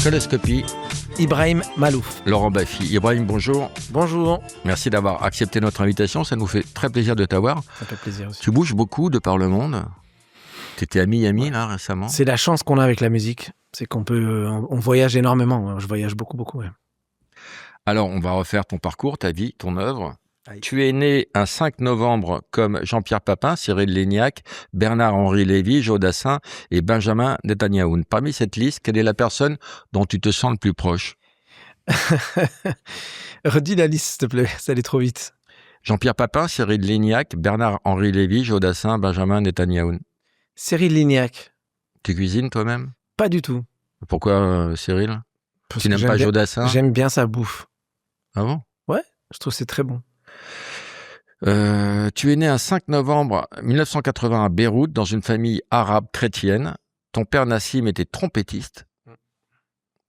Coloscopie. Ibrahim Malouf. Laurent Baffy. Ibrahim, bonjour. Bonjour. Merci d'avoir accepté notre invitation. Ça nous fait très plaisir de t'avoir. Ça fait plaisir aussi. Tu bouges beaucoup de par le monde. Tu étais à Miami, là, récemment. C'est la chance qu'on a avec la musique. C'est qu'on peut... on voyage énormément. Je voyage beaucoup, ouais. Alors, on va refaire ton parcours, ta vie, ton œuvre. Aïe. Tu es né un 5 novembre comme Jean-Pierre Papin, Cyril Lignac, Bernard-Henri Lévy, Joe Dassin et Benjamin Netanyahu. Parmi cette liste, quelle est la personne dont tu te sens le plus proche? Redis la liste, s'il te plaît. Ça allait trop vite. Jean-Pierre Papin, Cyril Lignac, Bernard-Henri Lévy, Joe Dassin, Benjamin Netanyahu. Cyril Lignac. Tu cuisines toi-même? Pas du tout. Pourquoi Cyril? Parce Tu que n'aimes pas bien- Joe Dassin? J'aime bien sa bouffe. Ah bon? Je trouve que c'est très bon. Tu es né un 5 novembre 1980 à Beyrouth dans une famille arabe chrétienne. Ton père Nassim était trompettiste.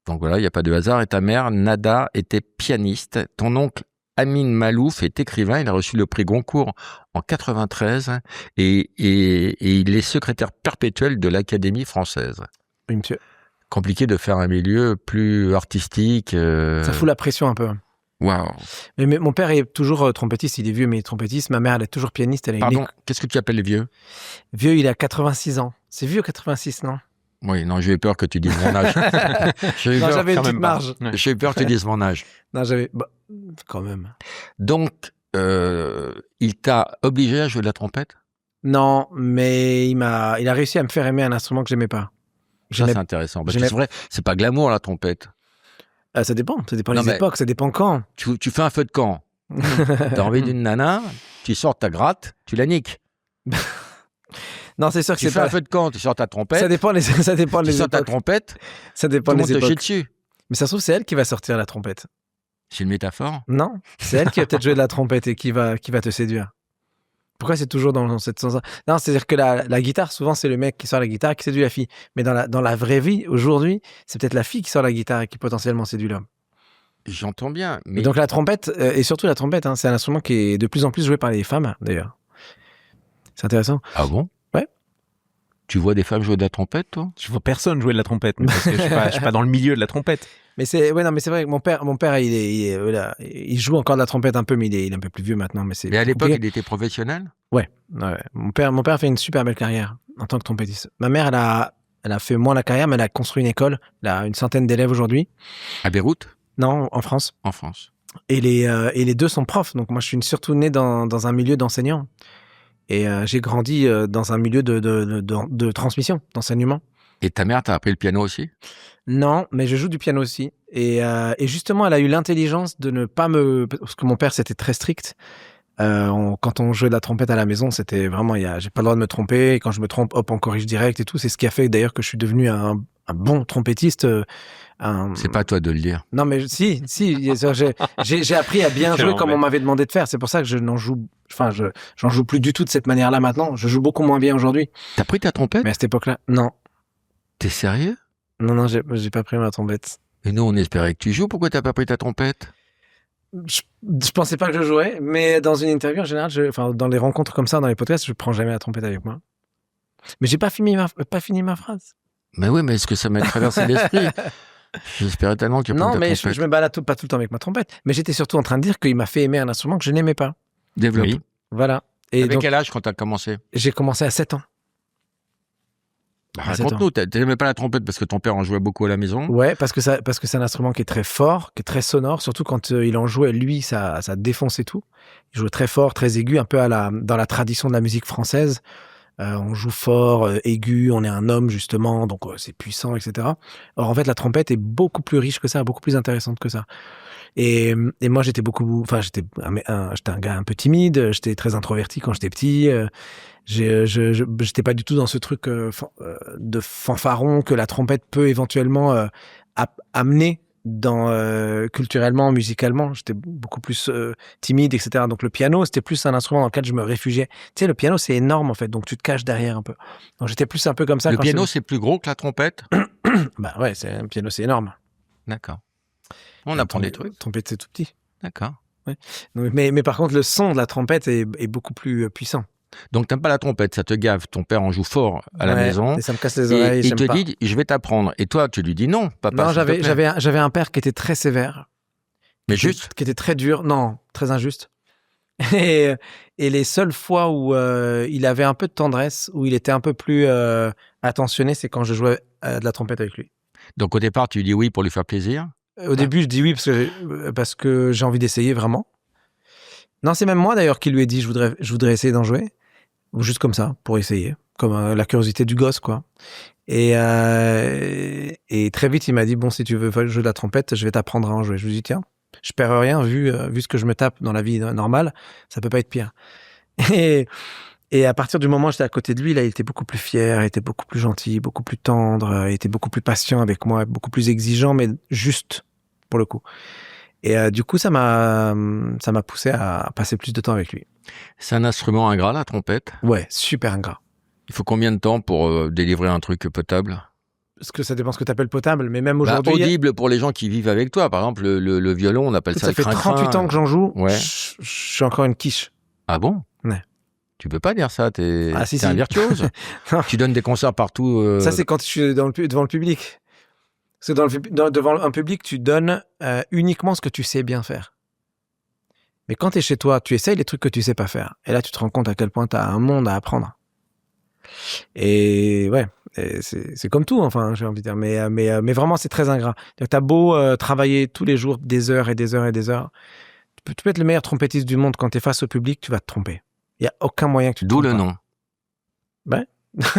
Donc voilà, il n'y a pas de hasard. Et ta mère, Nada, était pianiste. Ton oncle Amin Malouf est écrivain. Il a reçu le prix Goncourt en 93 et il est secrétaire perpétuel de l'Académie française. Oui, monsieur. Compliqué de faire un milieu plus artistique. Ça fout la pression un peu. Waouh. Mais mon père est toujours trompettiste. Il est vieux, mais trompettiste. Ma mère, elle est toujours pianiste. Elle a une Pardon, qu'est-ce que tu appelles vieux? Vieux, il a 86 ans. C'est vieux, 86, non? Oui, non, j'ai eu peur que tu dises mon âge. J'ai eu Non, peur- j'avais une quand petite même pas. marge. j'ai eu peur que tu dises mon âge. Non, j'avais... Bah, quand même. Donc, il t'a obligé à jouer de la trompette? Non, mais il a réussi à me faire aimer un instrument que j'aimais pas. Ça, J'aimais- c'est intéressant. Parce que j'aimais- c'est vrai, c'est pas glamour, la trompette. Ça dépend Non, les mais- époques, ça dépend quand. Tu fais un feu de camp. T'as envie d'une nana, tu sors ta gratte, tu la niques. Non, c'est sûr que Tu c'est fais pas... un feu de camp, tu sors ta trompette, Ça dépend ça dépend tu les sors ta époques. trompette, Ça tout dépend le les monde te chie époques. dessus. Mais ça se trouve, c'est elle qui va sortir la trompette. C'est une métaphore. Non, c'est elle qui va peut-être jouer de la trompette et qui va te séduire. Pourquoi c'est toujours dans cette sens-là? Non, c'est-à-dire que la guitare, souvent, c'est le mec qui sort la guitare et qui séduit la fille. Mais dans la vraie vie, aujourd'hui, c'est peut-être la fille qui sort la guitare et qui potentiellement séduit l'homme. J'entends bien, Et mais donc la trompette, et surtout la trompette, hein, c'est un instrument qui est de plus en plus joué par les femmes, d'ailleurs. C'est intéressant. ah bon? Ouais. Tu vois des femmes jouer de la trompette, toi? Je vois personne jouer de la trompette, mais parce que je suis pas dans le milieu de la trompette. Mais c'est vrai que mon père il joue encore de la trompette un peu, mais il est un peu plus vieux maintenant. Mais c'est Mais à l'époque, compliqué. il était professionnel? Ouais. Mon père a fait une super belle carrière en tant que trompettiste. Ma mère, elle a fait moins la carrière, mais elle a construit une école. Elle a une centaine d'élèves aujourd'hui. À Beyrouth? Non, en France. En France. Et les deux sont profs. Donc moi, je suis surtout né dans un milieu d'enseignants. Et j'ai grandi dans un milieu de transmission, d'enseignement. Et ta mère t'a appris le piano aussi? Non, mais je joue du piano aussi. Et justement, elle a eu l'intelligence de ne pas me... Parce que mon père, c'était très strict. Quand on jouait de la trompette à la maison, c'était vraiment... J'ai pas le droit de me tromper. Et quand je me trompe, hop, on corrige direct et tout. C'est ce qui a fait d'ailleurs que je suis devenu un bon trompettiste. C'est pas à toi de le dire. Non, mais si. J'ai appris à bien Quel jouer comme embête. on m'avait demandé de faire. C'est pour ça que je n'en joue... Enfin, j'en joue plus du tout de cette manière-là maintenant. Je joue beaucoup moins bien aujourd'hui. T'as pris ta trompette? Mais à cette époque-là, non. T'es sérieux? Non, j'ai pas pris ma trompette. Et nous, on espérait que tu joues. Pourquoi t'as pas pris ta trompette? Je pensais pas que je jouais, mais dans une interview, en général, dans les rencontres comme ça, dans les podcasts, je prends jamais la trompette avec moi. Mais j'ai pas fini ma phrase. Mais oui, mais est-ce que ça m'a traversé l'esprit? J'espérais tellement que tu prennes Non, ta mais trompette. je me balade pas tout le temps avec ma trompette. Mais j'étais surtout en train de dire qu'il m'a fait aimer un instrument que je n'aimais pas. Développe. Oui. Voilà. Et Avec donc, quel âge quand t'as commencé? j'ai commencé à 7 ans. Bah, À 7 raconte-nous, t'aimais pas la trompette parce que ton père en jouait beaucoup à la maison? Ouais, parce que c'est un instrument qui est très fort, qui est très sonore, surtout quand il en jouait, lui, ça défonçait tout. Il jouait très fort, très aigu, un peu dans la tradition de la musique française. On joue fort, aigu, on est un homme justement, donc c'est puissant, etc. Or en fait, la trompette est beaucoup plus riche que ça, beaucoup plus intéressante que ça. Et moi, j'étais un gars un peu timide, j'étais très introverti quand j'étais petit. J'étais pas du tout dans ce truc de fanfaron que la trompette peut éventuellement amener culturellement, musicalement. J'étais beaucoup plus timide, etc. Donc le piano, c'était plus un instrument dans lequel je me réfugiais. Tu sais, le piano, c'est énorme en fait, donc tu te caches derrière un peu. Donc j'étais plus un peu comme ça. Le quand piano, c'est plus gros que la trompette? Bah ouais, un piano, c'est énorme. D'accord. On apprend des trucs. Trompette, c'est tout petit. D'accord. Donc, mais par contre, le son de la trompette est beaucoup plus puissant. Donc, t'aimes pas la trompette, ça te gave. Ton père en joue fort à la Ouais, maison. et ça me casse les oreilles. Et il j'aime te pas. dit, je vais t'apprendre. Et toi, tu lui dis non, papa. Non, s'il te plaît. j'avais un père qui était très sévère. Mais juste. Qui était très dur. Non, très injuste. Et, et les seules fois où il avait un peu de tendresse, où il était un peu plus attentionné, c'est quand je jouais de la trompette avec lui. Donc, au départ, tu lui dis oui pour lui faire plaisir. Au début, je dis oui parce que j'ai envie d'essayer vraiment. Non, c'est même moi d'ailleurs qui lui ai dit je voudrais essayer d'en jouer. Ou juste comme ça, pour essayer. Comme la curiosité du gosse, quoi. Et très vite, il m'a dit, bon, si tu veux jouer de la trompette, je vais t'apprendre à en jouer. Je lui ai dit, tiens, je perds rien, vu ce que je me tape dans la vie normale, ça peut pas être pire. Et à partir du moment où j'étais à côté de lui, là, il était beaucoup plus fier, il était beaucoup plus gentil, beaucoup plus tendre, il était beaucoup plus patient avec moi, beaucoup plus exigeant, mais juste, pour le coup. Et du coup, ça m'a poussé à passer plus de temps avec lui. C'est un instrument ingrat, la trompette. Ouais, super ingrat. Il faut combien de temps pour délivrer un truc potable? Parce que ça dépend ce que tu appelles potable, mais même aujourd'hui... audible pour les gens qui vivent avec toi. Par exemple, le violon, on appelle ça le fait crin-crin. 38 ans que j'en joue, Ouais. je suis encore une quiche. Ah bon? Ouais. Tu peux pas dire ça, t'es Si. un virtuose. Tu donnes des concerts partout. Ça, c'est quand je suis devant le public. Parce que devant un public, tu donnes uniquement ce que tu sais bien faire. Mais quand tu es chez toi, tu essayes les trucs que tu sais pas faire. Et là, tu te rends compte à quel point tu as un monde à apprendre. Et ouais, c'est comme tout, enfin, j'ai envie de dire. Mais vraiment, c'est très ingrat. Tu as beau travailler tous les jours des heures et des heures et des heures. Tu peux être le meilleur trompettiste du monde. Quand tu es face au public, tu vas te tromper. Il n'y a aucun moyen que tu te trompes. D'où le pas. nom. Ben,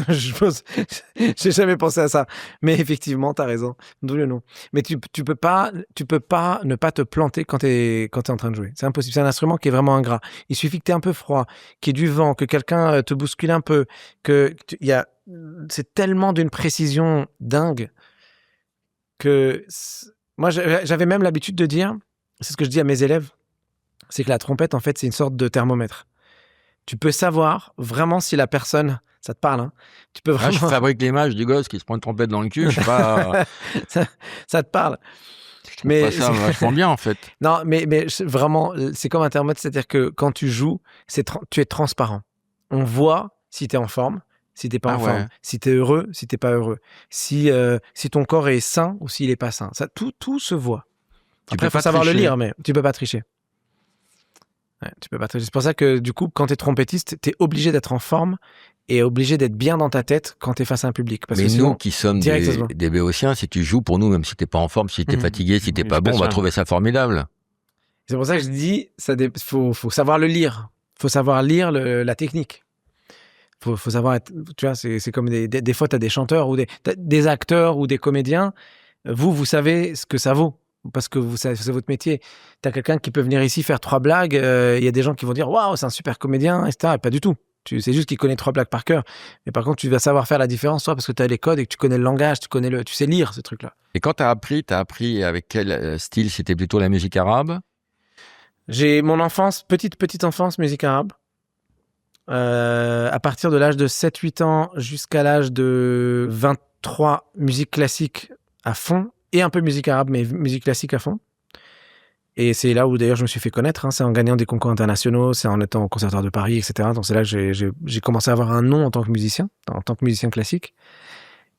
j'ai jamais pensé à ça. Mais effectivement, tu as raison. D'où le nom. Mais tu peux pas ne pas te planter quand tu es en train de jouer. C'est impossible. C'est un instrument qui est vraiment ingrat. Il suffit que tu aies un peu froid, qu'il y ait du vent, que quelqu'un te bouscule un peu, c'est tellement d'une précision dingue que moi, j'avais même l'habitude de dire, c'est ce que je dis à mes élèves, c'est que la trompette, en fait, c'est une sorte de thermomètre. Tu peux savoir vraiment si la personne, ça te parle, hein. Tu peux vraiment... je fabrique l'image du gosse qui se prend une trompette dans le cul, je sais pas. ça te parle. Je trouve pas ça vachement bien, en fait. Non, mais vraiment, c'est comme un thermomètre, c'est-à-dire que quand tu joues, tu es transparent. On voit si tu es en forme, si t'es pas en forme, si tu es heureux, si t'es pas heureux, si ton corps est sain ou s'il est pas sain. Ça, tout se voit. Après, il faut savoir le lire, mais tu peux pas tricher. Ouais, tu peux pas tricher. C'est pour ça que du coup, quand tu es trompettiste, tu es obligé d'être en forme et obligé d'être bien dans ta tête quand tu es face à un public. Parce mais que nous sinon, qui sommes des béotiens, si tu joues pour nous, même si t'es pas en forme, si t'es fatigué, si t'es pas bon, on va trouver ça formidable. C'est pour ça que je dis, faut savoir le lire. Faut savoir lire la technique. Faut savoir être, tu vois, c'est comme des fois, tu as des chanteurs ou des acteurs ou des comédiens. Vous savez ce que ça vaut. Parce que c'est votre métier. Tu as quelqu'un qui peut venir ici faire 3 blagues. Il y a des gens qui vont dire waouh, c'est un super comédien, etc. Et pas du tout. C'est juste qu'il connaît 3 blagues par cœur. Mais par contre, tu vas savoir faire la différence, toi, parce que tu as les codes et que tu connais le langage, tu sais lire ce truc-là. Et quand tu as appris avec quel style? C'était plutôt la musique arabe? J'ai mon enfance, petite enfance, musique arabe. À partir de l'âge de 7-8 ans jusqu'à l'âge de 23, musique classique à fond. Et un peu musique arabe, mais musique classique à fond. Et c'est là où d'ailleurs je me suis fait connaître. Hein. C'est en gagnant des concours internationaux, c'est en étant au Conservatoire de Paris, etc. Donc c'est là que j'ai commencé à avoir un nom en tant que musicien classique.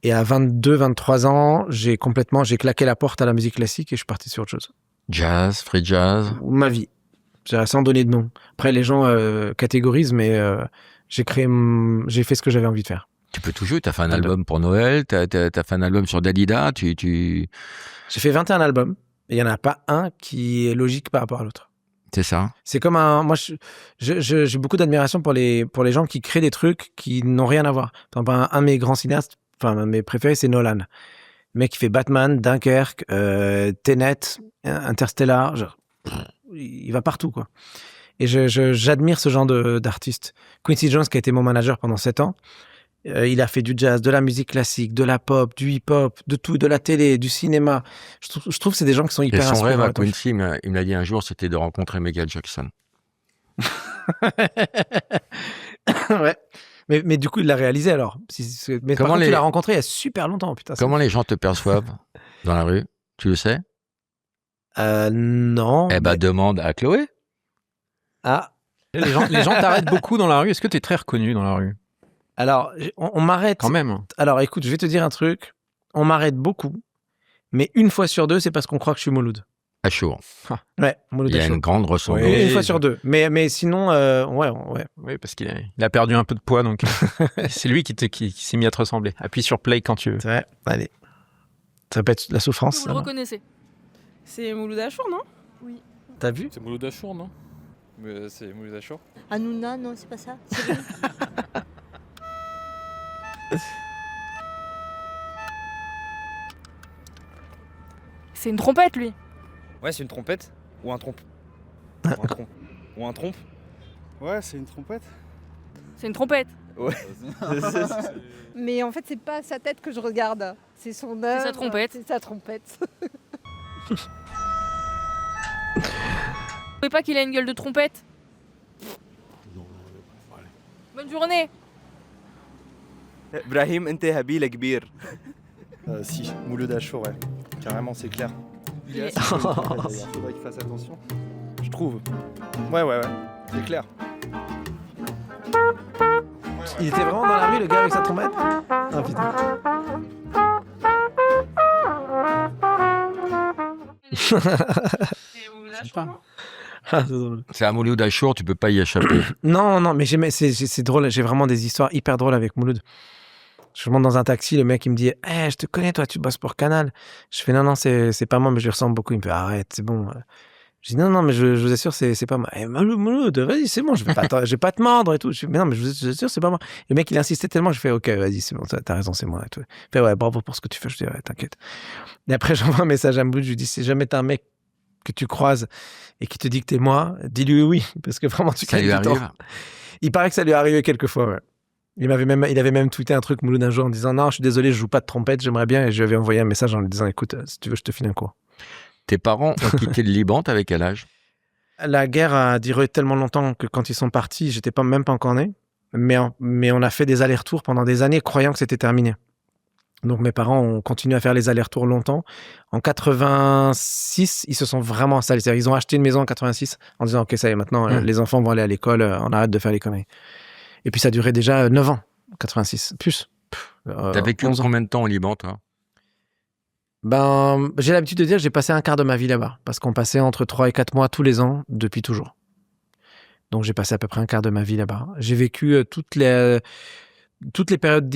Et à 22-23 ans, j'ai claqué la porte à la musique classique et je suis parti sur autre chose. Jazz, free jazz. Ma vie. Sans donner de nom. Après, les gens catégorisent, mais j'ai fait ce que j'avais envie de faire. Tu peux tout jouer, t'as fait un album pour Noël, t'as fait un album sur Dalida, J'ai fait 21 albums, et il n'y en a pas un qui est logique par rapport à l'autre. C'est ça. C'est comme moi, j'ai beaucoup d'admiration pour les gens qui créent des trucs qui n'ont rien à voir. Par exemple, un de mes grands cinéastes, enfin, mes préférés, c'est Nolan. Le mec qui fait Batman, Dunkerque, Tenet, Interstellar, il va partout, quoi. Et j'admire ce genre d'artiste. Quincy Jones, qui a été mon manager pendant 7 ans, il a fait du jazz, de la musique classique, de la pop, du hip-hop, de tout, de la télé, du cinéma. Je trouve que c'est des gens qui sont hyper inspirants. Et son rêve à Quincy, il me l'a dit un jour, c'était de rencontrer Michael Jackson. Ouais. Mais du coup, il l'a réalisé alors. Mais par contre, tu l'as rencontré il y a super longtemps. Putain, comment les gens te perçoivent dans la rue? Tu le sais? Non. Demande à Chloé. Ah. Les gens t'arrêtent beaucoup dans la rue. Est-ce que tu es très reconnu dans la rue? Alors, on m'arrête. Quand même. Alors, écoute, je vais te dire un truc. On m'arrête beaucoup, mais une fois sur deux, c'est parce qu'on croit que je suis Mouloud. Achour. Ouais, Mouloud Il y a Achour. une grande ressemblance. Oui, une fois sur deux. Mais sinon, ouais. Oui, parce qu'il a perdu un peu de poids, donc c'est lui qui s'est mis à te ressembler. Appuie sur play quand tu veux. C'est vrai. Allez. Ça peut être la souffrance. Vous le reconnaissez? C'est Mouloud Achour, non? Oui. T'as vu? C'est Mouloud Achour, non? Mais c'est Mouloud Achour. Hanouna, non, c'est pas ça. C'est lui. C'est une trompette, lui. Ouais, c'est une trompette. Ou un trompe. Ou un trompe. Ouais, c'est une trompette. C'est une trompette. Mais en fait, c'est pas sa tête que je regarde. C'est son œuvre. sa trompette. C'est sa trompette. Vous trouvez pas qu'il a une gueule de trompette? Bonne journée. Brahim, ente habila kbir. Si, Mouloud Achour, ouais. Carrément, c'est clair. Il est- Faudrait qu'il fasse attention. Je trouve. Ouais. C'est clair. Il était vraiment dans la rue, le gars avec sa trompette? Ah putain. Ah, c'est drôle. C'est à Mouloud Achour, tu peux pas y échapper. Non, mais c'est drôle. J'ai vraiment des histoires hyper drôles avec Mouloud. Je monte dans un taxi, le mec il me dit je te connais, toi, tu bosses pour Canal. Je fais non, c'est pas moi, mais je lui ressemble beaucoup. Il me fait arrête, c'est bon. Je dis non, mais je vous assure, c'est pas moi. Mouloud, vas-y, c'est bon, je vais pas te mordre et tout. Je fais, mais non, mais je vous assure, c'est pas moi. Le mec il insistait tellement, je fais ok, vas-y, c'est bon, t'as raison, c'est moi. Et tout. Il fait ouais, bravo pour ce que tu fais. Je dis ouais, t'inquiète. Et après, j'envoie un message à Mouloud, je lui dis si jamais t'as un mec que tu croises et qui te dit que t'es moi, dis-lui oui, parce que vraiment tu Ça lui gagnes du temps. arrive. Il paraît que ça lui est arrivé quelques fois, ouais. Il avait même tweeté un truc, Mouloud, un jour en disant non, je suis désolé, je joue pas de trompette, j'aimerais bien. Et je lui avais envoyé un message en lui disant écoute, si tu veux, je te file un cours. Tes parents ont quitté le Liban, t'avais quel âge? La guerre a duré tellement longtemps que quand ils sont partis, j'étais même pas encore né. Mais on a fait des allers-retours pendant des années, croyant que c'était terminé. Donc mes parents ont continué à faire les allers-retours longtemps. En 86, ils se sont vraiment installés. C'est-à-dire, ils ont acheté une maison en 86 en disant ok, ça y est, maintenant les enfants vont aller à l'école, on arrête de faire les conneries. Et puis ça a duré déjà 9 ans, 86, plus. T'as vécu 11 ans. combien de temps au Liban, toi? Ben, j'ai l'habitude de dire que j'ai passé un quart de ma vie là-bas. Parce qu'on passait entre 3 et 4 mois tous les ans, depuis toujours. Donc j'ai passé à peu près un quart de ma vie là-bas. J'ai vécu toutes les périodes,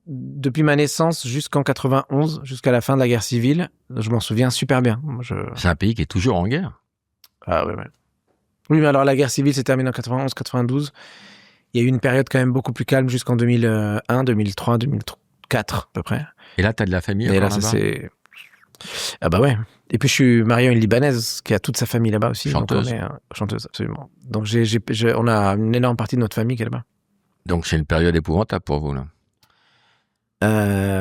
depuis ma naissance jusqu'en 91, jusqu'à la fin de la guerre civile. Je m'en souviens super bien. C'est un pays qui est toujours en guerre. Ah ouais. Oui, mais alors la guerre civile s'est terminée en 91, 92. Il y a eu une période quand même beaucoup plus calme jusqu'en 2001, 2003, 2004 à peu près. Et là, t'as de la famille Et là, encore ça là-bas? c'est... Ah bah ouais. Et puis je suis marié à une Libanaise qui a toute sa famille là-bas aussi. Chanteuse. Donc on est, chanteuse, absolument. Donc on a une énorme partie de notre famille qui est là-bas. Donc c'est une période épouvantable pour vous, là.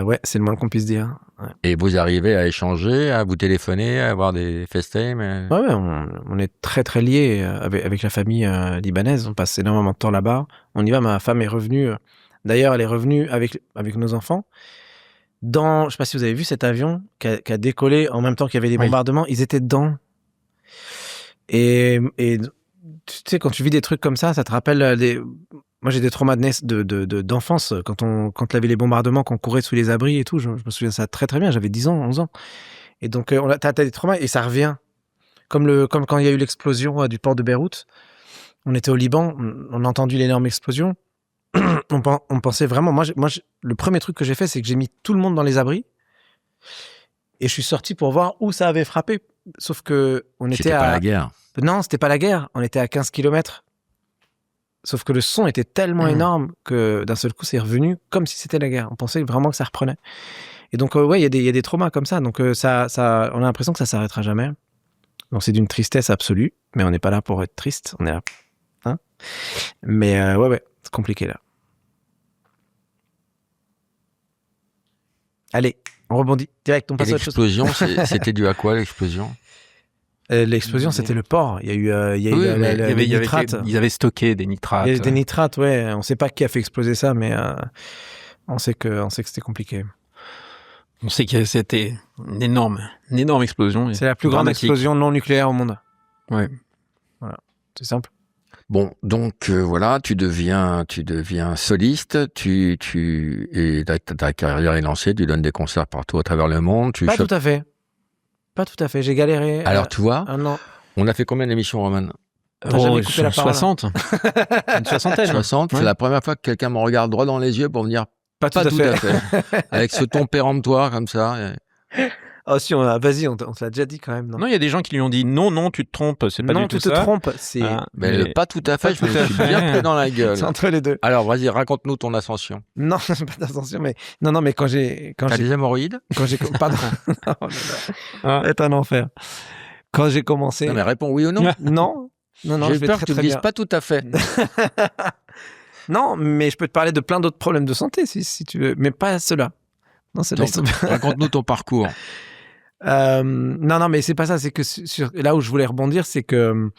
Ouais, c'est le moins qu'on puisse dire. Ouais. Et vous arrivez à échanger, à vous téléphoner, à avoir des FaceTime Ouais, on est très très liés avec la famille libanaise. On passe énormément de temps là-bas. On y va. Ma femme est revenue. D'ailleurs, elle est revenue avec nos enfants. Je sais pas si vous avez vu cet avion qui a décollé en même temps qu'il y avait des bombardements. Ils étaient dedans. Et tu sais, quand tu vis des trucs comme ça te rappelle Moi, j'ai des traumas d'enfance quand il y avait les bombardements, qu'on courait sous les abris et tout. Je me souviens de ça très très bien. J'avais 10 ans, 11 ans. Et donc, t'as des traumas et ça revient. Comme quand il y a eu l'explosion du port de Beyrouth. On était au Liban, on a entendu l'énorme explosion. On pensait vraiment... Moi, le premier truc que j'ai fait, c'est que j'ai mis tout le monde dans les abris. Et je suis sorti pour voir où ça avait frappé. Sauf que on était pas la guerre. Non, c'était pas la guerre. On était à 15 km. Sauf que le son était tellement énorme que d'un seul coup, c'est revenu comme si c'était la guerre. On pensait vraiment que ça reprenait. Et donc, ouais, il y a des traumas comme ça. Donc, on a l'impression que ça s'arrêtera jamais. Donc, c'est d'une tristesse absolue. Mais on n'est pas là pour être triste. On est là. Hein, mais ouais, c'est compliqué là. Allez, on rebondit direct. On Et passe à autre chose. l'explosion, c'était dû à quoi, l'explosion? L'explosion, c'était le port. Il y a eu, les nitrates. Ils avaient stocké des nitrates. Il y a des nitrates, ouais. On ne sait pas qui a fait exploser ça, mais on sait que c'était compliqué. On sait que c'était une énorme explosion. C'est la plus grande explosion non nucléaire au monde. Ouais. Voilà, c'est simple. Bon, donc voilà, tu deviens soliste, et ta carrière est lancée, tu donnes des concerts partout à travers le monde. Pas tout à fait. Pas tout à fait. J'ai galéré. Alors tu vois, un an. on a fait combien d'émissions, Roman? T'as jamais coupé la parole, 60. Une soixantaine. 60. Ouais. C'est la première fois que quelqu'un me regarde droit dans les yeux pour me dire Pas pas tout à fait. Avec ce ton péremptoire comme ça. Oh si, vas-y, on te l'a déjà dit quand même. Non, Non, il y a des gens qui lui ont dit non, tu te trompes, c'est pas non, du tout tu te ça. trompes. C'est Mais le pas tout à fait, je me tout à suis fait. bien pris dans la gueule. c'est entre les deux. Alors vas-y, raconte-nous ton ascension. Non, pas d'attention, mais non, mais quand j'ai T'as des hémorroïdes? pardon, oh là là. C'est un enfer. Quand j'ai commencé, Non mais réponds oui ou non. non, je J'ai vais peur très que tu me très dises bien. pas tout à fait. Non, mais je peux te parler de plein d'autres problèmes de santé si tu veux, mais pas ceux-là. Non, c'est Donc, raconte-nous ton parcours. non, mais c'est pas ça. C'est que là où je voulais rebondir, c'est que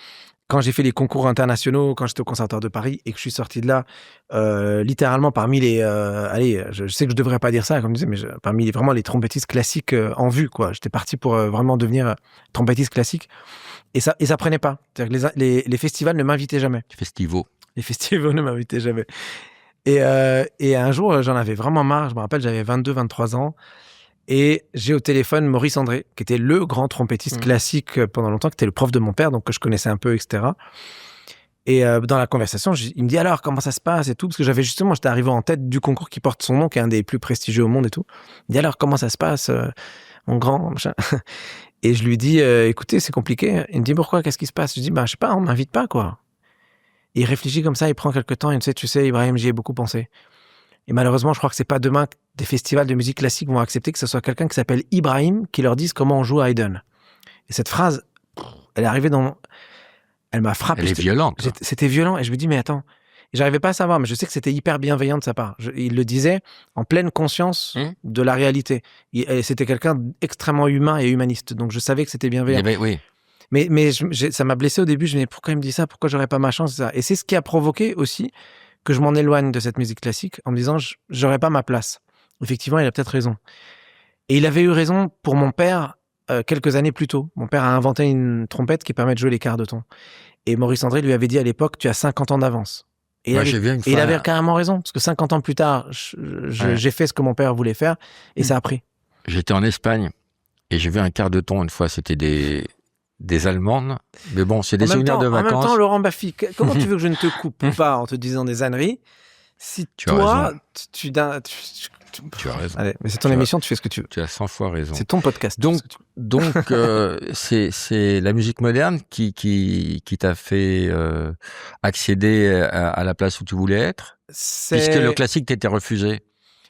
quand j'ai fait les concours internationaux, quand j'étais au Conservatoire de Paris et que je suis sorti de là, littéralement parmi les, je sais que je devrais pas dire ça, comme je disais, mais parmi vraiment les trompettistes classiques en vue, quoi. J'étais parti pour vraiment devenir trompettiste classique, et ça prenait pas. C'est-à-dire que les festivals ne m'invitaient jamais. Festivo. Les festivals ne m'invitaient jamais. Et un jour, j'en avais vraiment marre. Je me rappelle, j'avais 22, 23 ans. Et j'ai au téléphone Maurice André, qui était le grand trompettiste classique pendant longtemps, qui était le prof de mon père, donc que je connaissais un peu, etc. Et dans la conversation, il me dit alors comment ça se passe et tout, parce que j'étais arrivé en tête du concours qui porte son nom, qui est un des plus prestigieux au monde et tout. Il me dit alors comment ça se passe, mon grand machin. Et je lui dis écoutez, c'est compliqué. Il me dit pourquoi, qu'est-ce qui se passe? Je dis je sais pas, on m'invite pas quoi. Et il réfléchit comme ça, il prend quelques temps, il me dit tu sais Ibrahim, j'y ai beaucoup pensé. Et malheureusement, je crois que c'est pas demain que des festivals de musique classique vont accepter que ce soit quelqu'un qui s'appelle Ibrahim qui leur dise comment on joue à Haydn. Et cette phrase, elle est arrivée elle m'a frappé. Elle est violente. C'était violent. Et je me dis, mais attends. Et j'arrivais pas à savoir, mais je sais que c'était hyper bienveillant de sa part. Il le disait en pleine conscience de la réalité. Et c'était quelqu'un d'extrêmement humain et humaniste. Donc je savais que c'était bienveillant. Oui. Mais ça m'a blessé au début. Je me dis, pourquoi il me dit ça? Pourquoi j'aurais pas ma chance? Ça. Et c'est ce qui a provoqué aussi que je m'en éloigne de cette musique classique en me disant j'aurais pas ma place. Effectivement, il a peut-être raison. Et il avait eu raison pour mon père quelques années plus tôt. Mon père a inventé une trompette qui permet de jouer les quarts de ton. Et Maurice André lui avait dit à l'époque, tu as 50 ans d'avance. Et il avait carrément raison, parce que 50 ans plus tard, j'ai fait ce que mon père voulait faire, et ça a pris. J'étais en Espagne, et j'ai vu un quart de ton une fois, c'était des Allemandes, mais bon, c'est des souvenirs de vacances. En même temps, Laurent Baffy, comment tu veux que je ne te coupe pas en te disant des âneries si tu as raison. Allez, mais c'est ton émission, tu fais ce que tu veux. Tu as 100 fois raison. C'est ton podcast. Donc c'est la musique moderne qui t'a fait accéder à la place où tu voulais être, puisque le classique t'était refusé.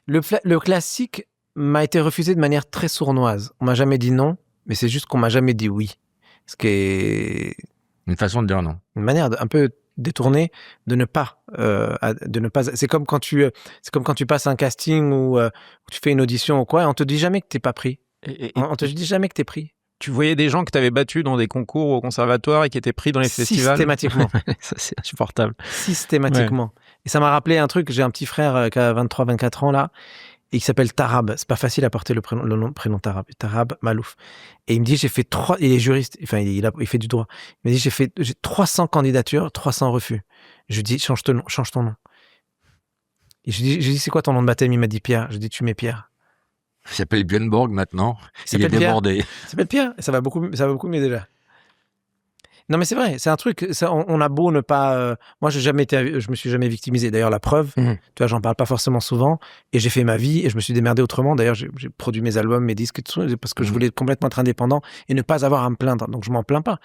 Le classique m'a été refusé de manière très sournoise. On m'a jamais dit non, mais c'est juste qu'on m'a jamais dit oui. Ce qui est une façon de dire non. Une manière un peu détournée de ne pas. C'est comme quand tu passes un casting ou tu fais une audition ou quoi, et on te dit jamais que t'es pas pris. On te dit jamais que t'es pris. Tu voyais des gens que t'avais battus dans des concours au conservatoire et qui étaient pris dans les festivals. Systématiquement. Ça, c'est insupportable. Systématiquement. Ouais. Et ça m'a rappelé un truc. J'ai un petit frère qui a 23-24 ans là, et qui s'appelle Tarab. C'est pas facile à porter le prénom Tarab. Tarab Malouf. Et il me dit, il est juriste, enfin, il fait du droit. Il me dit, j'ai 300 candidatures, 300 refus. Je lui dis, change ton nom. Et je lui dis, c'est quoi ton nom de baptême? Il m'a dit Pierre. Je lui dis, tu mets Pierre. Il s'appelle Björn Borg maintenant. Il est débordé. Il s'appelle Pierre. Ça va beaucoup mieux déjà. Non, mais c'est vrai, c'est un truc, on a beau ne pas... moi, je me suis jamais victimisé. D'ailleurs, la preuve, tu vois, j'en parle pas forcément souvent, et j'ai fait ma vie, et je me suis démerdé autrement. D'ailleurs, j'ai produit mes albums, mes disques, parce que je voulais complètement être indépendant, et ne pas avoir à me plaindre. Donc, je m'en plains pas.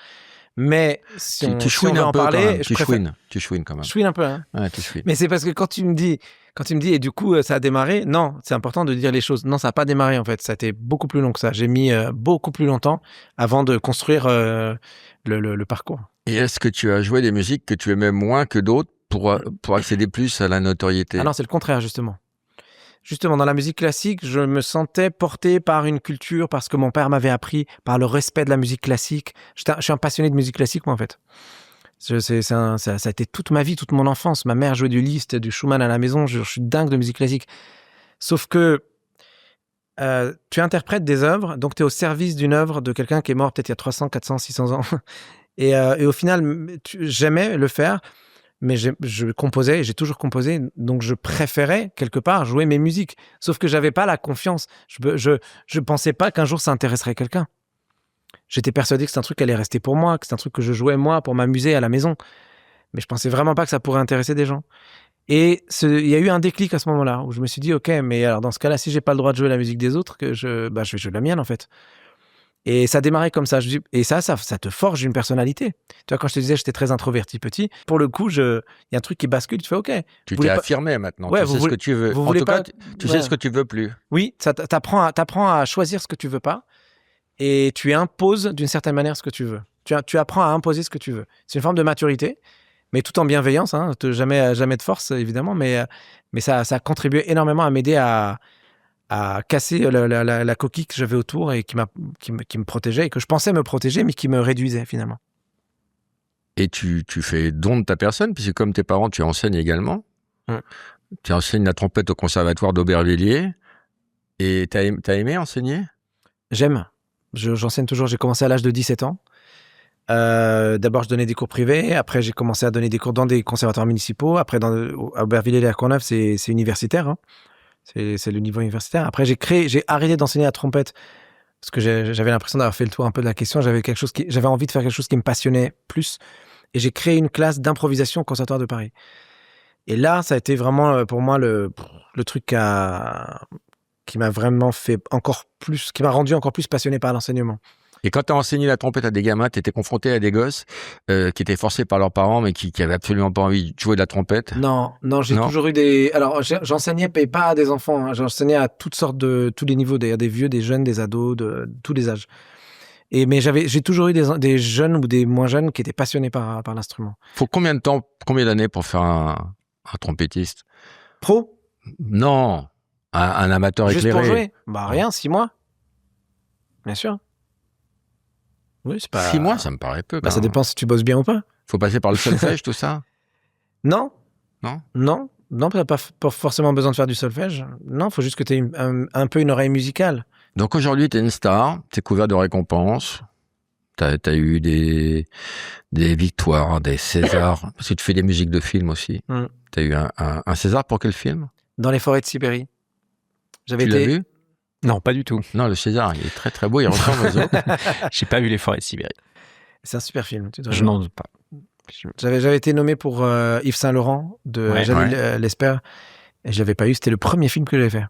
Mais si on veut en parler... Tu chouines quand même. Je chouine un peu, hein. Ouais, tu chouines. Mais c'est parce que quand tu me dis, et du coup, ça a démarré, non, c'est important de dire les choses. Non, ça n'a pas démarré, en fait. Ça a été beaucoup plus long que ça. J'ai mis beaucoup plus longtemps avant de construire le parcours. Et est-ce que tu as joué des musiques que tu aimais moins que d'autres pour accéder plus à la notoriété? Ah non, c'est le contraire, justement. Justement, dans la musique classique, je me sentais porté par une culture, parce que mon père m'avait appris, par le respect de la musique classique. Je suis un passionné de musique classique, moi, en fait. Ça a été toute ma vie, toute mon enfance. Ma mère jouait du Liszt, du Schumann à la maison. Je suis dingue de musique classique. Sauf que tu interprètes des œuvres, donc tu es au service d'une œuvre de quelqu'un qui est mort peut-être il y a 300, 400, 600 ans. Et au final, j'aimais le faire, mais je composais, et j'ai toujours composé, donc je préférais quelque part jouer mes musiques. Sauf que j'avais pas la confiance. Je pensais pas qu'un jour ça intéresserait quelqu'un. J'étais persuadé que c'est un truc qui allait rester pour moi, que c'est un truc que je jouais moi pour m'amuser à la maison. Mais je pensais vraiment pas que ça pourrait intéresser des gens. Et il y a eu un déclic à ce moment-là où je me suis dit, ok, mais alors dans ce cas-là, si j'ai pas le droit de jouer la musique des autres, je vais jouer la mienne en fait. Et ça démarrait comme ça. Et ça te forge une personnalité. Tu vois, quand je te disais, j'étais très introverti petit. Pour le coup, il y a un truc qui bascule. Tu fais, ok. Tu t'es affirmé maintenant. Ouais, tu sais ce que tu veux. Vous En voulez tout pas... cas, tu sais ce que tu veux plus. Oui, t'apprends à choisir ce que tu veux pas. Et tu imposes d'une certaine manière ce que tu veux. Tu apprends à imposer ce que tu veux. C'est une forme de maturité, mais tout en bienveillance. Hein, jamais de force, évidemment. Mais ça a contribué énormément à m'aider à casser la coquille que j'avais autour et qui me protégeait et que je pensais me protéger, mais qui me réduisait finalement. Et tu fais don de ta personne, puisque comme tes parents, tu enseignes également. Tu enseignes la trompette au conservatoire d'Aubervilliers. Et t'as aimé enseigner ? J'aime. J'enseigne toujours. J'ai commencé à l'âge de 17 ans. D'abord, je donnais des cours privés. Après, j'ai commencé à donner des cours dans des conservatoires municipaux. Après, à Aubervilliers et à Courneuve, c'est universitaire. Hein. C'est le niveau universitaire. Après, j'ai arrêté d'enseigner la trompette parce que j'avais l'impression d'avoir fait le tour un peu de la question. J'avais envie de faire quelque chose qui me passionnait plus. Et j'ai créé une classe d'improvisation au Conservatoire de Paris. Et là, ça a été vraiment pour moi le truc qui m'a vraiment fait qui m'a rendu encore plus passionné par l'enseignement. Et quand tu as enseigné la trompette à des gamins, tu étais confronté à des gosses qui étaient forcés par leurs parents, mais qui avaient absolument pas envie de jouer de la trompette ? Non, j'ai toujours eu des... Alors, j'enseignais pas à des enfants, hein. J'enseignais à toutes sortes tous les niveaux, d'ailleurs, des vieux, des jeunes, des ados, de tous les âges. Mais j'ai toujours eu des jeunes ou des moins jeunes qui étaient passionnés par l'instrument. Faut combien d'années pour faire un trompettiste ? Pro ? Non, un amateur Juste éclairé. pour jouer ? Rien, 6 mois. Bien sûr. Oui, c'est pas... 6 mois, ça me paraît peu. Ça dépend si tu bosses bien ou pas. Faut passer par le solfège, tout ça ? Non. Non, t'as pas forcément besoin de faire du solfège. Non, faut juste que tu aies un peu une oreille musicale. Donc aujourd'hui, tu es une star, tu es couvert de récompenses, tu as eu des victoires, des Césars, parce que tu fais des musiques de films aussi. Tu as eu un César pour quel film ? Dans les forêts de Sibérie. Tu l'as vu ? Non, pas du tout. Non, le César, il est très très beau, il ressemble aux autres. J'ai pas vu les forêts de Sibérie. C'est un super film. Je n'en doute pas. J'avais été nommé pour Yves Saint-Laurent de Jalil Lesper et je l'avais pas eu. C'était le premier film que j'avais fait.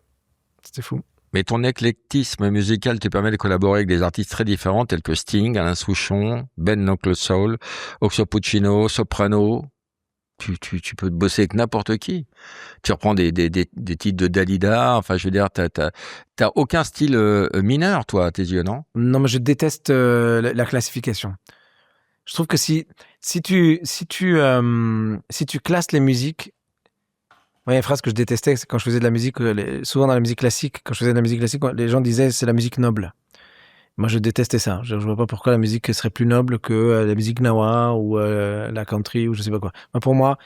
C'était fou. Mais ton éclectisme musical te permet de collaborer avec des artistes très différents tels que Sting, Alain Souchon, Ben l'Oncle Soul, Oxo Puccino, Soprano. Tu peux bosser avec n'importe qui. Tu reprends des titres de Dalida. Enfin, je veux dire, t'as aucun style mineur, toi, à tes yeux, non ? Non, mais je déteste la classification. Je trouve que si tu classes les musiques, il y a une phrase que je détestais, c'est quand je faisais de la musique, souvent dans la musique classique, quand je faisais de la musique classique, les gens disaient c'est la musique noble. Moi, je détestais ça. Je vois pas pourquoi la musique serait plus noble que la musique Gnawa ou la country ou je sais pas quoi. Pour moi,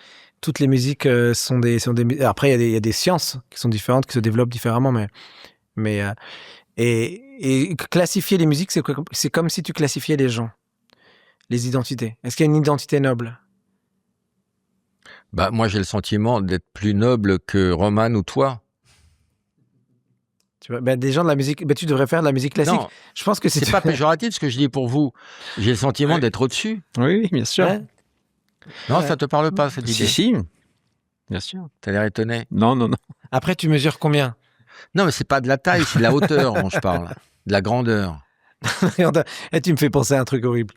toutes les musiques sont des. Après, il y a des sciences qui sont différentes, qui se développent différemment, mais et classifier les musiques, c'est comme si tu classifiais les gens, les identités. Est-ce qu'il y a une identité noble ? Moi, j'ai le sentiment d'être plus noble que Roman ou toi. Des gens de la musique, tu devrais faire de la musique classique. Non, je pense que c'est pas péjoratif ce que je dis pour vous. J'ai le sentiment d'être au-dessus. Oui, bien sûr. Ouais. Non, ça te parle pas, cette idée. Si, bien sûr. T'as l'air étonné. Non. Après, tu mesures combien ? Non, mais c'est pas de la taille, c'est de la hauteur dont je parle. De la grandeur. Et tu me fais penser à un truc horrible.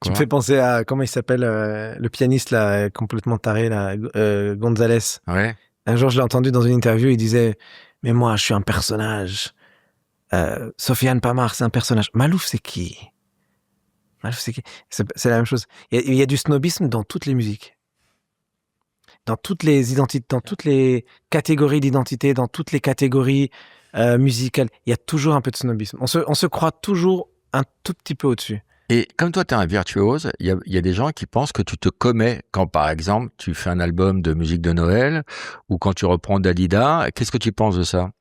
Tu me fais penser à, comment il s'appelle, le pianiste là, complètement taré, là, Gonzalez. Ouais. Un jour, je l'ai entendu dans une interview, il disait « Mais moi, je suis un personnage. Sofiane Pamar, c'est un personnage. Malouf, c'est qui ? C'est la même chose. Il y a du snobisme dans toutes les musiques. Dans toutes les identités, dans toutes les catégories d'identité, dans toutes les catégories musicales. Il y a toujours un peu de snobisme. On se croit toujours un tout petit peu au-dessus. Et comme toi, tu es un virtuose, il y a des gens qui pensent que tu te commets quand, par exemple, tu fais un album de musique de Noël ou quand tu reprends Dalida. Qu'est-ce que tu penses de ça ?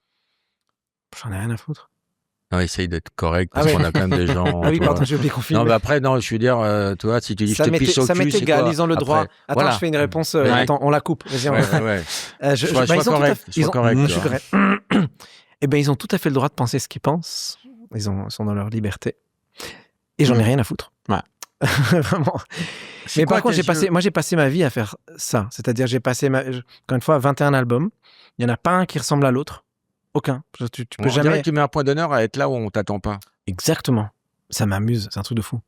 J'en ai rien à foutre. Non, essaye d'être correct Ah parce ouais. qu'on a quand même des gens. Ah oui, tu vois. pardon, j'ai oublié qu'on filme. Non, mais après, non, je veux dire, toi, si tu dis je te pisse au Ça cul, m'est c'est égal, quoi ils ont le droit. Après, Attends, voilà. je fais une réponse. Ouais. Attends, on la coupe. Vas-y, on Ouais, la- ouais. Je- Sois bah, ils ont tout à correct, fait- sois ils ont- correct, je tu suis vois. correct. Eh ben, ils ont tout à fait le droit de penser ce qu'ils pensent. Ils sont dans leur liberté. Et j'en ai rien à foutre. Ouais. Vraiment. C'est Mais quoi par contre, tes yeux j'ai passé ma vie à faire ça. C'est-à-dire, encore une fois, 21 albums. Il n'y en a pas un qui ressemble à l'autre. Aucun. Tu peux On dirait jamais. que tu mets un point d'honneur à être là où on t'attend pas. Exactement. Ça m'amuse. C'est un truc de fou.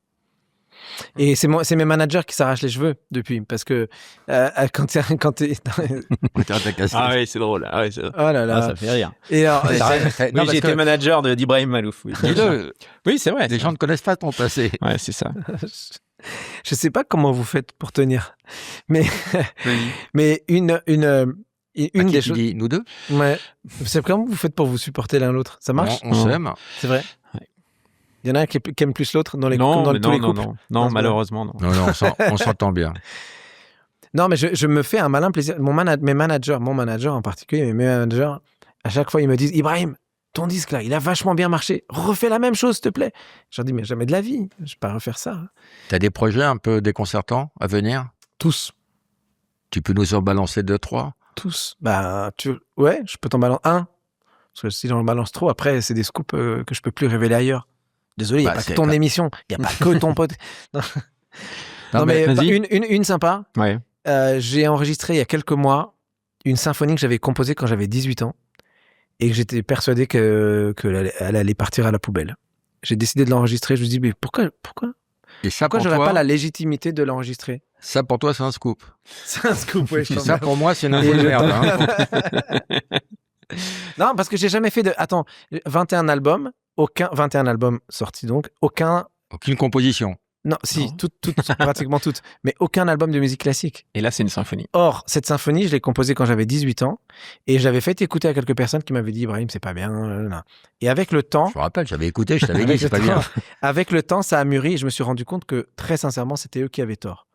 Et c'est mes managers qui s'arrachent les cheveux depuis. Parce que quand t'es. Ah oui, c'est drôle. Ah, ouais, Oh là là. Ah, ça fait rire. Et alors, Oui, parce j'ai été que- manager d'Ibrahim Malouf. Oui, Dis-le, Oui, c'est vrai. les gens ne connaissent pas ton passé. Ouais, c'est ça. je sais pas comment vous faites pour tenir. Mais une À des qui tu choses. dis, nous deux Ouais. C'est comment vous faites pour vous supporter l'un l'autre? Ça marche? On s'aime. C'est vrai? Ouais. Il y en a un qui aime plus l'autre dans les Non, comme dans mais tous les non, couples. non, Non, non, c'est malheureusement, non. Non, non, on s'entend bien. Non, mais je me fais un malin plaisir. Mon manager en particulier, mes managers, à chaque fois, ils me disent, Ibrahim, ton disque là, il a vachement bien marché. Refais la même chose, s'il te plaît. Je leur dis, mais jamais de la vie. Je vais pas refaire ça. T'as des projets un peu déconcertants à venir? Tous. Tu peux nous en balancer 2-3? Tous. Ouais, je peux t'en balancer un. Parce que si j'en balance trop, après, c'est des scoops que je peux plus révéler ailleurs. Désolé, il n'y a Bah, pas que c'est ton pas- émission. Il n'y a pas que ton pote. Non, mais vas-y. une sympa. Ouais. J'ai enregistré il y a quelques mois une symphonie que j'avais composée quand j'avais 18 ans et que j'étais persuadé qu'elle allait partir à la poubelle. J'ai décidé de l'enregistrer. Je me dis, mais pourquoi Et ça, pour j'aurais toi, pas la légitimité de l'enregistrer? ça, pour toi, c'est un scoop. C'est un scoop, ouais. Ça, pour moi, c'est une info de merde. Hein. Non, parce que j'ai jamais fait de. Attends, 21 albums, 21 albums sortis donc, aucun. Aucune composition. Non, si, Non. toutes, pratiquement toutes, mais aucun album de musique classique. Et là, c'est une symphonie. Or, cette symphonie, je l'ai composée quand j'avais 18 ans et j'avais fait écouter à quelques personnes qui m'avaient dit, Ibrahim, c'est pas bien. Et avec le temps, Je me rappelle, j'avais écouté, je t'avais dit, avec c'est le pas bien. temps- avec le temps, ça a mûri et je me suis rendu compte que, très sincèrement, c'était eux qui avaient tort.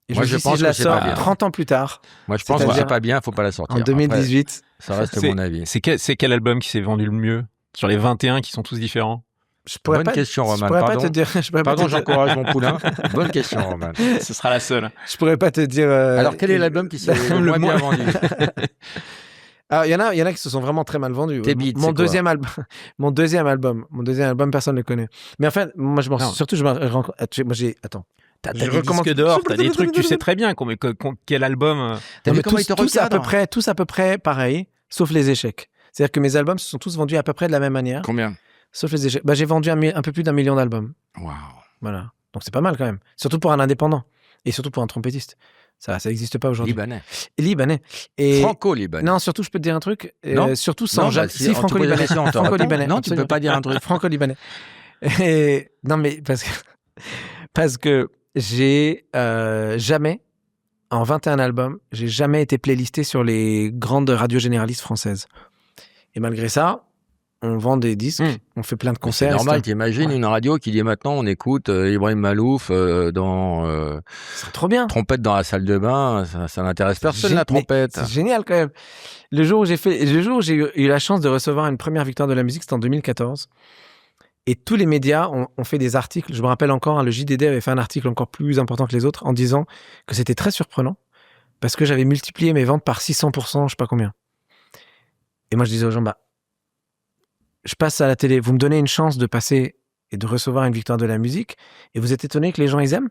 Et Moi, me je suis dit, pense si je la que c'est pas sors bien. 30 ans plus tard, Moi, je pense que C'est-à-dire- c'est pas bien, faut pas la sortir. en 2018, Après, ça reste C'est- mon avis. C'est quel album qui s'est vendu le mieux sur les 21 qui sont tous différents? je pourrais Bonne pas, question, je Roman. pourrais pas Pardon. te dire. Je pourrais pas Pardon, te dire- j'encourage mon poulain. Bonne question, Roman. Ce sera la seule. Je pourrais pas te dire. Alors, quel est l'album qui s'est le moins bien vendu? Alors, il y en a qui se sont vraiment très mal vendus. Tes beats, c'est mon quoi deuxième album, mon deuxième album, personne ne le connaît. Mais en fait, moi, Non. surtout, je me rends compte. Moi, j'ai. Attends. T'as Je des recommence- disques d'or, t'as des trucs, tu sais très bien quel album. T'as Non, vu mais comment il te tous à peu recadre? près, pareil, sauf les échecs. C'est-à-dire que mes albums se sont tous vendus à peu près de la même manière, Combien? sauf les échecs. J'ai vendu un peu plus d'1 million d'albums. Waouh. Voilà. Donc c'est pas mal quand même. Surtout pour un indépendant. Et surtout pour un trompettiste. Ça n'existe pas aujourd'hui. Libanais. Libanais. Et Franco-libanais. non, surtout, je peux te dire un truc. Non. Surtout sans Non, bah, jamais. si Si, on te pose la franco-libanais. question, on te Franco-libanais. répond. Non, tu peux absolument. pas dire un truc. Franco-libanais. Et... Non, mais parce que j'ai jamais, en 21 albums, j'ai jamais été playlisté sur les grandes radios généralistes françaises. Et malgré ça, on vend des disques, on fait plein de C'est concerts. normal, etc. t'imagines une radio qui dit maintenant on écoute Ibrahim Malouf dans C'est trop bien. trompette dans la salle de bain, ça n'intéresse personne Gé- la mais trompette. C'est génial quand même. Le jour où j'ai eu la chance de recevoir une première victoire de la musique, c'était en 2014. Et tous les médias ont fait des articles. Je me rappelle encore, le JDD avait fait un article encore plus important que les autres en disant que c'était très surprenant parce que j'avais multiplié mes ventes par 600%, je sais pas combien. Et moi, je disais aux gens, je passe à la télé, vous me donnez une chance de passer et de recevoir une victoire de la musique et vous êtes étonné que les gens, ils aiment?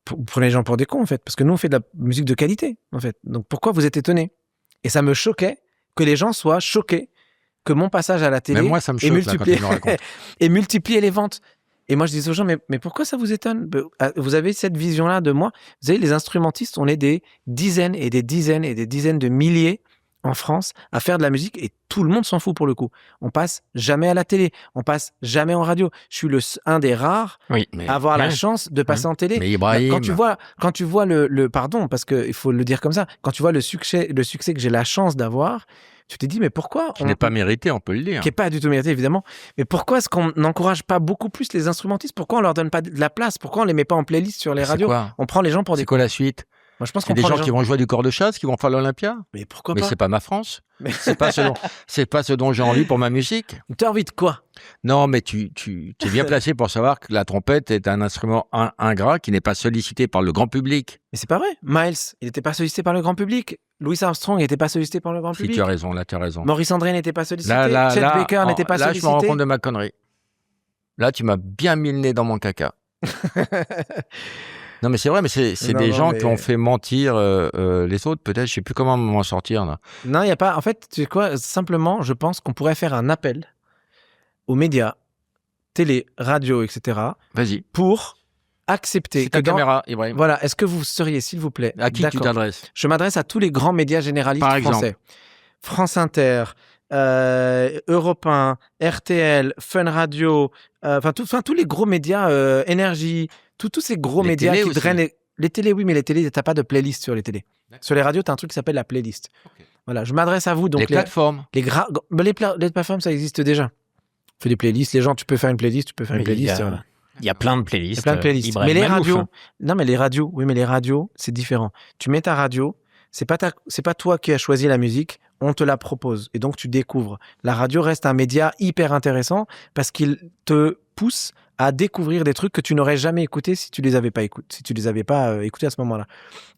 Vous prenez les gens pour des cons, en fait, parce que nous, on fait de la musique de qualité, en fait. Donc, pourquoi vous êtes étonnés? Et ça me choquait que les gens soient choqués que mon passage à la télé Mais moi ça me ait choque là, quand tu me le racontes. et multiplier les ventes. Et moi, je disais aux gens, mais pourquoi ça vous étonne? Vous avez cette vision-là de moi. Vous savez, les instrumentistes, on est des dizaines et des dizaines et des dizaines de milliers en France à faire de la musique et tout le monde s'en fout pour le coup. On passe jamais à la télé, on passe jamais en radio. Je suis un des rares Oui. Mais, à avoir la ouais. chance de passer en télé. mais Ibrahim, Quand tu vois le pardon, parce qu'il faut le dire comme ça, quand tu vois le succès que j'ai la chance d'avoir, tu te dis, mais pourquoi qui n'est pas mérité, on peut le dire. qui n'est pas du tout mérité, évidemment. Mais pourquoi est-ce qu'on n'encourage pas beaucoup plus les instrumentistes? Pourquoi on leur donne pas de la place? Pourquoi on les met pas en playlist sur les C'est radios? quoi On prend les gens pour des... C'est quoi la suite? Moi, je pense C'est qu'on des prend gens les qui vont jouer du corps de chasse, qui vont faire l'Olympia. Mais pourquoi Mais pas c'est pas ma France. Mais- C'est pas ce dont j'ai envie pour ma musique. T'as envie de quoi? Non, mais tu es bien placé pour savoir que la trompette est un instrument ingrat qui n'est pas sollicité par le grand public. Mais c'est pas vrai. Miles, il n'était pas sollicité par le grand public. Louis Armstrong n'était pas sollicité par le grand Si public. tu as raison, là tu as raison. Maurice André n'était pas sollicité. Chet Baker n'était pas là, sollicité. je me rends compte de ma connerie. Là, tu m'as bien mis le nez dans mon caca. Non, mais c'est vrai, mais c'est Non, des non, gens mais- qui ont fait mentir les autres. Peut-être, je sais plus comment m'en sortir là. Non, il n'y a pas. En fait, tu sais quoi? Simplement, je pense qu'on pourrait faire un appel aux médias, télé, radio, etc., Vas-y. pour accepter C'est ta que dans- caméra, Ibrahim. Voilà. Est-ce que vous seriez, s'il vous plaît, À qui tu d'accord. t'adresses? Je m'adresse à tous les grands médias généralistes Par exemple. français. France Inter, Europe 1, RTL, Fun Radio, tous les gros médias, Énergie, tous ces gros Les médias télés qui aussi. drainent les télés, oui, mais les télés, t'as pas de playlist sur les télés. Sur les radios, t'as un truc qui s'appelle la playlist. Ok. Voilà, je m'adresse à vous. Donc Les plateformes. les plateformes, ça existe déjà. On fait des playlists. Les gens, tu peux faire une playlist, tu peux faire une Mais il y playlist. a- Voilà. Il y a plein de Il y playlists. a plein de playlists. Ibrahim Mais les Malouf. radios, non, mais les radios, oui, mais les radios, c'est différent. Tu mets ta radio, c'est pas toi qui as choisi la musique, on te la propose. Et donc, tu découvres. La radio reste un média hyper intéressant parce qu'il te pousse à découvrir des trucs que tu n'aurais jamais écoutés si tu les avais pas écoutés à ce moment-là.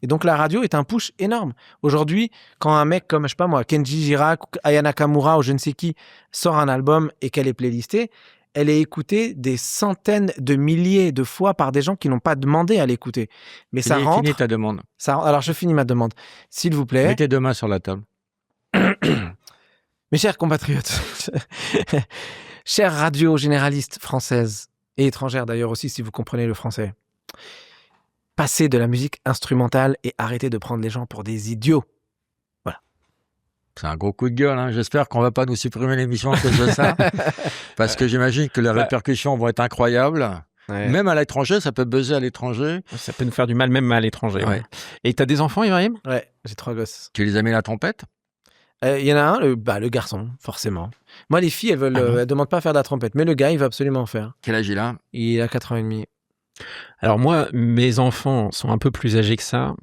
Et donc, la radio est un push énorme. Aujourd'hui, quand un mec comme, je sais pas moi, Kenji Girac, ou Aya Nakamura ou je ne sais qui sort un album et qu'elle est playlistée, elle est écoutée des centaines de milliers de fois par des gens qui n'ont pas demandé à l'écouter. Mais ça Finis rentre. ta demande. Alors, je finis ma demande. S'il vous plaît, Mets tes deux mains sur la table. mes chers compatriotes, chères radios généralistes françaises et étrangères d'ailleurs aussi, si vous comprenez le français, passez de la musique instrumentale et arrêtez de prendre les gens pour des idiots. C'est un gros coup de gueule. Hein. J'espère qu'on va pas nous supprimer l'émission à cause de ça. Parce que j'imagine que les répercussions vont être incroyables. Même à l'étranger, ça peut buzzer à l'étranger. Ça peut nous faire du mal même à l'étranger. Ouais. Ouais. Et t'as des enfants, Ibrahim? Ouais, j'ai 3 gosses. Tu les as mis à la trompette? Il y en a un, le garçon, forcément. Moi, les filles, elles demandent pas à faire de la trompette, mais le gars, il va absolument en faire. Quel âge il a? Il a 4 ans et demi. Alors moi, mes enfants sont un peu plus âgés que ça.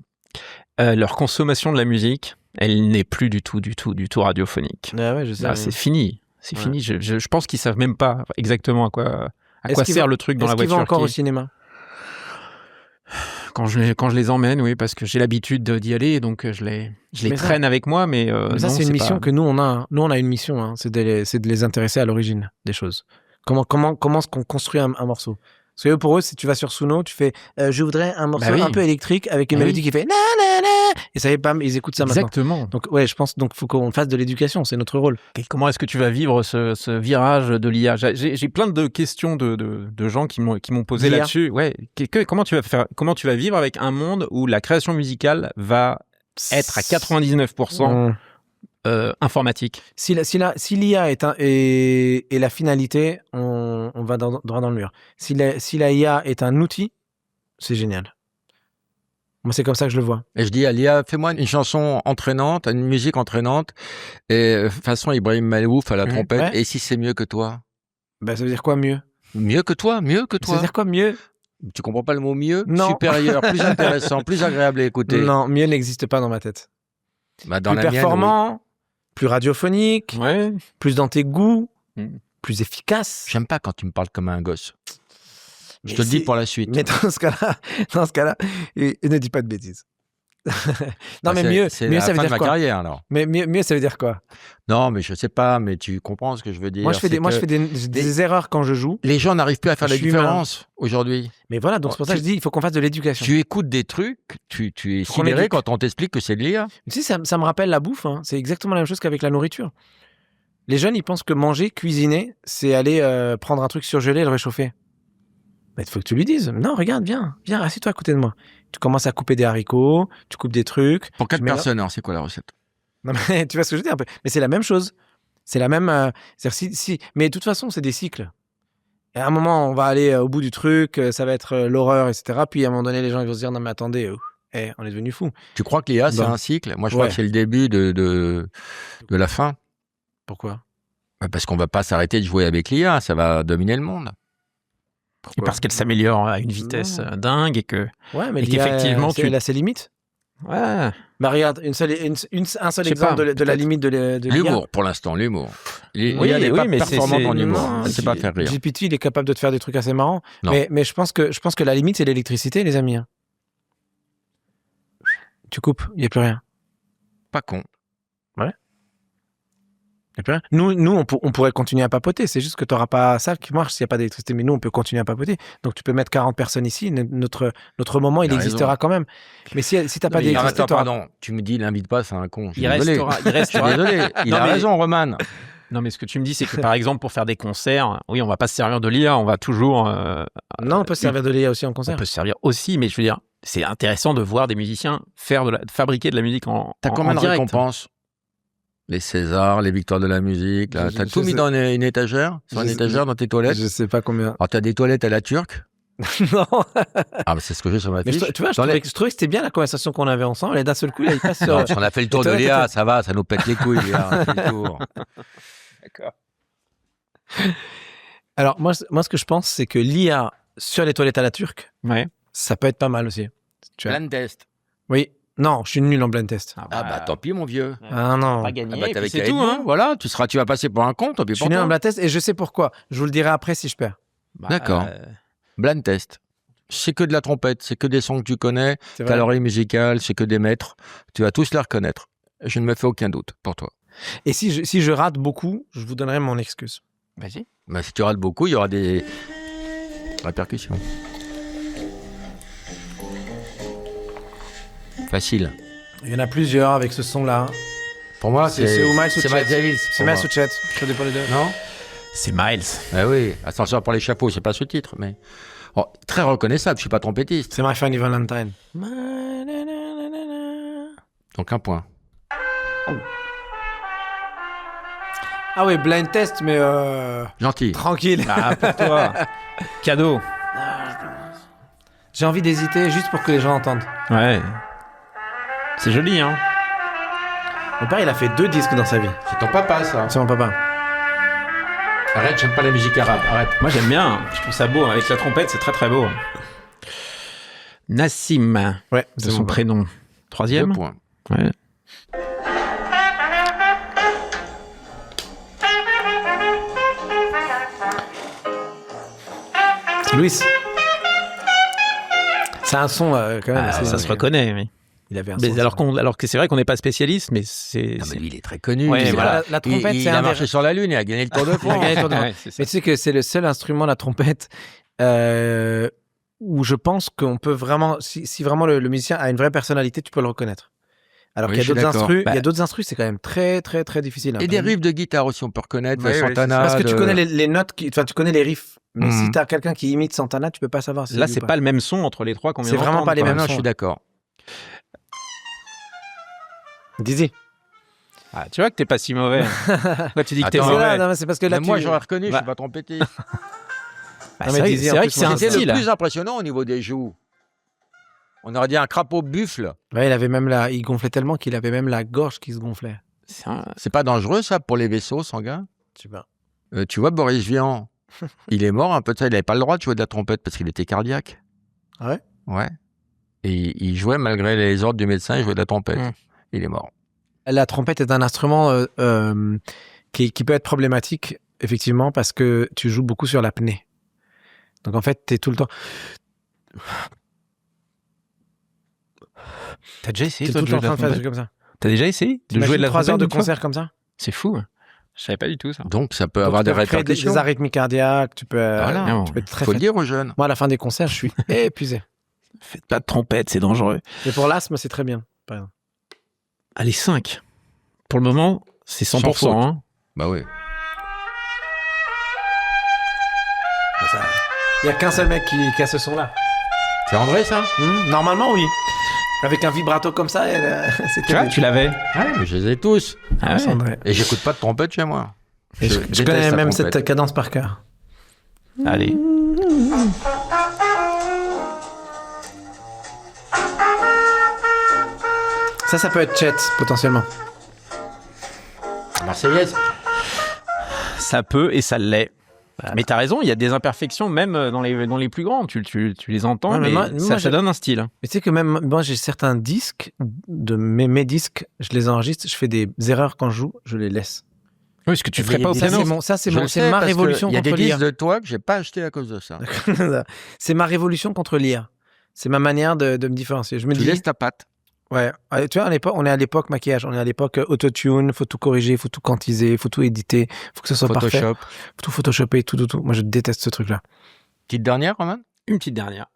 Leur consommation de la musique, elle n'est plus du tout radiophonique. Ah ouais, je sais. Là, c'est fini. C'est Ouais. fini. Je pense qu'ils savent même pas exactement à quoi Est-ce qu'ils sert vont- le truc dans la Est-ce qu'ils voiture. vont encore qui- au cinéma? Quand je les emmène, oui, parce que j'ai l'habitude d'y aller, donc je les Mais ça- traîne avec moi, mais, Mais ça, non, c'est une pas- mission que nous, on a. Nous, on a une mission, hein, c'est de les intéresser à l'origine des choses. Comment est-ce qu'on construit un morceau? Parce que pour eux, si tu vas sur Suno, tu fais je voudrais un morceau Bah oui. un peu électrique avec une Bah mélodie oui. qui fait na na na et ça y est, bam, ils écoutent ça maintenant. Exactement. Donc ouais, je pense donc faut qu'on fasse de l'éducation, c'est notre rôle. Et comment est-ce que tu vas vivre ce virage de l'IA? J'ai plein de questions de gens qui m'ont posé D'IA. là-dessus. Ouais. Comment tu vas vivre avec un monde où la création musicale va être à 99% Mmh. informatique? Si l'IA est la finalité, on va droit dans le mur. Si la IA est un outil, c'est génial. Moi, c'est comme ça que je le vois. Et je dis à Lia, fais-moi une chanson entraînante, une musique entraînante, et façon Ibrahim Malouf à la trompette. Ouais. Et si c'est mieux que toi? Bah, ça veut dire quoi mieux? Mieux que toi, mieux que Ça toi. veut dire quoi mieux? Tu comprends pas le mot mieux? Non. Supérieur, plus intéressant, plus agréable à écouter. Non, mieux n'existe pas dans ma tête. Bah, dans Plus la mienne, performant, plus radiophonique, Ouais. plus dans tes goûts, Mm. plus efficace. oui. J'aime pas quand tu me parles comme un gosse. Je Mais te le dis si- pour la suite. Mais dans ce cas-là, ne dis pas de bêtises. Non, Bah, mais c'est- mieux, c'est mieux la ça veut fin de dire ma quoi? carrière, alors. Mais mieux, ça veut dire quoi? Non, mais je sais pas, mais tu comprends ce que je veux dire. Moi, je fais des erreurs quand je joue. Les gens n'arrivent plus à faire Je la suis humain. différence aujourd'hui. Mais voilà, donc c'est pour ça que je dis, il faut qu'on fasse de l'éducation. Tu écoutes des trucs, tu es Faut qu'on sidéré éduque. quand on t'explique que c'est de l'IA. Tu sais, ça me rappelle la bouffe. Hein. C'est exactement la même chose qu'avec la nourriture. Les jeunes, ils pensent que manger, cuisiner, c'est aller prendre un truc surgelé et le réchauffer. Mais il faut que tu lui dises, non, regarde, viens, assieds-toi à côté de moi. Tu commences à couper des haricots, tu coupes des trucs. Pour 4 Tu mets là- personnes, alors c'est quoi la recette? Non, mais tu vois ce que je veux dire un peu. Mais c'est la même chose. C'est la même. C'est-à-dire mais de toute façon, c'est des cycles. Et à un moment, on va aller au bout du truc, ça va être l'horreur, etc. Puis à un moment donné, les gens ils vont se dire, non, mais attendez, on est devenu fous. Tu crois que l'IA, c'est Bon. un cycle? Moi, je Ouais. crois que c'est le début de la fin. Pourquoi? Parce qu'on va pas s'arrêter de jouer avec l'IA, ça va dominer le monde. Et parce qu'elle s'améliore à une vitesse Non. dingue et que Ouais, mais Et l'IA, qu'effectivement, elle a ses limites. Ouais. Bah regarde, un seul Je sais exemple pas, de la peut-être. limite de l'IA. L'humour, pour l'instant, l'humour. Il Oui, y a des oui, pas mais performants c'est- en humour. Non, C'est pas faire rire. GPT, il est capable de te faire des trucs assez marrants. Non. Mais je pense que la limite, c'est l'électricité, les amis. Hein. Tu coupes, il n'y a plus rien. Pas con. Y a plus rien. Nous on pourrait continuer à papoter. C'est juste que tu n'auras pas ça qui marche s'il n'y a pas d'électricité. Mais nous, on peut continuer à papoter. Donc, tu peux mettre 40 personnes ici. Notre moment, il Il a existera quand même. Mais si tu n'as pas mais- Ah, d'électricité, attends, t'auras- pardon. Tu me dis, l'invite pas, c'est un con. Je suis Il désolé. restera. Il Je suis restera. désolé. Il Non, a mais- raison, Roman. Non, mais ce que tu me dis, c'est que par exemple, pour faire des concerts, oui, on va pas se servir de l'IA, on va toujours. Non, on peut se servir de l'IA aussi en On concert. peut se servir aussi, mais je veux dire, c'est intéressant de voir des musiciens fabriquer de la musique en T'as en- combien en de direct. récompenses? Les Césars, les victoires de la musique. Là. Je- T'as je tout mis sais- dans une étagère? Sur une je- étagère dans tes toilettes? Je sais pas combien. Alors, t'as des toilettes à la turque? Non. Ah, bah, c'est ce que j'ai sur ma Mais fiche. tu vois, je Dans les- trouvais que c'était bien la conversation qu'on avait ensemble. Et d'un seul coup, là, il passe sur. Non, parce qu'on a fait le tour de toilettes, Léa, toilettes. ça va, ça nous pète les couilles, Léa. on a fait le tour. Alors, moi, ce que je pense, c'est que l'IA sur les toilettes à la turque, Ouais. ça peut être pas mal aussi. Tu vois. Blind test. Oui. Non, je suis nul en blind test. Ah, bah, tant pis, mon vieux. Ah non. Pas Ah, gagné, bah, et t'avais puis c'est qu'à tout, être hein. bon, voilà, tu vas passer pour un con, tant pis Je pour suis nul en toi. blind test et je sais pourquoi. Je vous le dirai après si je perds. Bah, D'accord. Blind test. C'est que de la trompette, c'est que des sons que tu connais, C'est ta vrai. l'oreille musicale, c'est que des maîtres. Tu vas tous les reconnaître. Je ne me fais aucun doute pour toi. Et si je rate beaucoup, je vous donnerai mon excuse. Vas-y. Bah, si tu rates beaucoup, il y aura des répercussions. Facile. Il y en a plusieurs avec ce son-là. Pour moi, C'est Oumar c'est Souchet. Miles Davis. C'est pour ma moi. Souchet. Ça dépend les deux. Non? C'est Miles. Ah oui, attention pour les chapeaux, c'est pas ce titre, mais oh, très reconnaissable. Je suis pas trompettiste, C'est My Funny Valentine. donc un point. Ah oui, blind test, mais Gentil. tranquille. Ah, pour toi. Cadeau. J'ai envie d'hésiter juste pour que les gens entendent. Ouais. C'est joli, hein. Mon père, il a fait 2 disques dans sa vie. C'est ton papa, ça. C'est mon papa. Arrête, j'aime pas la musique arabe. Arrête. Moi, j'aime bien. Je trouve ça beau. Avec la trompette, c'est très très beau. Nassim, Ouais, c'est son prénom. 2 3e. points. Ouais. Louis. C'est un son quand même. Ah, assez- ça se reconnaît, oui. Il avait un Mais son. alors que c'est vrai qu'on n'est pas spécialiste, mais c'est. Non, mais lui, il est très connu. Ouais, Il- voilà. La trompette, il c'est a un des- marché sur la Lune, il a gagné le Tour de Il a France. gagné le Tour de France. Ouais, c'est ça. Mais tu sais que c'est le seul instrument, la trompette, où je pense qu'on peut vraiment, si vraiment le musicien a une vraie personnalité, tu peux le reconnaître. Alors Oui, qu'il y je a suis d'autres d'accord. instrus, il y Bah- a d'autres instrus, c'est quand même très très très difficile. Et des riffs de guitare aussi, on peut reconnaître. Oui, oui, Santana. Parce que tu de- connais les notes, enfin tu connais les riffs. Mais Mhm. si t'as quelqu'un qui imite Santana, tu peux pas savoir. Si Là, lui c'est ou pas le même son entre les trois qu'on vient C'est vraiment d'entendre, pas les quoi. mêmes Non, sons. je suis d'accord. Dizzy. Ah, tu vois que t'es pas si mauvais. Là, tu dis que t'es Attends, C'est mauvais. là, non, mais c'est parce que là, Même moi, tu- j'aurais reconnu, je Bah. suis pas trompettiste. Ah, Non, mais c'est vrai, Dizzy, c'est en vrai plus, que c'est un C'était le style. plus impressionnant au niveau des joues. On aurait dit un crapaud buffle. Ouais, il avait même il gonflait tellement qu'il avait même la gorge qui se gonflait. C'est un- C'est pas dangereux, ça, pour les vaisseaux sanguins? Je sais pas. Tu vois, Boris Vian, il est mort un peu de ça. Il n'avait pas le droit de jouer de la trompette parce qu'il était cardiaque. Ah ouais? Ouais. Et il jouait, malgré les ordres du médecin, il jouait de la trompette. Mm. Il est mort. La trompette est un instrument qui peut être problématique, effectivement, parce que tu joues beaucoup sur l'apnée. Donc en fait, tu es tout le temps. T'as déjà essayé T'es toi, tout de le temps jouer en de train la de faire des trompette trucs comme ça. T'as déjà essayé de jouer de la 3 heures trompette de une fois concert comme ça. C'est fou. Je savais pas du tout ça. Donc, ça peut Donc, avoir tu des peux créer répercussions. des arythmies cardiaques, tu peux, Voilà. Non. tu peux être très Faut le fatigué. dire aux jeunes. Moi, à la fin des concerts, je suis épuisé. Faites pas de trompette, c'est dangereux. Mais pour l'asthme, c'est très bien, par exemple. Allez, 5. Pour le moment, c'est 100%. Sans faute. Hein. Bah oui. Il y a qu'un seul mec qui a ce son-là. C'est André, ça? Normalement, oui. Avec un vibrato comme ça, c'était. Tu vois, tu l'avais. Ah, mais je les ai tous. Ah ouais. André. Et j'écoute pas de trompette chez moi. Et je déteste connais la même trompette. cette cadence par cœur. Allez. Ça peut être Chet, potentiellement. Marseillaise. Ça peut et ça l'est. Mais t'as raison, il y a des imperfections même dans les plus grands. Tu les entends, Ouais, mais mais moi, ça donne un style. Mais tu sais que même moi, j'ai certains disques, de mes disques, je les enregistre, je fais des erreurs quand je joue, je les laisse. Oui, ce que tu Et ferais pas au ça, piano. c'est Je le sais ma parce révolution qu'il y a contre des disques l'IA. de toi que j'ai pas acheté à cause de ça. C'est ma révolution contre l'IA. C'est ma manière de me différencier. Je me Tu dis, laisses ta patte. ouais, tu vois, on est à l'époque maquillage, on est à l'époque autotune, faut tout corriger, faut tout quantiser, faut tout éditer, faut que ce soit parfait, Photoshop. faut tout photoshopper, tout. Moi, je déteste ce truc-là. Petite dernière, Roman? Une petite dernière.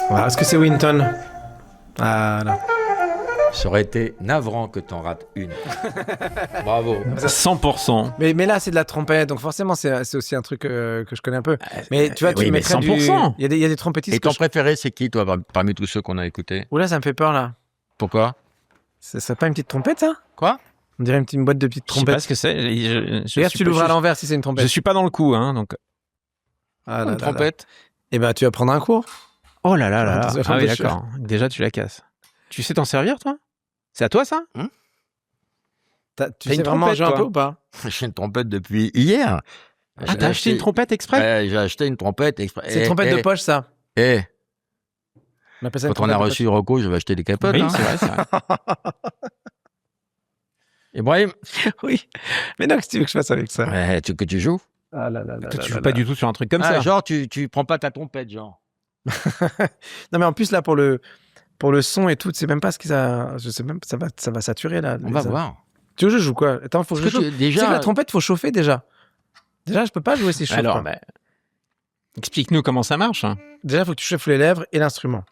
Voilà. Est-ce que c'est Winton? Ah là. Ça aurait été navrant que t'en rates une. Bravo. 100%. Mais là, c'est de la trompette, donc forcément, c'est aussi un truc que je connais un peu. Mais tu vois, tu oui, mais mettrais 100%. Il y a des trompettistes Et ton préféré, c'est qui, toi, parmi tous ceux qu'on a écoutés? Oula, ça me fait peur, là. Pourquoi? C'est pas une petite trompette, ça? Quoi? On dirait une boîte de petites Je sais pas trompettes. ce que c'est. Regarde, tu l'ouvres à l'envers si c'est une trompette. Je suis pas dans le coup, hein, donc. Ah, là, Une là, là. trompette? Eh ben, tu vas prendre un cours. Oh là là là là. Attention, Ah oui, attention. d'accord. Déjà, tu la casses. Tu sais t'en servir, toi? C'est à toi, ça? Tu T'as sais une vraiment trompette, jouer un toi peu ou pas? J'ai une trompette depuis hier. Ah, t'as acheté une trompette exprès? Ouais, j'ai acheté une trompette exprès. C'est une trompette de poche, ça. Eh, On appelle ça une quand on a trompette de reçu Rocco, je vais acheter des capotes. Oui, hein. c'est vrai, c'est vrai. Ibrahim, poche. Oui. Mais non, qu'est-ce que tu veux que je fasse avec ça? que tu joues? Ah là là là Toi, là tu là joues pas là. du tout sur un truc comme Ah, ça. genre, tu prends pas ta trompette, genre. Non, mais en plus, là, pour le son et tout, c'est même pas ce que ça. Je sais même, ça va saturer, là. On va voir. Tu veux que je joue quoi? Attends, faut que je Parce que joue. Tu sais déjà, que la trompette, faut chauffer déjà. Déjà, je peux pas jouer si je chauffe Alors, pas. bah, explique-nous comment ça marche. Hein. Déjà, faut que tu chauffes les lèvres et l'instrument.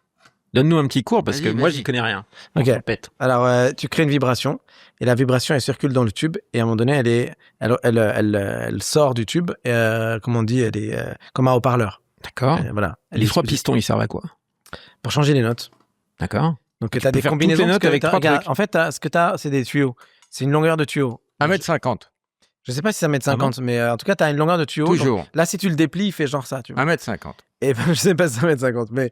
Donne-nous un petit cours parce que Vas-y, moi, vas-y. j'y connais rien. Ok. Trompette. Alors, tu crées une vibration et la vibration, elle circule dans le tube et à un moment donné, elle sort du tube. Comme on dit, elle est comme un haut-parleur. D'accord. Voilà. Elle Les est 3 exposée. pistons, ils servent à quoi? Pour changer les notes. D'accord. Donc, Tu tu as peux des faire toutes combinaisons. les notes parce que avec 3 regarde, trucs. en fait, ce que tu as, c'est des tuyaux. C'est une longueur de tuyau. 1m50. Je sais pas si ça met 50, mais en tout cas, tu as une longueur de tuyau. Toujours. Donc, là, si tu le déplies, il fait genre ça. Tu vois. 1m50. Et ben, je sais pas si ça met 50, mais.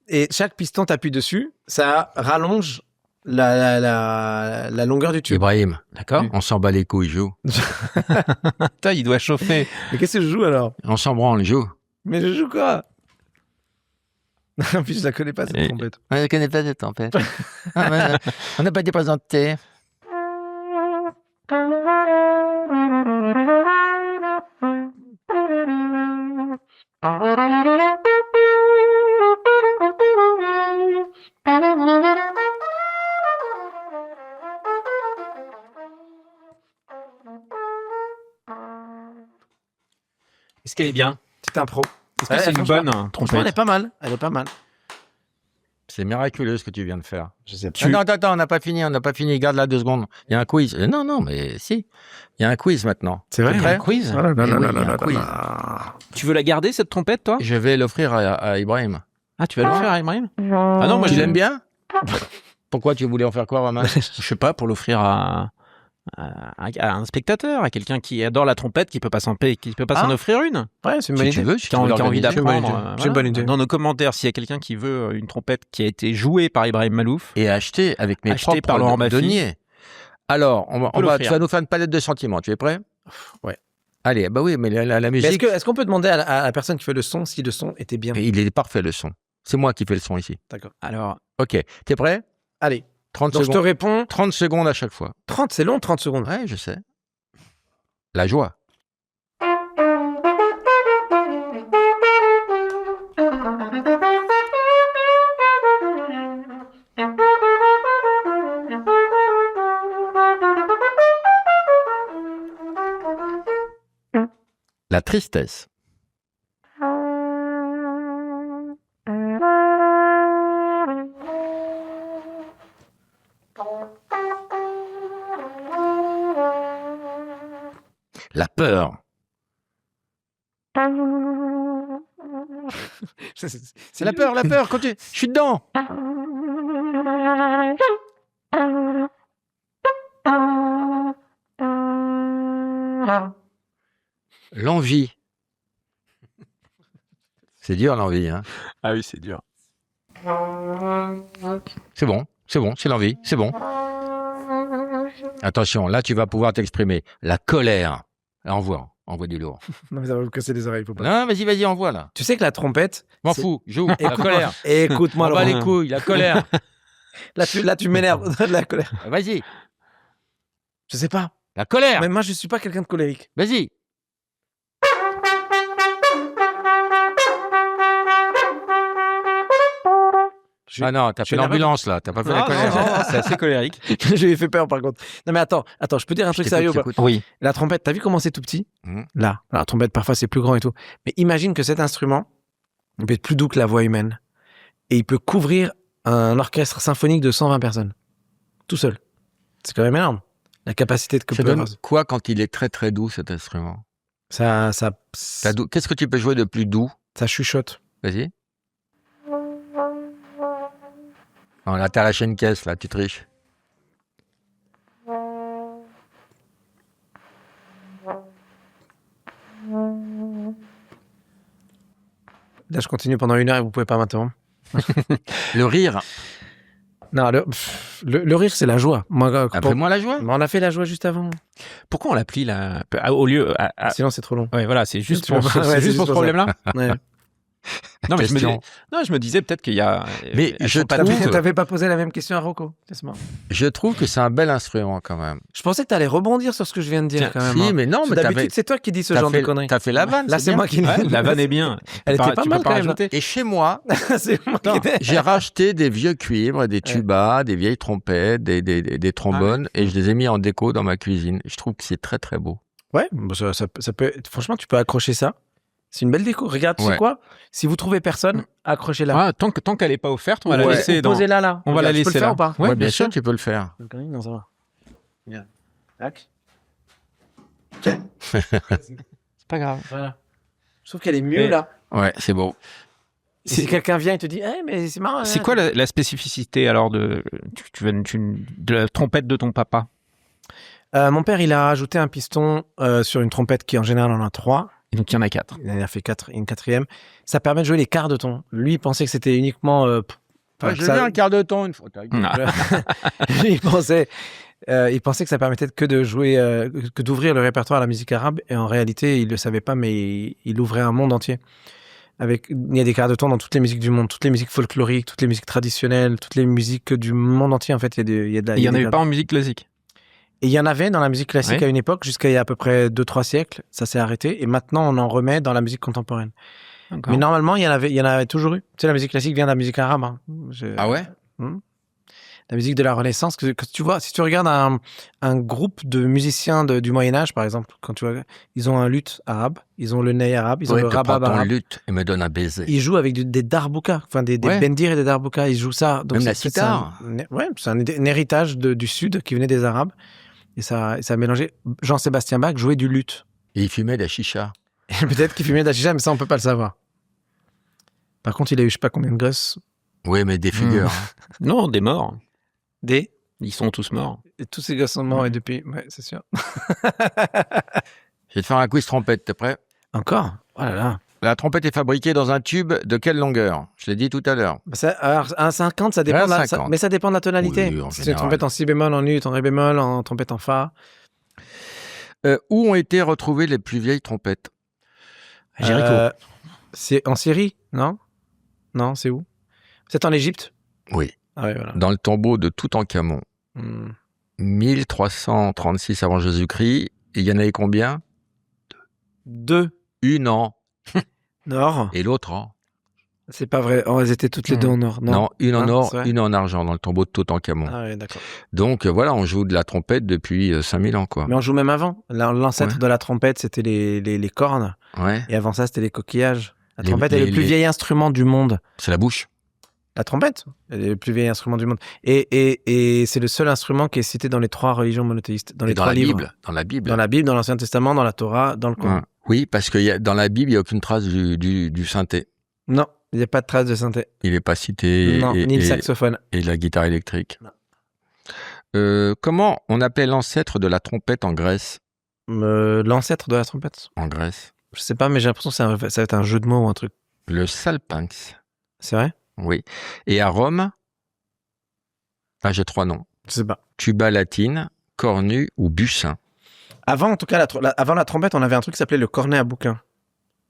Et chaque piston, t'appuies dessus, ça rallonge la longueur du tube. Ibrahim, D'accord. on s'en bat les couilles, joue. Putain, il doit chauffer. Mais qu'est-ce que je joue alors? On s'en branle, joue. Mais je joue quoi? En plus, je la connais pas, cette Et- trompette. On ne connaît pas cette tempête. On n'a pas été présenté. Est-ce qu'elle est bien? Petite impro. Est-ce que c'est une bonne Franchement, elle trompette? est pas mal. Elle est pas mal. C'est miraculeux ce que tu viens de faire. Je sais pas. Ah non, attends, on n'a pas fini. Garde là 2 secondes. Il y a un quiz. Non, mais si. Il y a un quiz maintenant. C'est vrai, T'es il y a prêt un quiz? Voilà, Eh oui, non, il y a un quiz. Tu veux la garder, cette trompette, toi? Je vais l'offrir à Ibrahim. Ah, tu vas le faire à Ibrahim? Ah non, moi, Tu je l'aimes bien? Pourquoi tu voulais en faire quoi, Romain? Je sais pas, pour l'offrir à un spectateur, à quelqu'un qui adore la trompette, qui peut pas s'en offrir une. Ouais, c'est une bonne Si tu idée. veux, si Qui a tu veux envie l'organiser. d'apprendre. C'est une bonne idée. Dans nos commentaires, s'il y a quelqu'un qui veut une trompette qui a été jouée par Ibrahim Malouf, Et acheter avec mes Acheté par Laurent propres Baffy. deniers. Alors, peut l'offrir. tu vas nous faire une palette de sentiments. Tu es prêt? Ouais. Allez, bah oui, mais la Mais musique, est-ce qu'on peut demander à la personne qui fait le son si le son était bien? il est parfait le son. C'est moi qui fais le son ici. alors, Ok, t'es prêt? Allez. 30 Donc, je te secondes. réponds. 30 secondes à chaque fois. 30, c'est long, 30 secondes. Ouais, je sais. La joie. La tristesse. La peur. C'est la peur, continue. Je suis dedans. L'envie. C'est dur l'envie, hein. ah oui, c'est dur. C'est bon, c'est l'envie, c'est bon. Attention, là, tu vas pouvoir t'exprimer. La colère. Envoie du lourd. Non, mais ça va vous casser les oreilles, faut pas. Non, vas-y, envoie, là. Tu sais que la trompette. M'en c'est- fous, joue. La Écoute-moi, colère. Écoute-moi, On bat Laurent. les couilles, la colère. Là, tu m'énerves. De la colère. Vas-y, Je sais pas. la colère. Mais moi, je suis pas quelqu'un de colérique. Vas-y. Ah non, t'as je fait suis l'ambulance, là. T'as pas fait la Non, colère. non, c'est assez colérique. Je lui ai fait peur, par contre. Non, mais attends, je peux dire un truc sérieux ou pas? Oui. La trompette, t'as vu comment c'est tout petit? Mhm. Là. La trompette, parfois, c'est plus grand et tout. Mais imagine que cet instrument, il peut être plus doux que la voix humaine. Et il peut couvrir un orchestre symphonique de 120 personnes. Tout seul. C'est quand même énorme. La capacité que Ça peut donne avoir. quoi quand il est très très doux, cet instrument? Ça Qu'est-ce que tu peux jouer de plus doux? ça chuchote. Vas-y. Non, là, t'as lâché une caisse, là, tu triches. Là, je continue pendant 1 heure et vous pouvez pas m'interrompre. Le rire. Non, le rire, c'est la joie. Moi, Après-moi la joie. Mais on a fait la joie juste avant. Pourquoi on l'applie là au lieu Sinon, c'est trop long. Ouais, voilà, c'est juste Tu pour, vois, c'est ouais, c'est juste juste pour ce pour ça. problème-là. Ouais. Non, mais Question. je me disais peut-être qu'il y a. Mais elles je sont pas trouve- toutes- T'avais pas posé la même question à Rocco. Laisse-moi. Je trouve que c'est un bel instrument, quand même. Je pensais que t'allais rebondir sur ce que je viens de dire Tiens, quand même. Si, hein. mais non, Parce que mais d'habitude, c'est toi qui dis ce t'as genre fait, de conneries. t'as fait la vanne. Là, c'est bien. moi qui. Ouais, la vanne est bien. Elle était pas Tu peux mal quand même. rajouter. Et chez moi, C'est moi qui attends, étais- j'ai racheté des vieux cuivres, des tubas, des vieilles trompettes, des trombones, et je les ai mis en déco dans ma cuisine. Je trouve que c'est très très beau. Ouais, bah, ça peut. Franchement, tu peux accrocher ça. C'est une belle déco. Regarde, tu sais Ouais. quoi? Si vous trouvez personne, accrochez-la. Ah, tant qu'elle n'est pas offerte, on va la Ouais. laisser dans. Posez-la là. On va la Regarde, je peux laisser le faire là. ou pas? Ouais, Ouais, bien sûr. tu peux le faire. Non, ça va. Bien. Tac. C'est pas grave. Voilà. Je trouve qu'elle est mieux Mais- là. Ouais, c'est beau. Et si quelqu'un vient et te dit, mais c'est marrant. C'est quoi la spécificité alors de la trompette de ton papa? Mon père, il a ajouté un piston sur une trompette qui en général en a 3. Et donc il y en a 4. Il en a fait 4, une 4e. Ça permet de jouer les quarts de ton. Lui, il pensait que c'était uniquement. Ouais, j'ai vu un quart de ton une fois. Lui, il pensait que ça permettait que de jouer, que d'ouvrir le répertoire à la musique arabe. Et en réalité, il le savait pas, mais il ouvrait un monde entier. Il y a des quarts de ton dans toutes les musiques du monde, toutes les musiques folkloriques, toutes les musiques traditionnelles, toutes les musiques du monde entier. En fait, il y a Il n'y en des avait quarts pas en musique classique. Et il y en avait dans la musique classique Ouais. à une époque, jusqu'à il y a à peu près 2-3 siècles. Ça s'est arrêté. Et maintenant, on en remet dans la musique contemporaine. D'accord. Mais normalement, il y en avait toujours eu. Tu sais, la musique classique vient de la musique arabe. Hein. Ah ouais? La musique de la Renaissance. Que tu vois, si tu regardes un groupe de musiciens du Moyen-Âge, par exemple, quand tu vois, ils ont un luth arabe, ils ont le ney arabe, ils ont Ouais, le te prends rabab ton arabe. luth et me donne un baiser. Ils jouent avec des darboukas, enfin des Ouais. bendir et des darboukas. Ils jouent ça. Donc Même la c'est sitar. Ouais, c'est un héritage du Sud qui venait des Arabes. Et ça a mélangé. Jean-Sébastien Bach jouait du luth. Et il fumait de la chicha. Et peut-être qu'il fumait de la chicha, mais ça, on peut pas le savoir. Par contre, il a eu je sais pas combien de gosses. Oui, mais des figures. Non, des morts. Des. Ils sont tous morts. Et tous ces gosses sont morts et depuis. Ouais, c'est sûr. Je vais te faire un quiz trompette, t'es prêt? Encore. Oh là là. La trompette est fabriquée dans un tube de quelle longueur? Je l'ai dit tout à l'heure. Bah, alors, un 50, ça dépend Ouais, de la, 50. mais ça dépend de la tonalité. Oui, en c'est une général. trompette en si bémol, en ut, en ré bémol, en trompette en fa. Où ont été retrouvées les plus vieilles trompettes? C'est en Syrie, non? Non, c'est où? C'est en Égypte? Oui. Ah ouais, voilà. Dans le tombeau de Toutankhamon. Hmm. 1336 avant Jésus-Christ. Et il y en avait combien? 2 Une en. nord. Et l'autre en. C'est pas vrai. Oh, elles étaient toutes les deux en or. Non, une en Ah, or, c'est vrai. une en argent dans le tombeau de Toutankhamon. Ah ouais, d'accord. Donc voilà, on joue de la trompette depuis 5000 ans, quoi. Mais on joue même avant. L'ancêtre Ouais. de la trompette, c'était les cornes. Ouais, Et avant ça, c'était les coquillages. La Les- trompette est les- le plus les- vieil instrument du monde. c'est la bouche. La trompette est le plus vieil instrument du monde. Et c'est le seul instrument qui est cité dans les 3 religions monothéistes, dans les Et dans 3 la livres. Bible. Dans la Bible. Dans la Bible, dans l'Ancien Testament, dans la Torah, dans le Coran. Ouais. Oui, parce que dans la Bible, il n'y a aucune trace du synthé. Non, il n'y a pas de trace de synthé. Il n'est pas cité. Non, ni le saxophone. Et la guitare électrique. Non. Comment on appelait l'ancêtre de la trompette en Grèce? L'ancêtre de la trompette. En Grèce. Je sais pas, mais j'ai l'impression que ça va être un jeu de mots ou un truc. Le salpinx. C'est vrai? Oui. Et à Rome, j'ai 3 noms. Je sais pas. Tuba latine, cornu ou bucin? Avant, en tout cas, avant la trompette, on avait un truc qui s'appelait le cornet à bouquin.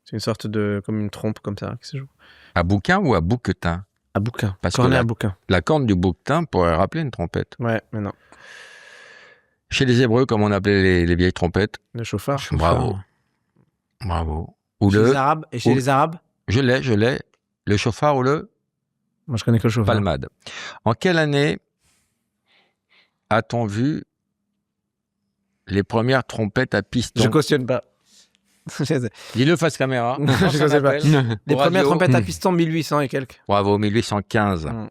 C'est une sorte de, comme une trompe comme ça qui se joue. À bouquin ou à bouquetin? À bouquin. Parce que Cornet à bouquin. La corne du bouquetin pourrait rappeler une trompette. Ouais, mais non. Chez les Hébreux, comme on appelait les vieilles trompettes. Le chauffard. Bravo. Bravo. Ou Chez le... les Arabes. Et chez ou- les Arabes, Je l'ai. Le chauffard ou le moi je connais que le chauffard. palmade. En quelle année a-t-on vu les premières trompettes à piston? Je cautionne pas. Dis-le face caméra. Non, Comment je ça sais pas. s'appelle Les Au premières radio. trompettes à piston, 1800 et quelques. Bravo, 1815. Mm.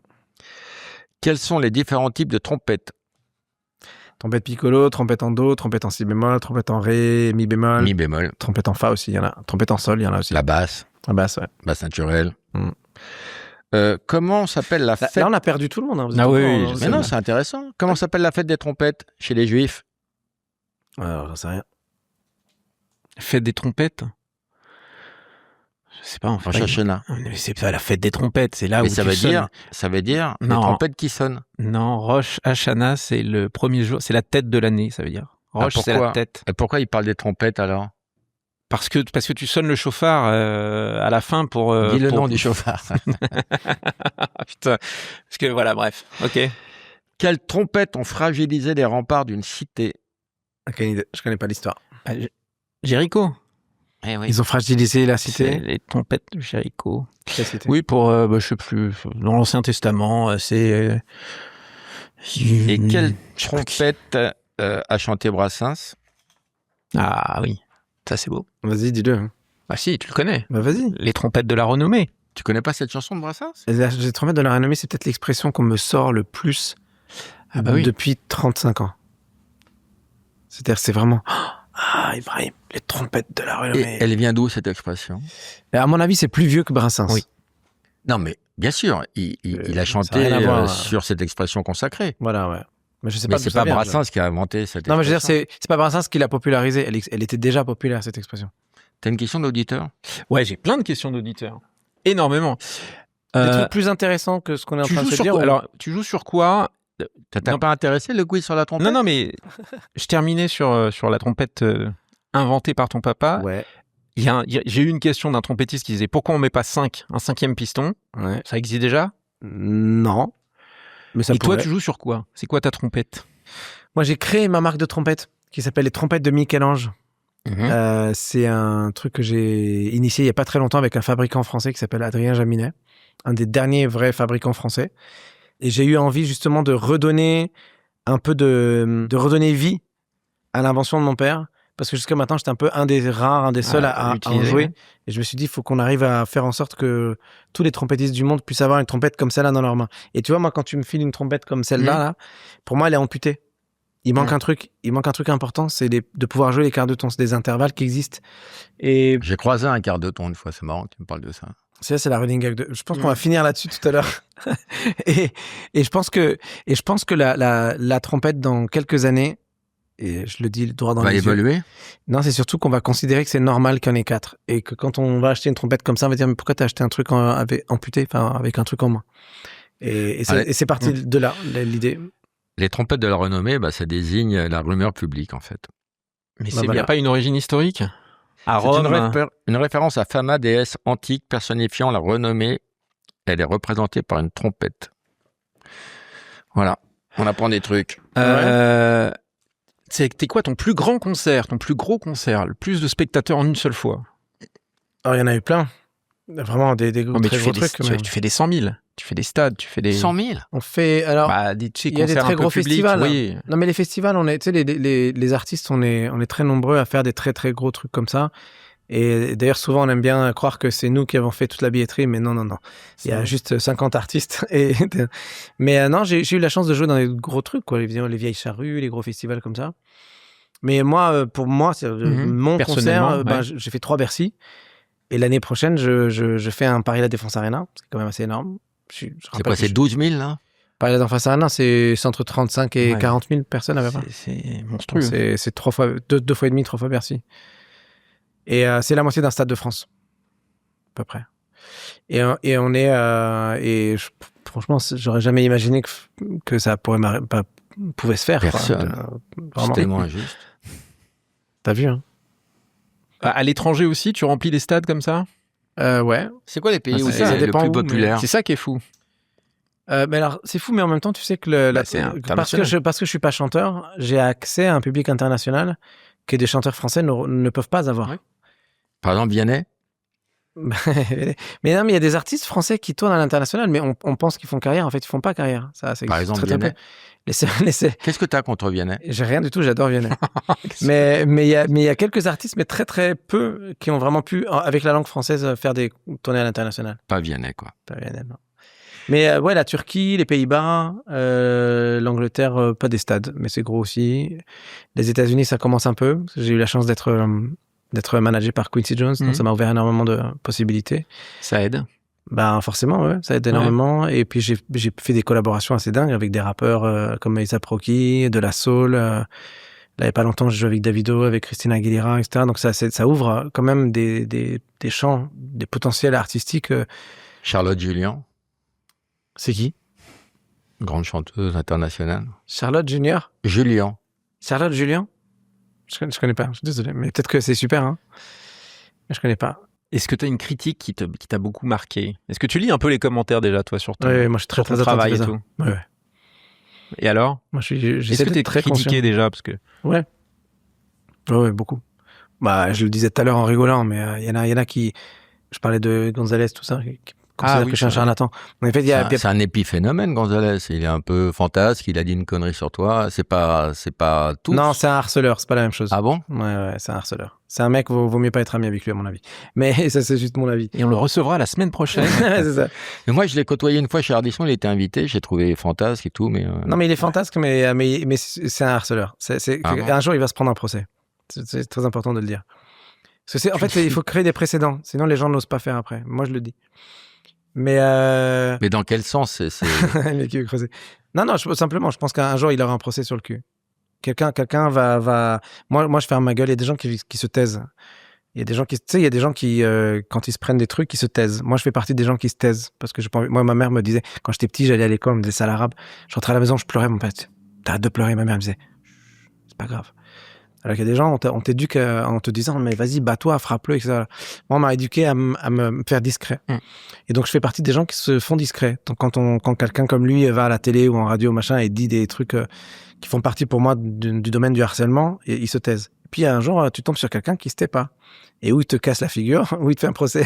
Quels sont les différents types de trompettes? Trompette piccolo, trompette en do, trompette en si bémol, trompette en ré, mi bémol, Mi bémol, trompette en fa aussi, il y en a. Trompette en sol, il y en a aussi. la basse, La basse, ouais. basse naturelle. Mm. Comment s'appelle la Là, fête? là, on a perdu tout le monde. Hein. Vous êtes Ah au oui, courant, oui, hein, je Mais non, c'est intéressant. Comment s'appelle la fête des trompettes chez les Juifs? Alors, j'en sais rien. Fête des trompettes. Je sais pas, en fait. Rosh Hashanah. Mais c'est pas la fête des trompettes, c'est là Mais où ça tu veut sonnes. dire, les Non. trompettes qui sonnent. Non, Rosh Hashanah, c'est le premier jour, c'est la tête de l'année, ça veut dire. Rosh, c'est pourquoi la tête. Et pourquoi ils parlent des trompettes alors? Parce que tu sonnes le chauffard à la fin pour... Dis le pour- nom du chauffard. Putain. Parce que voilà, bref. Ok. Quelles trompettes ont fragilisé les remparts d'une cité? Aucune idée. Je connais pas l'histoire. Jéricho. Ils ont fragilisé la C'est cité. les trompettes de Jéricho. Quelle cité? Oui, pour, je sais plus, dans l'Ancien Testament, c'est... Et quelle je sais pas qui. trompette a chanté Brassens? Ah oui, ça c'est beau. Vas-y, dis-le. Bah si, tu le connais. Bah vas-y. Les trompettes de la renommée. Tu connais pas cette chanson de Brassens? Les trompettes de la renommée, c'est peut-être l'expression qu'on me sort le plus Ah bah oui. depuis 35 ans. C'est-à-dire, c'est vraiment... Ah, Ibrahim, les trompettes de la Et renommée. elle vient d'où cette expression? Et à mon avis, c'est plus vieux que Brassens. Oui. Non mais bien sûr, il a ça chanté a rien à voir. sur cette expression consacrée. Voilà, ouais. Mais je sais Mais pas c'est d'où ça pas vient, Brassens qui a inventé cette Non, mais je veux dire, expression. c'est pas Brassens qui l'a popularisée. Elle était déjà populaire, cette expression. T'as une question d'auditeur? Ouais, j'ai plein de questions d'auditeurs. Énormément. Des trucs plus intéressants que ce qu'on est en tu train de joues se sur dire. quoi ou- Alors, tu joues sur quoi T'as Non. pas intéressé le quiz sur la trompette? Non, non, mais je terminais sur la trompette inventée par ton papa. Ouais. J'ai eu une question d'un trompettiste qui disait pourquoi on met pas un cinquième piston? Ouais. Ça existe déjà? Non. Mais ça Et toi, pourrait. tu joues sur quoi? C'est quoi ta trompette? Moi, j'ai créé ma marque de trompettes qui s'appelle les trompettes de Michel-Ange. C'est un truc que j'ai initié il y a pas très longtemps avec un fabricant français qui s'appelle Adrien Jaminet, un des derniers vrais fabricants français. Et j'ai eu envie justement de redonner un peu de redonner vie à l'invention de mon père, parce que jusqu'à maintenant j'étais un peu un des rares, un des seuls à en l'utiliser, jouer. ouais. Et je me suis dit, il faut qu'on arrive à faire en sorte que tous les trompettistes du monde puissent avoir une trompette comme celle-là dans leurs mains. Et tu vois, moi, quand tu me files une trompette comme celle-là, là, pour moi, elle est amputée. Il manque un truc important, c'est de pouvoir jouer les quarts de ton, c'est des intervalles qui existent. Et J'ai croisé un quart de ton une fois, c'est marrant que tu me parles de ça. c'est la running gag. Je pense qu'on va finir là-dessus tout à l'heure. et je pense que la trompette dans quelques années, et je le dis droit dans Va les yeux. évoluer? Non, c'est surtout qu'on va considérer que c'est normal qu'il y en ait 4. Et que quand on va acheter une trompette comme ça, on va dire, mais pourquoi t'as acheté un truc amputé, avec un truc en moins? Et c'est parti de là, l'idée. Les trompettes de la renommée, ça désigne la rumeur publique en fait. Mais Bah il n'y voilà. a pas une origine historique? À C'est Rome, une référence à Fama, déesse antique personnifiant la renommée. Elle est représentée par une trompette. Voilà, on apprend des trucs. C'était quoi ton plus grand concert, ton plus gros concert, le plus de spectateurs en une seule fois? Alors, il y en a eu plein. Vraiment des Non, mais très gros trucs. quand même. tu fais des 100 000, tu fais des stades, tu fais des... 100 000? On fait, alors, Tu sais, il y a des concerts très un peu gros publics, festivals. oui. Non, mais les festivals, tu sais, les artistes, on est très nombreux à faire des très, très gros trucs comme ça. Et d'ailleurs, souvent, on aime bien croire que c'est nous qui avons fait toute la billetterie, mais non. Il y a juste 50 artistes. Mais non, j'ai eu la chance de jouer dans des gros trucs, quoi. Les vieilles charrues, les gros festivals comme ça. Mais moi, pour moi, c'est mon Personnellement, concert, ouais. j'ai fait 3 Bercy. Et l'année prochaine, je fais un Paris La Défense Arena. C'est quand même assez énorme. Je C'est rappelle quoi, que c'est 12 000 là? Paris La Défense Arena, c'est entre 35 et Ouais. 40 000 personnes à peu près. C'est monstrueux. C'est 3 fois, 2 fois et demi, 3 fois Bercy. Et c'est la moitié d'un stade de France, à peu près. Et on est, franchement, j'aurais jamais imaginé que ça pourrait pouvait se faire. quoi. Personne. C'est Vraiment. tellement injuste. T'as vu, hein? À l'étranger aussi, tu remplis des stades comme ça? Ouais. C'est quoi les pays Ah, où ça c'est le dépend plus où, mais populaire? C'est ça qui est fou. Mais alors, c'est fou, mais en même temps, tu sais que C'est parce que je suis pas chanteur, j'ai accès à un public international que des chanteurs français ne peuvent pas avoir. Ouais. Par exemple, Vianney? Mais non, mais il y a des artistes français qui tournent à l'international, mais on pense qu'ils font carrière. En fait, ils font pas carrière. Ça, c'est Par exemple, très, très Vianney. peu. Laissez. Qu'est-ce que tu as contre Vianney? J'ai rien du tout, j'adore Vianney. mais il y a quelques artistes, mais très très peu, qui ont vraiment pu, avec la langue française, faire des tournées à l'international. Pas Vianney, quoi. Pas Vianney, non. Mais ouais, la Turquie, les Pays-Bas, l'Angleterre, pas des stades, mais c'est gros aussi. Les États-Unis, ça commence un peu. J'ai eu la chance d'être managé par Quincy Jones, donc ça m'a ouvert énormément de possibilités. Ça aide. Ben forcément, ouais, ça aide énormément. Et puis j'ai fait des collaborations assez dingues avec des rappeurs comme A$AP Rocky, de la soul. Là, il n'y a pas longtemps, j'ai joué avec Davido, avec Christina Aguilera, etc. Donc ça ouvre quand même des champs, des potentiels artistiques. Charlotte Julien, C'est qui? grande chanteuse internationale. Charlotte Junior? Julien. Charlotte Julien? Je connais pas, je suis désolé. Mais peut-être que c'est super, hein. Mais je connais pas. Est-ce que tu as une critique qui t'a beaucoup marqué? Est-ce que tu lis un peu les commentaires déjà, toi, sur ton, Ouais, moi je suis très sur ton très travail et attentif à tout? ça. Ouais. Et alors? Moi Est-ce j'essaie que t'es d'être très critiqué conscient. déjà? Parce que Ouais, beaucoup. Bah, je le disais tout à l'heure en rigolant, mais il y en a qui. Je parlais de Gonzalez, tout ça, qui considèrent oui, que je suis un c'est vrai. charlatan. En fait, il y a. C'est un épiphénomène, Gonzalez. Il est un peu fantasque, il a dit une connerie sur toi. C'est pas tout. Non, c'est un harceleur, c'est pas la même chose. Ah bon? Ouais, c'est un harceleur. C'est un mec, vaut mieux pas être ami avec lui, à mon avis. Mais ça, c'est juste mon avis. Et on le recevra la semaine prochaine. C'est ça. Mais moi, je l'ai côtoyé une fois chez Ardisson, il était invité, j'ai trouvé fantasque et tout, mais. Non, mais il est fantasque, mais c'est un harceleur. Ah bon? Un jour, il va se prendre un procès. C'est très important de le dire. Parce que en fait, il faut créer des précédents. Sinon, les gens n'osent pas faire après. Moi, je le dis. Mais Mais dans quel sens mais qui veut creuser. Non, simplement, je pense qu'un jour, il aura un procès sur le cul. Quelqu'un va. Moi, je ferme ma gueule. Il y a des gens qui se taisent. Il y a des gens qui, tu sais, il y a des gens qui, quand ils se prennent des trucs, ils se taisent. Moi, je fais partie des gens qui se taisent parce que j'ai pas envie. Moi, ma mère me disait, quand j'étais petit, j'allais à l'école, elle me disait ça à l'arabe. Je rentrais à la maison, je pleurais. Mon père, t'arrêtes de pleurer. Ma mère me disait, c'est pas grave. Alors qu'il y a des gens, on t'éduque en te disant, mais vas-y, bats-toi, frappe-le, etc. Moi, on m'a éduqué à me faire discret. Et donc, je fais partie des gens qui se font discrets. Donc, quand quelqu'un comme lui va à la télé ou en radio, machin, et dit des trucs qui font partie pour moi du domaine du harcèlement, et il se taise. Puis, un jour, tu tombes sur quelqu'un qui se tait pas. Et où il te casse la figure, où il te fait un procès.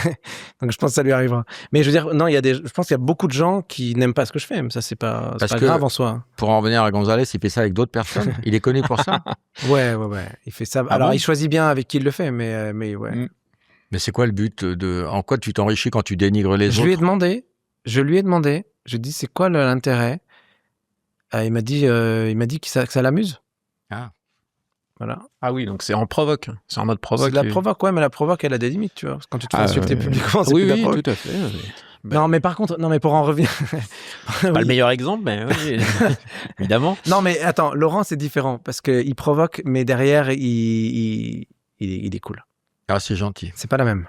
Donc, je pense que ça lui arrivera. Mais je veux dire, non, je pense qu'il y a beaucoup de gens qui n'aiment pas ce que je fais. Mais ça, c'est pas grave en soi. Pour en revenir à Gonzalez, il fait ça avec d'autres personnes. Il est connu pour ça. Ouais. Il fait ça. Ah Alors, bon? il choisit bien avec qui il le fait, mais ouais. Mais c'est quoi le but en quoi tu t'enrichis quand tu dénigres les Je autres? lui ai demandé, je lui ai dit, c'est quoi l'intérêt? Il m'a dit que ça l'amuse. Ah. Voilà. Ah oui, donc c'est en provoque. C'est en mode provoque. C'est de la provoque, ouais, mais la provoque, elle a des limites, tu vois. Parce que quand tu te fais insulter publiquement, c'est plus de la provoque. tout à fait. Non, mais par contre, pour en revenir. Pas Oui. le meilleur exemple, mais oui, évidemment. Non, mais attends, Laurent, c'est différent parce qu'il provoque, mais derrière, il est cool. Ah, c'est gentil. C'est pas la même.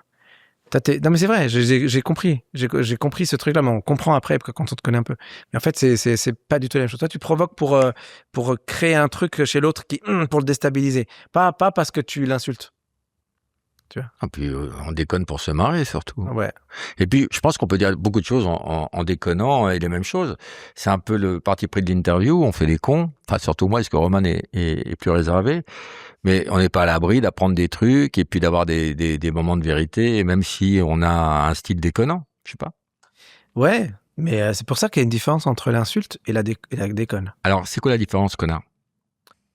Non, mais c'est vrai, j'ai compris. J'ai compris ce truc-là, mais on comprend après quand on te connaît un peu. Mais en fait, c'est pas du tout la même chose. Toi, tu provoques pour créer un truc chez l'autre pour le déstabiliser. Pas parce que tu l'insultes. Tu vois. Et puis, on déconne pour se marrer, surtout. Ouais. Et puis, je pense qu'on peut dire beaucoup de choses en déconnant et les mêmes choses. C'est un peu le parti pris de l'interview. On fait des cons. Enfin, surtout moi, parce que Roman est plus réservé. Mais on n'est pas à l'abri d'apprendre des trucs et puis d'avoir des moments de vérité, et même si on a un style déconnant. Je sais pas. Ouais, mais c'est pour ça qu'il y a une différence entre l'insulte et la déconne. Alors, c'est quoi la différence, connard?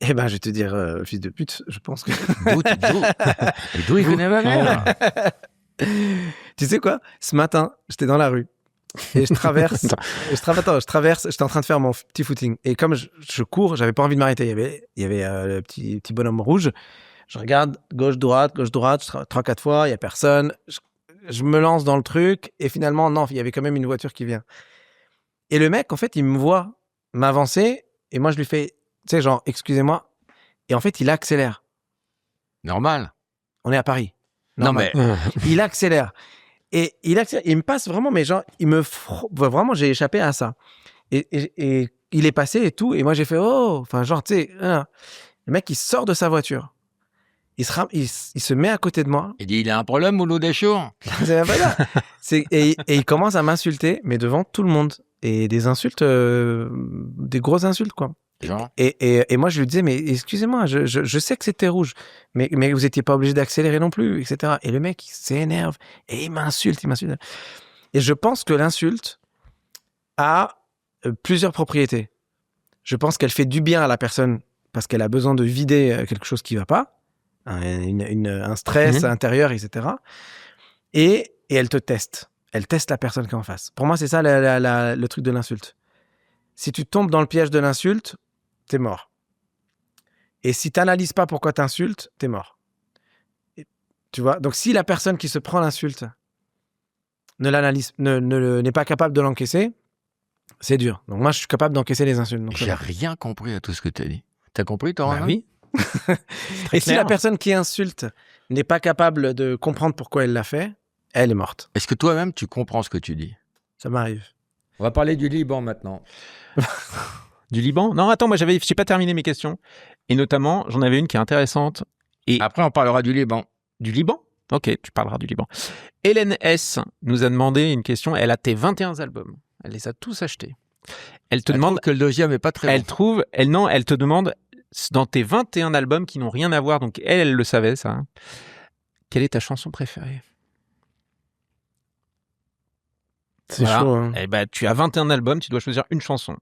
Eh ben, je vais te dire, fils de pute, je pense que... D'où il connaît ma mère? Tu sais quoi? Ce matin, j'étais dans la rue et je traverse, j'étais en train de faire mon petit footing. Et comme je cours, j'avais pas envie de m'arrêter. Il y avait le petit bonhomme rouge. Je regarde gauche-droite, 3-4 fois, il y a personne. Je me lance dans le truc et finalement, non, il y avait quand même une voiture qui vient. Et le mec, en fait, il me voit m'avancer et moi, je lui fais, tu sais, genre, excusez-moi. Et en fait, il accélère. Normal. On est à Paris. Non, Normal. mais Il accélère. Et il me passe vraiment, mais genre, vraiment, j'ai échappé à ça. Et il est passé et tout. Et moi, j'ai fait, oh, enfin, genre, tu sais, hein. Le mec, il sort de sa voiture. Il se met à côté de moi. Il dit, il a un problème, Mouloud Achour. C'est même pas ça. Et il commence à m'insulter, mais devant tout le monde. Et des insultes, des grosses insultes, quoi. Genre, Et moi, je lui disais, mais excusez-moi, je sais que c'était rouge, mais vous n'étiez pas obligé d'accélérer non plus, etc. Et le mec, il s'énerve et il m'insulte. Et je pense que l'insulte a plusieurs propriétés. Je pense qu'elle fait du bien à la personne parce qu'elle a besoin de vider quelque chose qui ne va pas, un stress intérieur, etc. Et elle te teste. Elle teste la personne qui est en face. Pour moi, c'est ça le truc de l'insulte. Si tu tombes dans le piège de l'insulte, t'es mort. Et si t'analyses pas pourquoi t'insultes, t'es mort. Tu vois? Donc, si la personne qui se prend l'insulte n'est pas capable de l'encaisser, c'est dur. Donc, moi, je suis capable d'encaisser les insultes. Donc, j'ai rien compris à tout ce que tu as dit. T'as compris, toi, Bah Romain? oui. Et si la personne qui insulte n'est pas capable de comprendre pourquoi elle l'a fait, elle est morte. Est-ce que toi-même, tu comprends ce que tu dis? Ça m'arrive. On va parler du Liban maintenant. Du Liban? Non, attends, moi, j'ai pas terminé mes questions. Et notamment, j'en avais une qui est intéressante. Et Après, on parlera du Liban. du Liban? Ok, tu parleras du Liban. Hélène S. nous a demandé une question. Elle a tes 21 albums. Elle les a tous achetés. Elle te demande... que le deuxième est pas très Elle bon. trouve... Elle te demande, dans tes 21 albums qui n'ont rien à voir, donc elle le savait, ça. Hein, quelle est ta chanson préférée? C'est Voilà. chaud, hein. Eh ben, tu as 21 albums, tu dois choisir une chanson.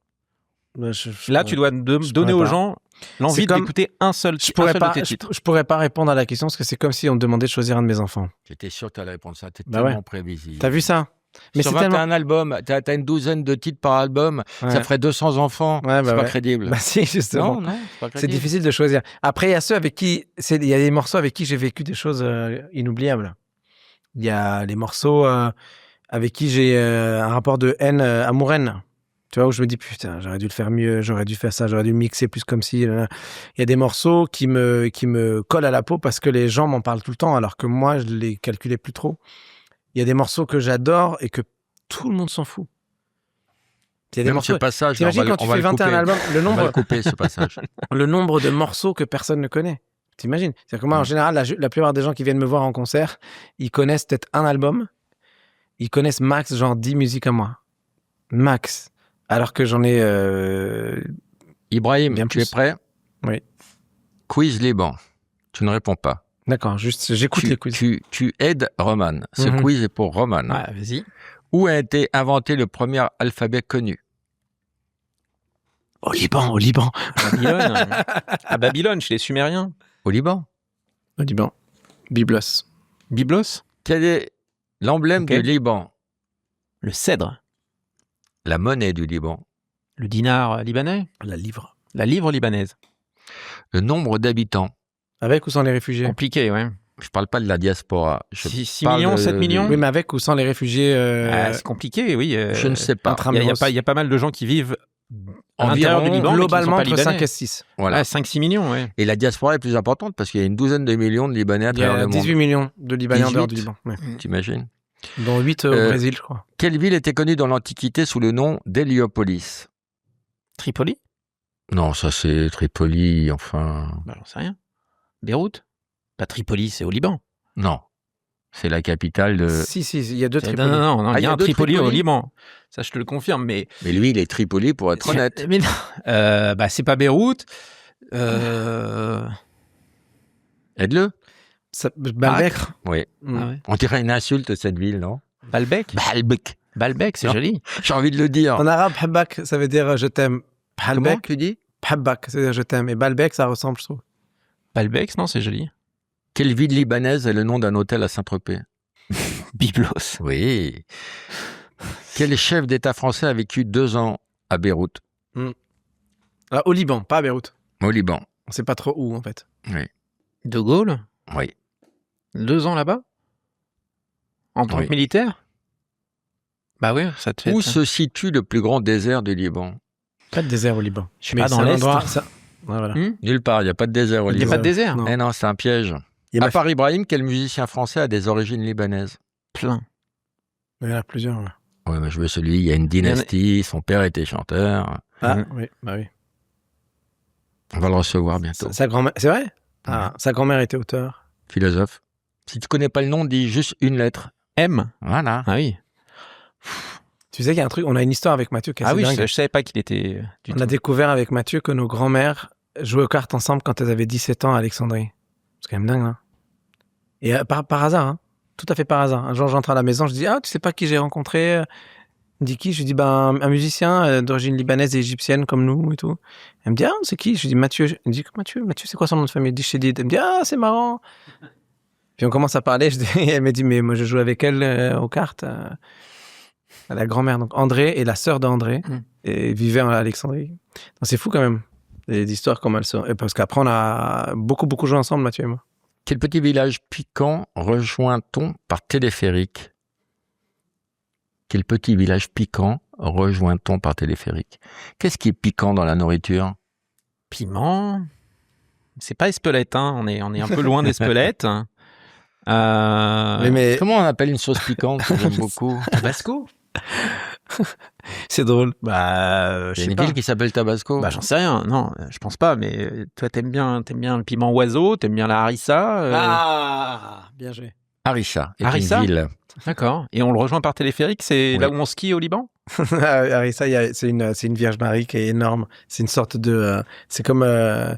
Bah, Là, tu dois donner aux pas. gens l'envie C'est comme- d'écouter un seul Je pourrais de tes pas, titres. je pourrais pas répondre à la question parce que c'est comme si on me demandait de choisir un de mes enfants. J'étais sûr que tu allais répondre ça. T'es Bah tellement ouais. prévisible. T'as vu ça? Mais Sur c'est tellement... 21 albums, t'as une douzaine de titres par album, Ouais. ça ferait 200 enfants. Ouais, bah c'est pas ouais. crédible. Bah si, justement. non, c'est pas C'est crédible. difficile de choisir. Après, il y a ceux avec qui... Il y a des morceaux avec qui j'ai vécu des choses inoubliables. Il y a les morceaux avec qui j'ai un rapport de haine amour-haine. Tu vois, où je me dis, putain, j'aurais dû le faire mieux, j'aurais dû faire ça, j'aurais dû le mixer plus comme ci. Il y a des morceaux qui me collent à la peau parce que les gens m'en parlent tout le temps, alors que moi, je les calculais plus trop. Il y a des morceaux que j'adore et que tout le monde s'en fout. Il y a des Même morceaux... ce passage, T'imagines on va quand tu on va fais le 21 couper. albums, le On va nombre, le couper, ce passage. le nombre de morceaux que personne ne connaît. T'imagines? C'est-à-dire que moi, en général, la plupart des gens qui viennent me voir en concert, ils connaissent peut-être un album. Ils connaissent max, genre 10 musiques à moi. Max. Alors que j'en ai... Ibrahim, Bien tu es plus. prêt? Oui. Quiz Liban. Tu ne réponds pas. D'accord, juste, j'écoute les quiz. Tu aides Roman. Ce Mhm. quiz est pour Roman. Ouais, vas-y. Où a été inventé le premier alphabet connu? Au Liban. Babylone. À Babylone, chez les Sumériens. Au Liban. Au Liban. Byblos. Byblos. Quel est l'emblème Ok. du Liban? Le cèdre. La monnaie du Liban. Le dinar libanais. La livre. La livre libanaise. Le nombre d'habitants. Avec ou sans les réfugiés? Compliqué, ouais. Je parle pas de la diaspora. Je 6 parle millions, 7 millions. Oui, mais avec ou sans les réfugiés C'est compliqué, oui. Je ne sais pas. intramuros. Il y a pas mal de gens qui vivent à Environ, l'intérieur du Liban, mais globalement qui ne sont entre pas 5 libanais. et 6. Voilà. Ouais, 5-6 millions, ouais. Et la diaspora est plus importante parce qu'il y a une douzaine de millions de Libanais à Il y travers a le monde. 18 millions de Libanais en dehors du 18. Liban. Ouais. T'imagines? Dont 8 au Euh, Brésil, je crois. Quelle ville était connue dans l'Antiquité sous le nom d'Héliopolis? Tripoli? Non, ça c'est Tripoli, enfin... Bah, j'en sais rien. Beyrouth? Pas Tripoli, c'est au Liban. Non. C'est la capitale de... Si, il y a 2 Non, Tripoli. non, Ah, il y a un deux Tripoli au Tripoli Liban. Ça, je te le confirme, mais... Mais lui, il est Tripoli pour être honnête. Mais non, bah, c'est pas Beyrouth. Aide-le. Baalbek. Oui. Mm. Ah ouais. On dirait une insulte, cette ville, non? Baalbek? Baalbek. Baalbek, c'est Non. joli. J'ai envie de le dire. En arabe, Habbak, ça veut dire je t'aime. Comment Baalbek, tu dis? Habbak, c'est-à-dire je t'aime. Et Baalbek, ça ressemble, je trouve. Baalbek, non, c'est joli. Quelle ville libanaise est le nom d'un hôtel à Saint-Tropez? Byblos. Oui. Quel chef d'État français a vécu 2 ans à Beyrouth? Ah, au Liban, pas à Beyrouth. Au Liban. On sait pas trop où, en fait. Oui. De Gaulle? Oui. 2 ans là-bas? En tant Oui. que militaire? Bah oui, ça te fait... Où se situe le plus grand désert du Liban? Pas de désert au Liban. Je suis pas dans c'est un l'Est. endroit- ça- Ouais, voilà. Nulle part, il n'y a pas de désert au Il n'y a Liban. pas de désert? Non. Eh non, c'est un piège. Il y a À ma- part Ibrahim, quel musicien français a des origines libanaises? Plein. Il y en a plusieurs. Ouais. Ouais, mais je veux celui, il y a une dynastie, son père était chanteur. Ah, Mhm. oui, bah oui. On va le recevoir bientôt. Sa grand-mère, c'est vrai? Ah, sa grand-mère était auteur. Philosophe. Si tu connais pas le nom, dis juste une lettre. M. Voilà. Ah oui. Tu sais qu'il y a un truc, on a une histoire avec Mathieu qui est assez Ah oui, dingue. je savais pas qu'il était du On tout. a découvert avec Mathieu que nos grands-mères jouaient aux cartes ensemble quand elles avaient 17 ans à Alexandrie. C'est quand même dingue, hein. Et par hasard, hein. Tout à fait par hasard. Un jour, j'entre à la maison, je dis, ah, tu sais pas qui j'ai rencontré? Il me dit qui? Je lui dis, ben, un musicien d'origine libanaise et égyptienne comme nous et tout. Elle me dit, ah, c'est qui? Je lui dis, Mathieu. Elle me dit, Mathieu, c'est quoi son nom de famille? Elle dit, Chédid. Elle me dit, ah, c'est marrant. Puis on commence à parler, elle me dit, mais moi, je joue avec elle aux cartes. La grand-mère, donc André, et la sœur d'André, et vivaient à Alexandrie. Donc, c'est fou quand même, les histoires comme elles sont. Et parce qu'après, on a beaucoup joué ensemble, Mathieu et moi. Quel petit village piquant rejoint-on par téléphérique? Quel petit village piquant rejoint-on par téléphérique? Qu'est-ce qui est piquant dans la nourriture? Piment. C'est pas Espelette, hein. On est un peu loin d'Espelette. Mais Comment on appelle une sauce piquante que j'aime beaucoup? Tabasco. c'est drôle. Bah, Il je y a sais une pas. ville qui s'appelle Tabasco. Bah j'en sais rien. Non, je pense pas. Mais toi, t'aimes bien le piment oiseau, t'aimes bien la harissa. Ah, bien joué. Harissa est Harissa une ville. D'accord. Et on le rejoint par téléphérique. C'est Oui. là où on skie au Liban. Harissa, c'est une Vierge Marie qui est énorme. C'est une sorte de... c'est comme la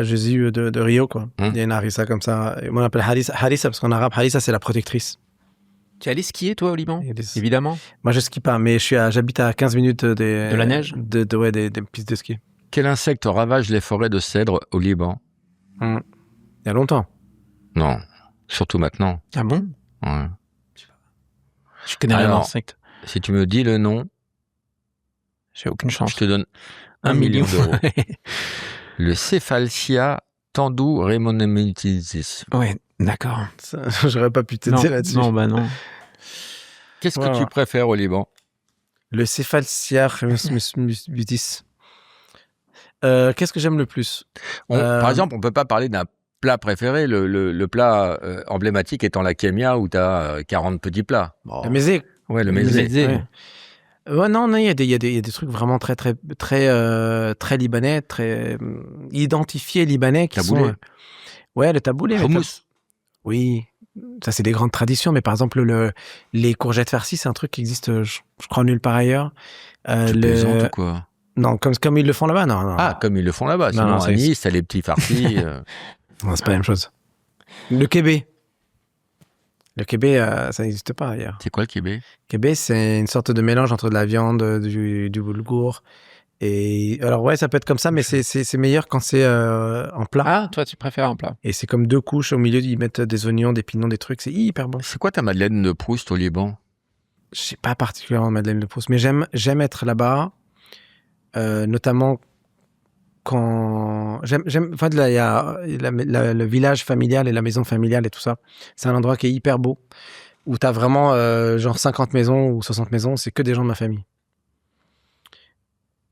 Jésus de Rio, quoi. Il y a une Harissa comme ça. Et moi, on l'appelle Harissa parce qu'en arabe, Harissa, c'est la protectrice. Tu es allé skier toi au Liban? Et les- Évidemment. Moi, je skie pas, mais j'habite à 15 minutes de la neige? Ouais, des pistes de ski. Quel insecte ravage les forêts de cèdre au Liban? Il y a longtemps. Non, surtout maintenant. Ah bon? Ouais. Je connais rien Alors, d'insecte. Si tu me dis le nom, J'ai aucune chance. je te donne 1 million d'euros. Le Cephalcia tandouremoniensis. Ouais, d'accord. Ça, j'aurais pas pu Non, t'aider là-dessus. non, bah non. Qu'est-ce que Ouais, tu ouais. préfères au Liban? Le Cephalcia mutis. Qu'est-ce que j'aime le plus? Par exemple, on peut pas parler d'un plat préféré, le plat emblématique étant la kémia où tu as 40 petits plats. Bon. Le mésé. Ouais, le Le mezé. mezé. Ouais. Ouais, non, il y a des trucs vraiment très libanais, très identifiés libanais qui Taboulé. sont. Ouais, le taboulé. mais Hummus. Oui, ça c'est des grandes traditions, mais par exemple les courgettes farcies, c'est un truc qui existe, je crois, nulle part ailleurs. Tu plaisantes ou quoi? Non, comme ils le font là-bas, non. Ah, comme ils le font là-bas. Non, Sinon, non, à c'est- Nice, t'as les petits farcis. Non, c'est pas la même chose. Le kébé. Le kébé, ça n'existe pas ailleurs. C'est quoi le kébé? Kébé, c'est une sorte de mélange entre de la viande, du boulgour. Et alors ouais, ça peut être comme ça, mais c'est meilleur quand c'est en plat. Ah, toi, tu préfères un plat. Et c'est comme 2 couches au milieu, ils mettent des oignons, des pignons, des trucs, c'est hyper bon. C'est quoi ta Madeleine de Proust au Liban? Je sais pas particulièrement Madeleine de Proust, mais j'aime être là-bas, notamment quand en fait là il y a le village familial et la maison familiale et tout ça. C'est un endroit qui est hyper beau où t'as vraiment genre 50 maisons ou 60 maisons, c'est que des gens de ma famille.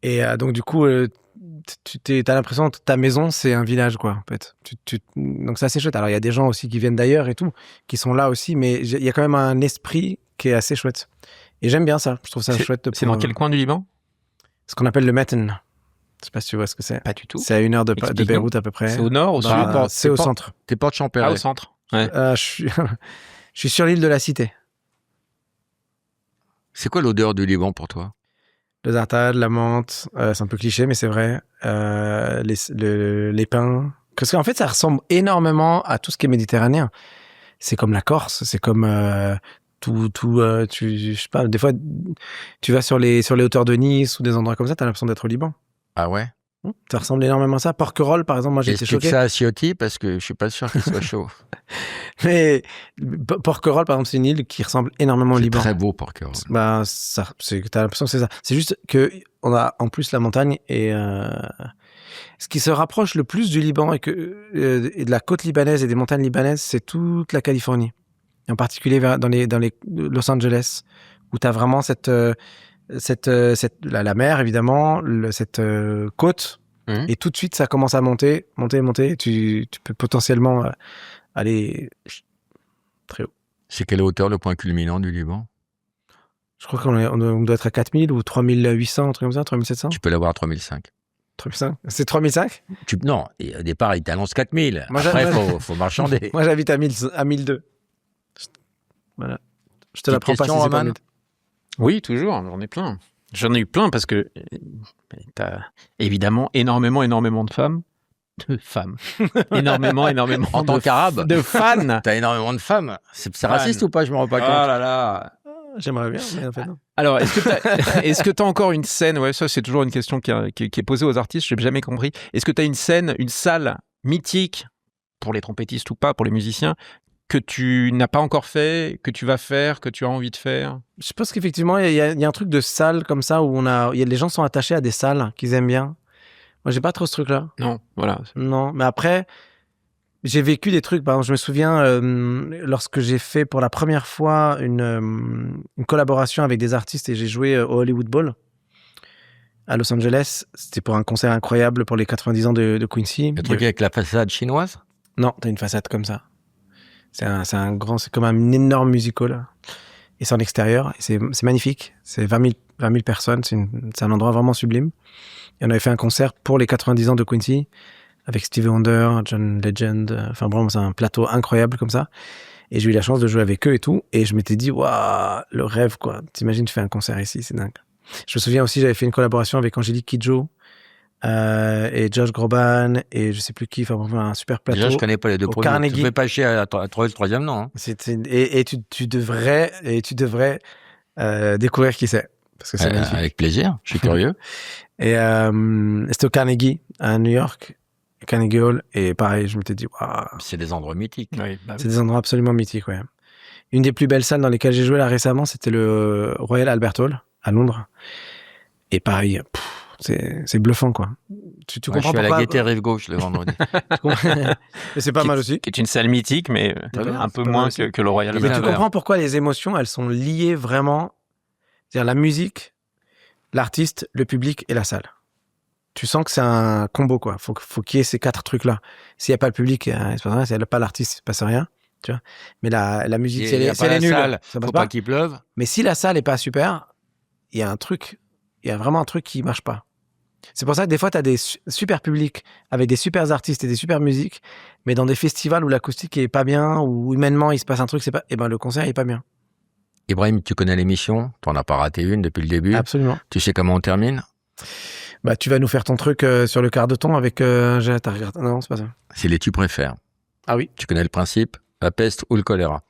Et donc du coup t'as l'impression que ta maison c'est un village quoi en fait. Donc c'est assez chouette. Alors il y a des gens aussi qui viennent d'ailleurs et tout, qui sont là aussi, mais il y a quand même un esprit qui est assez chouette. Et j'aime bien ça. Je trouve ça chouette. C'est dans quel coin du Liban? Ce qu'on appelle le Meten. Je sais pas si tu vois ce que c'est. Pas du tout. C'est à 1 heure de Explique-nous. Beyrouth à peu près. C'est au nord, au Bah, sud? c'est au pas- centre. T'es Porte Champéret. Ah, au centre. Ouais. Je suis je suis sur l'île de la Cité. C'est quoi l'odeur du Liban pour toi? Le zartad, la menthe, c'est un peu cliché mais c'est vrai. Les pins. Parce qu'en fait ça ressemble énormément à tout ce qui est méditerranéen. C'est comme la Corse, c'est comme je sais pas, des fois tu vas sur les hauteurs de Nice ou des endroits comme ça, t'as l'impression d'être au Liban. Ah ouais? Ça ressemble énormément à ça. Porquerolles par exemple, moi j'ai été Explique choqué. ça à Ciotti parce que je suis pas sûr qu'il soit chaud. Mais Porquerolles par exemple, c'est une île qui ressemble énormément au C'est Liban. très beau Porquerolles. Bah, t'as l'impression que c'est ça. C'est juste que on a en plus la montagne et ce qui se rapproche le plus du Liban et de la côte libanaise et des montagnes libanaises, c'est toute la Californie. Et en particulier dans les Los Angeles, où t'as vraiment la mer évidemment, cette côte. Mhm. Et tout de suite, ça commence à monter. Et tu peux potentiellement aller très haut. C'est quelle hauteur le point culminant du Liban? Je crois qu'on doit être à 4000 ou 3800, un truc comme ça, 3700. Tu peux l'avoir à 3005. 3500. C'est 3005? Non, et au départ, il t'annonce 4000. Moi, Après, j'avais- faut marchander. Moi, j'habite à 1002. Voilà. Je te la prends pas si question, c'est pas Roman 1000. Oui, toujours, j'en ai plein. J'en ai eu plein parce que t'as évidemment énormément de femmes. De femmes. énormément En tant de qu'arabe. de fans. T'as énormément de femmes. C'est Fan. raciste ou pas? Je me rends pas Oh compte. là là. J'aimerais bien, mais en fait, non. Alors, est-ce que t'as encore une scène? Ouais, ça, c'est toujours une question qui est posée aux artistes. Je n'ai jamais compris. Est-ce que t'as une scène, une salle mythique, pour les trompettistes ou pas, pour les musiciens, que tu n'as pas encore fait, que tu vas faire, que tu as envie de faire? Je pense qu'effectivement, il y a un truc de salle comme ça où les gens sont attachés à des salles qu'ils aiment bien. Moi, j'ai pas trop ce truc-là. Non, voilà. Non, mais après, j'ai vécu des trucs. Par exemple, je me souviens lorsque j'ai fait pour la première fois une collaboration avec des artistes et j'ai joué au Hollywood Bowl à Los Angeles. C'était pour un concert incroyable pour les 90 ans de Quincy. Le truc avec la façade chinoise? Non, t'as une façade comme ça. C'est comme un énorme musical. Et c'est en extérieur. Et c'est magnifique. C'est 20 000 personnes. C'est un endroit vraiment sublime. Et on avait fait un concert pour les 90 ans de Quincy avec Stevie Wonder, John Legend. Enfin, vraiment, c'est un plateau incroyable comme ça. Et j'ai eu la chance de jouer avec eux et tout. Et je m'étais dit, waouh, le rêve, quoi. T'imagines, tu fais un concert ici, c'est dingue. Je me souviens aussi, j'avais fait une collaboration avec Angélique Kidjo et Josh Groban et je sais plus qui. Enfin, vraiment, un super plateau. Déjà, je connais pas les deux au produits. Carnegie. Tu fais pas chier à trouver le troisième nom. Hein. Et tu devrais découvrir qui c'est. Parce que c'est magnifique. Avec plaisir, je suis curieux. Et c'était au Carnegie, à New York, Carnegie Hall. Et pareil, je m'étais dit, waouh. C'est des endroits mythiques. Oui, bah C'est des endroits absolument mythiques, ouais. Une des plus belles salles dans lesquelles j'ai joué là récemment, c'était le Royal Albert Hall, à Londres. Et pareil, c'est bluffant, quoi. Tu Moi, je comprends suis à la pourquoi Gaîté Rive Gauche le vendredi. Mais c'est pas mal aussi. Qui est une salle mythique, mais Très bien, un c'est peu pas moins mal aussi. que le Royal Mais Mais Albert tu Albert. comprends pourquoi les émotions, elles sont liées vraiment. C'est-à-dire la musique, l'artiste, le public et la salle. Tu sens que c'est un combo, quoi. Faut qu'il y ait ces 4 trucs-là. S'il n'y a pas le public, il se passe rien. S'il n'y a pas l'artiste, il se passe rien. Tu vois. Mais la musique, si elle est nulle, ça passe faut pas. pas qu'il pleuve. Mais si la salle est pas super, il y a vraiment un truc qui marche pas. C'est pour ça que des fois, tu as des super publics avec des super artistes et des super musiques, mais dans des festivals où l'acoustique est pas bien, où humainement il se passe un truc, et ben le concert est pas bien. Ibrahim, tu connais l'émission. T'en as pas raté une depuis le début. Absolument. Tu sais comment on termine? Bah, tu vas nous faire ton truc sur le quart de ton avec. T'as regardé. Non, c'est pas ça. C'est les tu préfères. Ah oui. Tu connais le principe? La peste ou le choléra.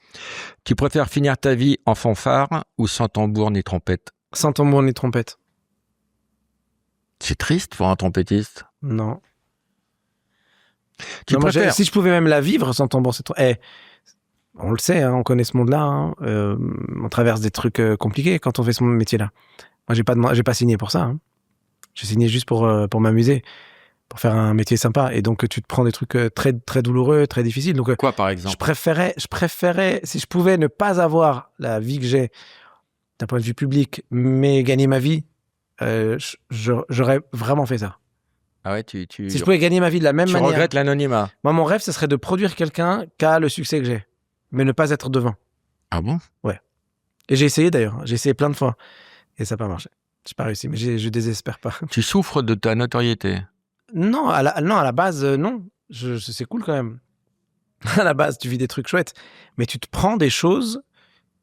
Tu préfères finir ta vie en fanfare ou sans tambour ni trompette? Sans tambour ni trompette. C'est triste pour un trompettiste. Non. Tu Non, moi, préfères si je pouvais même la vivre sans tambour, c'est trop. On le sait, hein, on connaît ce monde-là. Hein, on traverse des trucs compliqués quand on fait ce métier-là. Moi, j'ai pas signé pour ça. Hein. J'ai signé juste pour m'amuser, pour faire un métier sympa. Et donc, tu te prends des trucs très, très douloureux, très difficiles. Donc, quoi, par exemple? je préférais, si je pouvais ne pas avoir la vie que j'ai d'un point de vue public, mais gagner ma vie, j'aurais vraiment fait ça. Ah ouais, Si je pouvais gagner ma vie de la même tu manière. regrettes l'anonymat. Moi, mon rêve, ce serait de produire quelqu'un qui a le succès que j'ai, mais ne pas être devant. Ah bon? Et j'ai essayé d'ailleurs. J'ai essayé plein de fois. Et ça n'a pas marché. J'ai pas réussi, mais je désespère pas. Tu souffres de ta notoriété. Non, à la base, non. C'est cool quand même. À la base, tu vis des trucs chouettes. Mais tu te prends des choses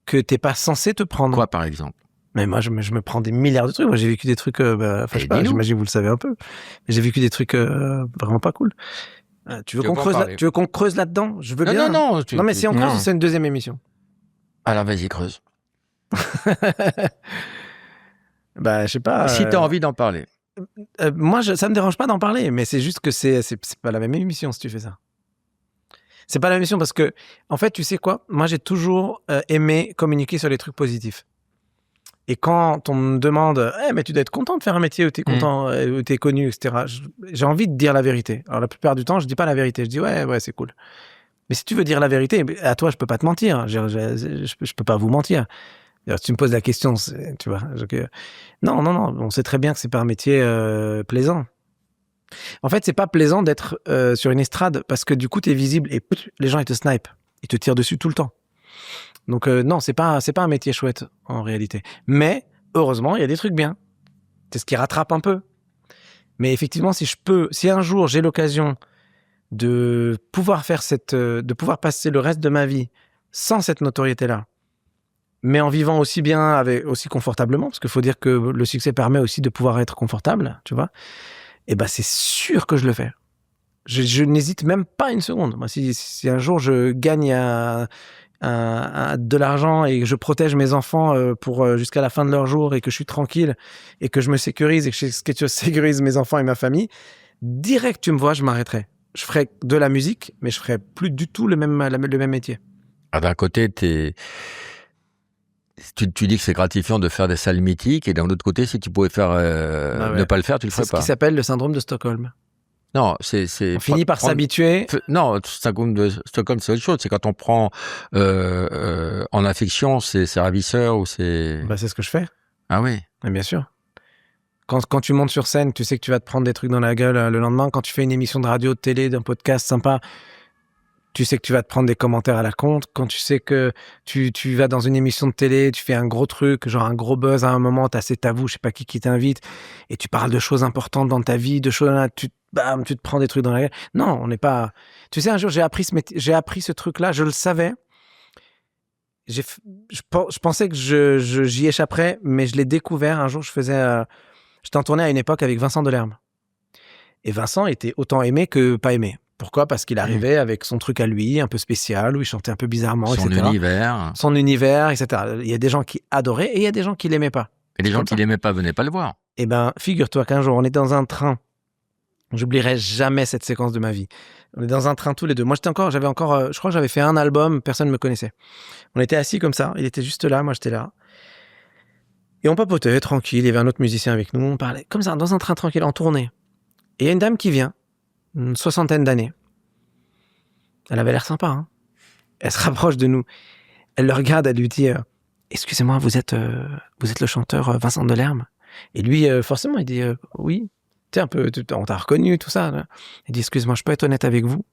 que t'es pas censé te prendre. Quoi, par exemple? Mais moi, je me prends des milliards de trucs. Moi, j'ai vécu des trucs, je sais pas, dis-nous. j'imagine que vous le savez un peu. Mais j'ai vécu des trucs vraiment pas cool. Tu veux Tu veux pas en parler? tu veux qu'on creuse là-dedans? Je veux bien. Non. Non, mais si on creuse, non. c'est une deuxième émission. Alors, vas-y, creuse. Bah, je sais pas. Si t'as envie d'en parler. Moi, ça me dérange pas d'en parler, mais c'est juste que c'est pas la même émission si tu fais ça. C'est pas la même émission parce que, en fait, tu sais quoi? Moi, j'ai toujours aimé communiquer sur les trucs positifs. Et quand on me demande, mais tu dois être content de faire un métier où t'es content, où t'es connu, etc. J'ai envie de dire la vérité. Alors, la plupart du temps, je dis pas la vérité. Je dis, ouais, c'est cool. Mais si tu veux dire la vérité, à toi, je peux pas te mentir. Je peux pas vous mentir. Alors, si tu me poses la question, tu vois. Non, on sait très bien que c'est pas un métier plaisant. En fait, c'est pas plaisant d'être sur une estrade parce que du coup, t'es visible et les gens, ils te snipent. Ils te tirent dessus tout le temps. Donc non, c'est pas un métier chouette en réalité. Mais heureusement, il y a des trucs bien. C'est ce qui rattrape un peu. Mais effectivement, si un jour j'ai l'occasion de pouvoir de pouvoir passer le reste de ma vie sans cette notoriété-là, mais en vivant aussi bien, aussi confortablement, parce qu'il faut dire que le succès permet aussi de pouvoir être confortable, tu vois. Et ben c'est sûr que je le fais. Je n'hésite même pas une seconde. Moi, si un jour je gagne de l'argent et que je protège mes enfants pour jusqu'à la fin de leur jour et que je suis tranquille et que je me sécurise et que je sécurise mes enfants et ma famille, direct tu me vois, je m'arrêterai. Je ferai de la musique, mais je ferai plus du tout le même métier. Ah, d'un côté, tu dis que c'est gratifiant de faire des salles mythiques, et d'un autre côté, si tu pouvais faire ne pas le faire, tu le ferais C'est pas. ce qui s'appelle le syndrome de Stockholm. Non, On finit par s'habituer. Non, syndrome de Stockholm, c'est autre chose. C'est quand on prend en affection ses ravisseurs ou ses... Bah, c'est ce que je fais. Ah oui. Mais bien sûr. Quand tu montes sur scène, tu sais que tu vas te prendre des trucs dans la gueule le lendemain. Quand tu fais une émission de radio, de télé, d'un podcast sympa, tu sais que tu vas te prendre des commentaires à la con. Quand tu sais que tu vas dans une émission de télé, tu fais un gros truc, genre un gros buzz à un moment, t'as C'est à vous, je sais pas qui t'invite, et tu parles de choses importantes dans ta vie, de choses, tu te prends des trucs dans la gueule. Non, on n'est pas... Tu sais, un jour, j'ai appris ce truc-là, je le savais. Je pensais que j'y échapperais, mais je l'ai découvert. Un jour, j'étais en tournée à une époque avec Vincent Delerme. Et Vincent était autant aimé que pas aimé. Pourquoi ? Parce qu'il arrivait avec son truc à lui, un peu spécial, où il chantait un peu bizarrement, Son etc. univers. Son univers, etc. Il y a des gens qui adoraient et il y a des gens qui l'aimaient pas. Et les gens qui l'aimaient pas venaient pas le voir. Eh ben, figure-toi qu'un jour, on est dans un train. J'oublierai jamais cette séquence de ma vie. On est dans un train tous les deux. Moi, je crois que j'avais fait un album, personne ne me connaissait. On était assis comme ça, il était juste là, moi j'étais là. Et on papotait, tranquille, il y avait un autre musicien avec nous, on parlait comme ça, dans un train tranquille, en tournée. Et il y a une dame qui vient, une 60aine d'années. Elle avait l'air sympa, hein. Elle se rapproche de nous. Elle le regarde, elle lui dit excusez-moi, vous êtes le chanteur Vincent Delerme ? Et lui, forcément, il dit oui. Tu sais, un peu, on t'a reconnu, tout ça. Là. Il dit excuse-moi, je peux être honnête avec vous ?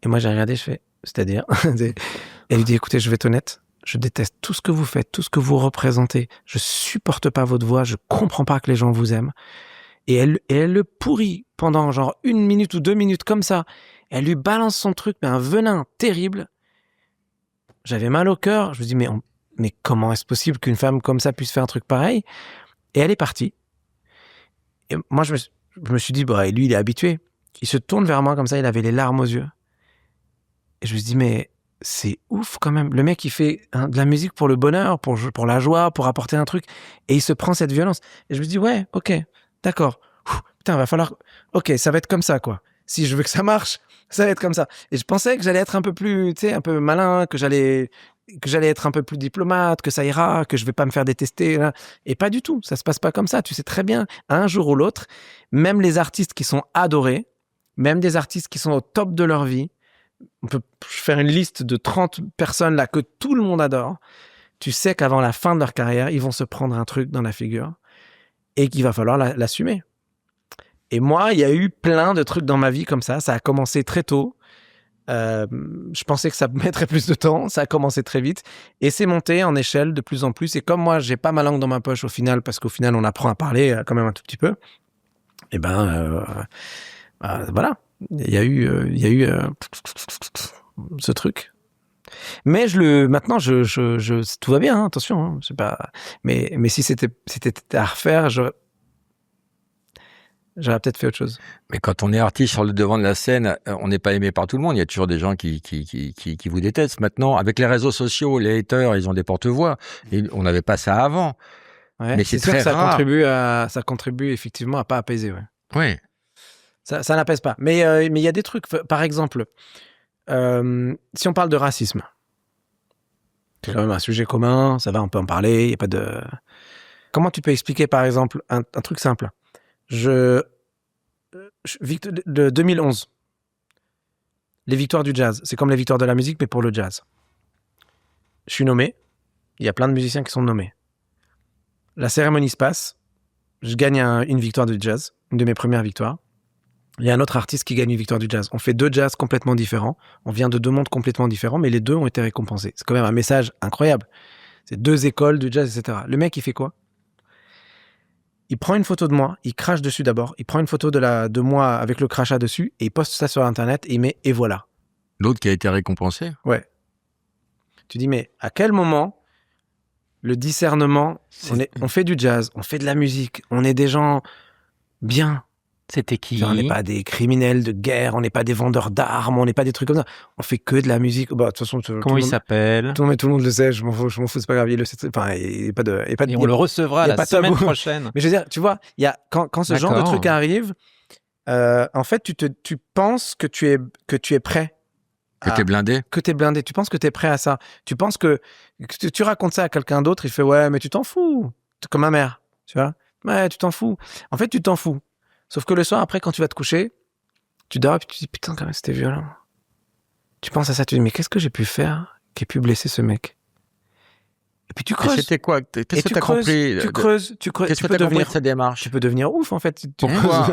Et moi, j'ai regardé, je fais c'est-à-dire. Elle lui dit écoutez, je vais être honnête, je déteste tout ce que vous faites, tout ce que vous représentez. Je supporte pas votre voix, je comprends pas que les gens vous aiment. Et elle le pourrit pendant genre 1 minute ou 2 minutes comme ça. Elle lui balance son truc, mais un venin terrible. J'avais mal au cœur. Je me dis, mais comment est-ce possible qu'une femme comme ça puisse faire un truc pareil ? Et elle est partie. Et moi, je me suis dit, bah, lui, il est habitué. Il se tourne vers moi comme ça, il avait les larmes aux yeux. Et je me suis dit, mais c'est ouf quand même. Le mec, il fait de la musique pour le bonheur, pour la joie, pour apporter un truc. Et il se prend cette violence. Et je me dis, ouais, ok, d'accord. Putain, va falloir... Ok, ça va être comme ça, quoi. Si je veux que ça marche, ça va être comme ça. Et je pensais que j'allais être un peu plus, tu sais, un peu malin, que j'allais être un peu plus diplomate, que ça ira, que je vais pas me faire détester. Là. Et pas du tout. Ça se passe pas comme ça. Tu sais très bien, un jour ou l'autre, même les artistes qui sont adorés, même des artistes qui sont au top de leur vie, on peut faire une liste de 30 personnes là que tout le monde adore. Tu sais qu'avant la fin de leur carrière, ils vont se prendre un truc dans la figure et qu'il va falloir l'assumer. Et moi, il y a eu plein de trucs dans ma vie comme ça. Ça a commencé très tôt. Je pensais que ça mettrait plus de temps. Ça a commencé très vite. Et c'est monté en échelle de plus en plus. Et comme moi, j'ai pas ma langue dans ma poche au final, parce qu'au final, on apprend à parler quand même un tout petit peu. Et voilà. Il y a eu ce truc. Mais maintenant, tout va bien. Hein, attention, hein, c'est pas. Mais si c'était à refaire, j'aurais peut-être fait autre chose. Mais quand on est artiste sur le devant de la scène, on n'est pas aimé par tout le monde. Il y a toujours des gens qui vous détestent. Maintenant, avec les réseaux sociaux, les haters, ils ont des porte-voix. Et on n'avait pas ça avant. Ouais, mais c'est très sûr que rare. ça contribue effectivement à pas apaiser. Ouais. Oui. Ça n'apaise pas. Mais il y a des trucs. Par exemple, si on parle de racisme, c'est quand même un sujet commun. Ça va, on peut en parler. Il y a pas de. Comment tu peux expliquer, par exemple, un truc simple? De 2011, les victoires du jazz, c'est comme les victoires de la musique, mais pour le jazz. Je suis nommé, il y a plein de musiciens qui sont nommés. La cérémonie se passe, je gagne une victoire de jazz, une de mes premières victoires. Il y a un autre artiste qui gagne une victoire du jazz. On fait 2 jazz complètement différents. On vient de 2 mondes complètement différents, mais les 2 ont été récompensés. C'est quand même un message incroyable. C'est 2 écoles de jazz, etc. Le mec, il fait quoi? Il prend une photo de moi, il crache dessus d'abord. Il prend une photo de moi avec le crachat dessus et il poste ça sur Internet et il met « et voilà ». L'autre qui a été récompensé. Ouais. Tu dis, mais à quel moment le discernement, on fait du jazz, on fait de la musique, on est des gens bien. C'était qui? Genre, on n'est pas des criminels de guerre, on n'est pas des vendeurs d'armes, on n'est pas des trucs comme ça. On fait que de la musique. Bah, de toute façon, Comment il s'appelle? tout le monde le sait, je m'en fous, c'est pas grave. Il le sait. Enfin, il n'y a pas de. Et on le recevra la semaine prochaine. Mais je veux dire, tu vois, quand ce genre de D'accord. truc arrive, en fait, tu penses que tu es prêt. Que t'es blindé. Que t'es blindé. Tu penses que t'es prêt à ça. Tu penses que tu racontes ça à quelqu'un d'autre, il fait ouais, mais tu t'en fous. Comme ma mère, tu vois. Ouais, tu t'en fous. En fait, tu t'en fous. Sauf que le soir, après, quand tu vas te coucher, tu dors et puis tu te dis putain, quand même, c'était violent. Tu penses à ça, tu te dis mais qu'est-ce que j'ai pu faire qui ait pu blesser ce mec? Et puis tu creuses. C'était quoi? Qu'est-ce que tu t'as compris? Tu creuses. Qu'est-ce que t'as compris de sa démarche? Tu peux devenir ouf, en fait. Pourquoi?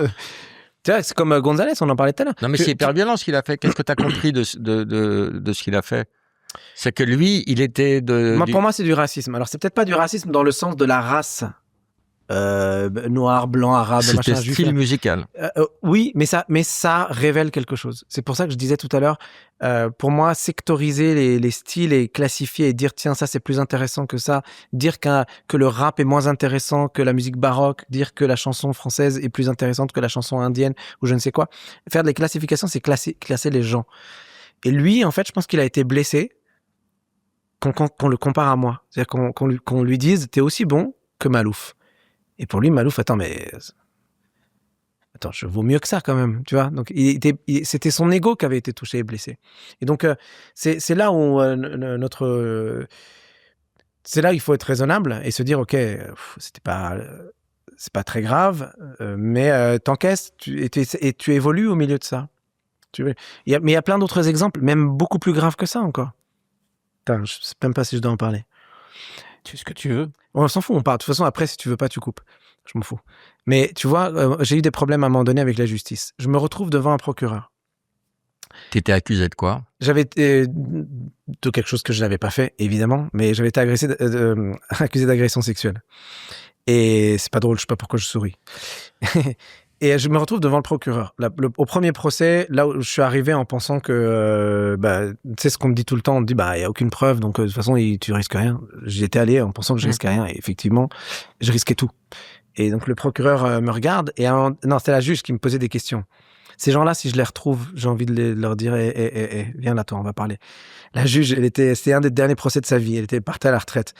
Tu vois, c'est comme Gonzalez, on en parlait tout à l'heure. Non, mais c'est hyper violent ce qu'il a fait. Qu'est-ce que tu as compris de ce qu'il a fait? C'est que lui, il était Pour moi, c'est du racisme. Alors, c'est peut-être pas du racisme dans le sens de la race noir, blanc, arabe, c'était machin, juif. style musical. Oui, mais ça révèle quelque chose. C'est pour ça que je disais tout à l'heure, pour moi, sectoriser les styles et classifier et dire tiens, ça c'est plus intéressant que ça, dire que le rap est moins intéressant que la musique baroque, dire que la chanson française est plus intéressante que la chanson indienne ou je ne sais quoi. Faire des classifications, c'est classer les gens. Et lui, en fait, je pense qu'il a été blessé qu'on le compare à moi. C'est-à-dire qu'on lui dise t'es aussi bon que Malouf. Et pour lui, Malouf, attends, je vaux mieux que ça quand même, tu vois. Donc, c'était son ego qui avait été touché et blessé. Et donc, c'est là où c'est là où il faut être raisonnable et se dire, ok, c'est pas très grave, mais t'encaisses et tu évolues au milieu de ça. Mais il y a plein d'autres exemples, même beaucoup plus graves que ça encore. Putain, je sais même pas si je dois en parler. Tu fais ce que tu veux. On s'en fout, on parle. De toute façon, après, si tu veux pas, tu coupes. Je m'en fous. Mais tu vois, j'ai eu des problèmes à un moment donné avec la justice. Je me retrouve devant un procureur. T'étais accusé de quoi? J'avais été de quelque chose que je n'avais pas fait, évidemment, mais j'avais été accusé d'agression sexuelle. Et c'est pas drôle, je sais pas pourquoi je souris. Et je me retrouve devant le procureur. Au premier procès, là où je suis arrivé en pensant que, tu sais ce qu'on me dit tout le temps, on me dit, il y a aucune preuve, donc de toute façon, tu risques rien. J'y étais allé en pensant que je risquais rien, et effectivement, je risquais tout. Et donc le procureur me regarde, et non, c'était la juge qui me posait des questions. Ces gens-là, si je les retrouve, j'ai envie de leur dire, viens là, toi, on va parler. La juge, c'était un des derniers procès de sa vie, elle était partie à la retraite.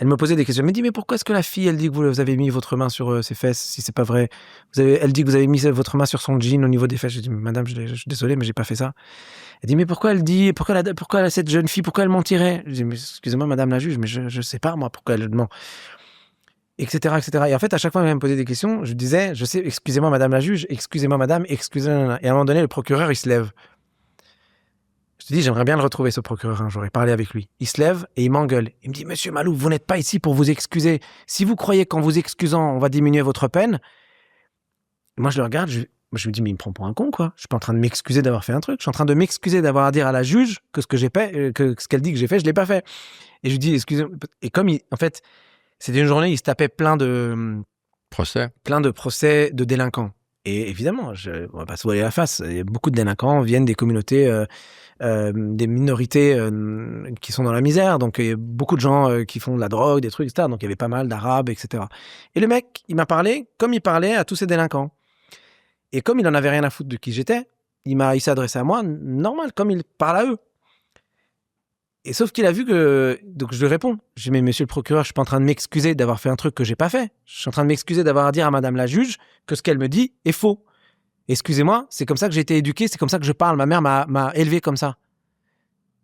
Elle me posait des questions. Elle me dit, mais pourquoi est-ce que la fille, elle dit que vous avez mis votre main sur ses fesses, si c'est pas vrai? Elle dit que vous avez mis votre main sur son jean au niveau des fesses. Je dis, madame, je suis désolé, mais j'ai pas fait ça. Elle dit, mais pourquoi cette jeune fille, pourquoi elle mentirait? Je dis, mais excusez-moi, madame la juge, mais je sais pas, moi, pourquoi elle ment. Etc., etc. Et en fait, à chaque fois qu'elle me posait des questions, je disais, je sais, excusez-moi, madame la juge, excusez-moi, madame, excusez-moi. Et à un moment donné, le procureur, il se lève. Je te dis, j'aimerais bien le retrouver, ce procureur, un jour, et parler avec lui. Il se lève et il m'engueule. Il me dit, monsieur Malouf, vous n'êtes pas ici pour vous excuser. Si vous croyez qu'en vous excusant, on va diminuer votre peine, moi, je le regarde, je me dis, mais il me prend pour un con, quoi. Je suis pas en train de m'excuser d'avoir fait un truc. Je suis en train de m'excuser d'avoir à dire à la juge que ce que j'ai fait, que ce qu'elle dit que j'ai fait, je l'ai pas fait. Et je lui dis, excusez-moi. Et comme en fait, c'était une journée, il se tapait plein de procès de délinquants. Et évidemment, on va pas se voiler la face. Il y a beaucoup de délinquants viennent des communautés, des minorités qui sont dans la misère. Donc, il y a beaucoup de gens qui font de la drogue, des trucs, etc. Donc, il y avait pas mal d'Arabes, etc. Et le mec, il m'a parlé comme il parlait à tous ces délinquants. Et comme il en avait rien à foutre de qui j'étais, il s'est adressé à moi, normal, comme il parle à eux. Et sauf qu'il a vu que... Donc je lui réponds. Je dis, mais monsieur le procureur, je suis pas en train de m'excuser d'avoir fait un truc que j'ai pas fait. Je suis en train de m'excuser d'avoir à dire à madame la juge que ce qu'elle me dit est faux. Excusez-moi, c'est comme ça que j'ai été éduqué, c'est comme ça que je parle. Ma mère m'a élevé comme ça.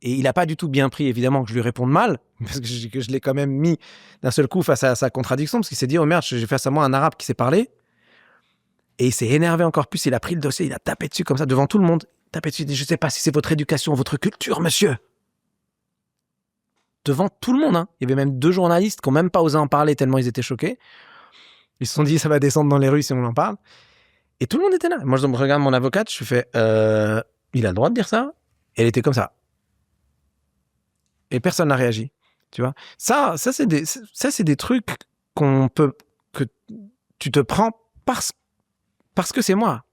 Et il a pas du tout bien pris, évidemment, que je lui réponde mal, parce que je l'ai quand même mis d'un seul coup face à sa contradiction, parce qu'il s'est dit, oh merde, j'ai face à moi un arabe qui sait parler. Et il s'est énervé encore plus, il a pris le dossier, il a tapé dessus comme ça, devant tout le monde. Tapé dessus, il dit, je sais pas si c'est votre éducation, votre culture, monsieur. Devant tout le monde, hein. Il y avait même 2 journalistes qui n'ont même pas osé en parler tellement ils étaient choqués. Ils se sont dit, ça va descendre dans les rues si on en parle. Et tout le monde était là. Moi, je regarde mon avocate, je fais, il a le droit de dire ça? Et elle était comme ça. Et personne n'a réagi. Tu vois? Ça, c'est des trucs que tu te prends parce que c'est moi.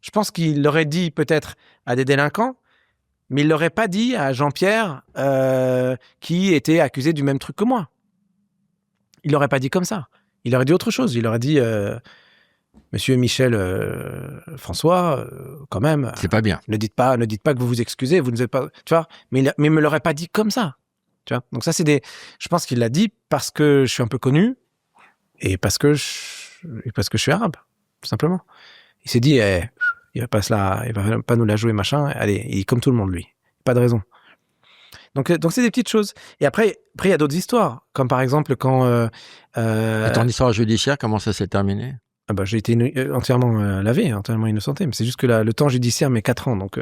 Je pense qu'il l'aurait dit peut-être à des délinquants, mais il l'aurait pas dit à Jean-Pierre, qui était accusé du même truc que moi. Il l'aurait pas dit comme ça. Il aurait dit autre chose. Il aurait dit, Monsieur Michel François, quand même. C'est pas bien. Ne dites pas que vous vous excusez. Vous ne êtes pas, tu vois. Mais il me l'aurait pas dit comme ça. Tu vois. Donc ça, je pense qu'il l'a dit parce que je suis un peu connu et parce que je suis arabe, tout simplement. Il s'est dit, il va pas nous la jouer, machin. Allez, il est comme tout le monde, lui. Pas de raison. Donc c'est des petites choses. Et après, il y a d'autres histoires, comme par exemple quand. Et ton histoire judiciaire, comment ça s'est terminé? J'ai été entièrement lavé, entièrement innocenté. Mais c'est juste que le temps judiciaire met 4 ans. Donc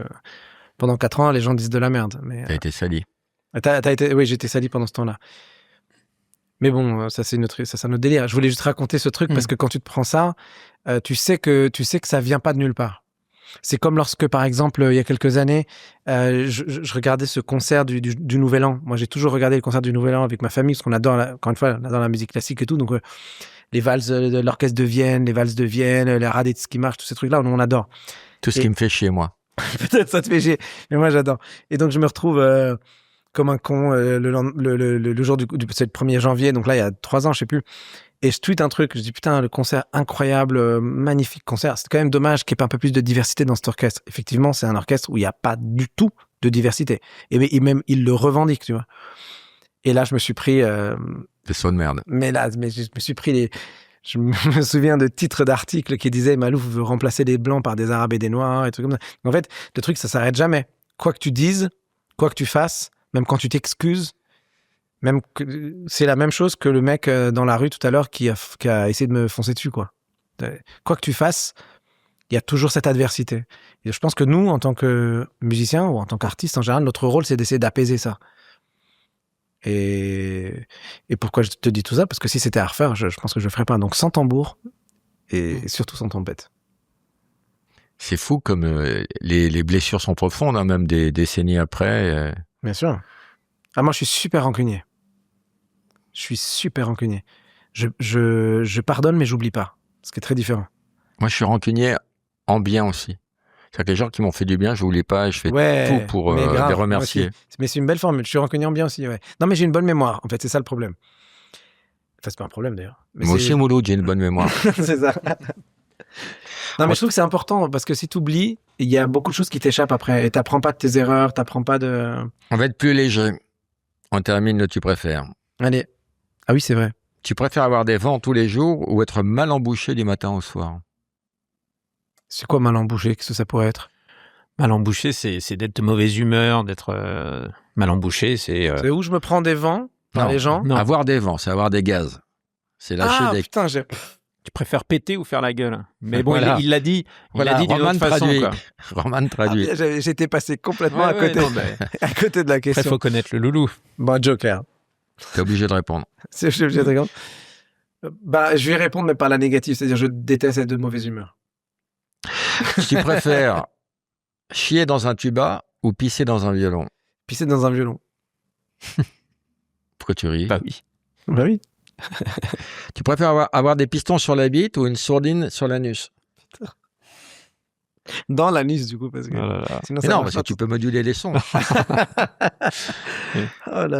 pendant 4 ans, les gens disent de la merde. Mais T'as été sali. Oui, j'ai été sali pendant ce temps-là. Mais bon, ça c'est notre délire. Je voulais juste raconter ce truc parce que quand tu te prends ça, tu sais que ça vient pas de nulle part. C'est comme lorsque, par exemple, il y a quelques années, je regardais ce concert du Nouvel An. Moi, j'ai toujours regardé le concert du Nouvel An avec ma famille parce qu'on adore, encore une fois, on adore la musique classique et tout. Donc, les valses de l'orchestre de Vienne, les valses de Vienne, les Radetzky March, tous ces trucs-là, on adore. Tout ce qui me fait chier, moi. Peut-être ça te fait chier, mais moi j'adore. Et donc je me retrouve comme un con le jour c'est le 1er janvier, donc là il y a 3 ans, je sais plus. Et je tweete un truc, je dis putain, le concert incroyable, magnifique concert. C'est quand même dommage qu'il n'y ait pas un peu plus de diversité dans cet orchestre. Effectivement, c'est un orchestre où il n'y a pas du tout de diversité. Et même il le revendique, tu vois. Et là je me suis pris... Des sauts de merde. Mais je me suis pris je me souviens de titres d'articles qui disaient Malouf veut remplacer les blancs par des arabes et des noirs et trucs comme ça. En fait, le truc, ça s'arrête jamais. Quoi que tu dises, quoi que tu fasses, même quand tu t'excuses, c'est la même chose que le mec dans la rue tout à l'heure qui a essayé de me foncer dessus, quoi. Quoi que tu fasses, il y a toujours cette adversité. Et je pense que nous, en tant que musiciens ou en tant qu'artistes en général, notre rôle, c'est d'essayer d'apaiser ça. Et pourquoi je te dis tout ça? Parce que si c'était à refaire, je pense que je le ferais pas. Donc sans tambour et surtout sans trompette. C'est fou comme les blessures sont profondes, hein, même des décennies après. Bien sûr. Ah, moi, je suis super rancunier. Je pardonne, mais j'oublie pas. Ce qui est très différent. Moi, je suis rancunier en bien aussi. C'est-à-dire que les gens qui m'ont fait du bien, je n'oublie pas et je fais tout pour les remercier. Mais c'est une belle formule. Je suis rancunier en bien aussi, ouais. Non, mais j'ai une bonne mémoire. En fait, c'est ça le problème. Enfin, c'est pas un problème, d'ailleurs. Mais moi aussi, Mouloud, j'ai une bonne mémoire. C'est ça. Non, mais je trouve que c'est important parce que si tu oublies, il y a beaucoup de choses qui t'échappent après. Et t'apprends pas de tes erreurs, t'apprends pas de... On va être plus léger. On termine le tu préfères. Allez. Ah oui, c'est vrai. Tu préfères avoir des vents tous les jours ou être mal embouché du matin au soir? C'est quoi mal embouché? Qu'est-ce que ça pourrait être? Mal embouché, c'est d'être de mauvaise humeur, d'être mal embouché, c'est... C'est où je me prends des vents par les gens? Non. Avoir des vents, c'est avoir des gaz. C'est lâcher des... putain, Tu préfères péter ou faire la gueule? Mais bon, voilà. il l'a dit. Il l'a dit d'une autre façon, quoi. Roman traduit. J'étais passé complètement à côté de la question. Après, faut connaître le loulou. Bon, Joker. T'es obligé de répondre. Je suis obligé de répondre. Je vais répondre, mais par la négative. C'est-à-dire, je déteste être de mauvaise humeur. Tu préfères chier dans un tuba ou pisser dans un violon? Pisser dans un violon. Pourquoi tu ris? Bah oui. Bah oui. Tu préfères avoir des pistons sur la bite ou une sourdine sur l'anus? Dans l'anus, du coup, parce que... Sinon, Mais non, parce que tu peux moduler les sons.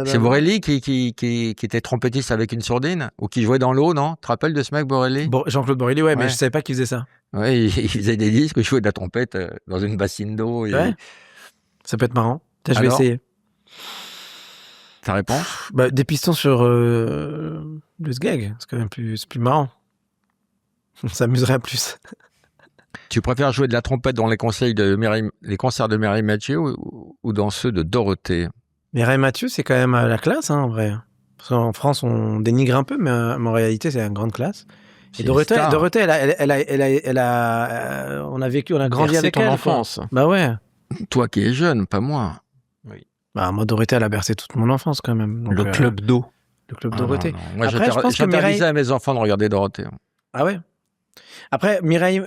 C'est Borelli qui était trompettiste avec une sourdine ou qui jouait dans l'eau, non? Tu te rappelles de ce mec, Borelli? Jean-Claude Borelli, ouais, mais je savais pas qu'il faisait ça. Ouais, il faisait des disques, il jouait de la trompette dans une bassine d'eau. Ouais. Ça peut être marrant. Je vais essayer. Ta réponse? Des pistons sur le sgeg, c'est quand même plus marrant. On s'amuserait plus. Tu préfères jouer de la trompette dans les concerts de Mireille Mathieu ou dans ceux de Dorothée? Mireille Mathieu, c'est quand même la classe, hein, en vrai. Parce qu'en France, on dénigre un peu, mais en réalité, c'est une grande classe. Et Dorothée, on a grandi avec elle. enfance. Bah ouais. Toi qui es jeune, pas moi. Oui. Bah, moi, Dorothée, elle a bercé toute mon enfance, quand même. Donc, Le club d'eau. Le club Dorothée. Non. Moi, Après, je pense que j'interdisais à mes enfants de regarder Dorothée. Ah ouais? Après, Mireille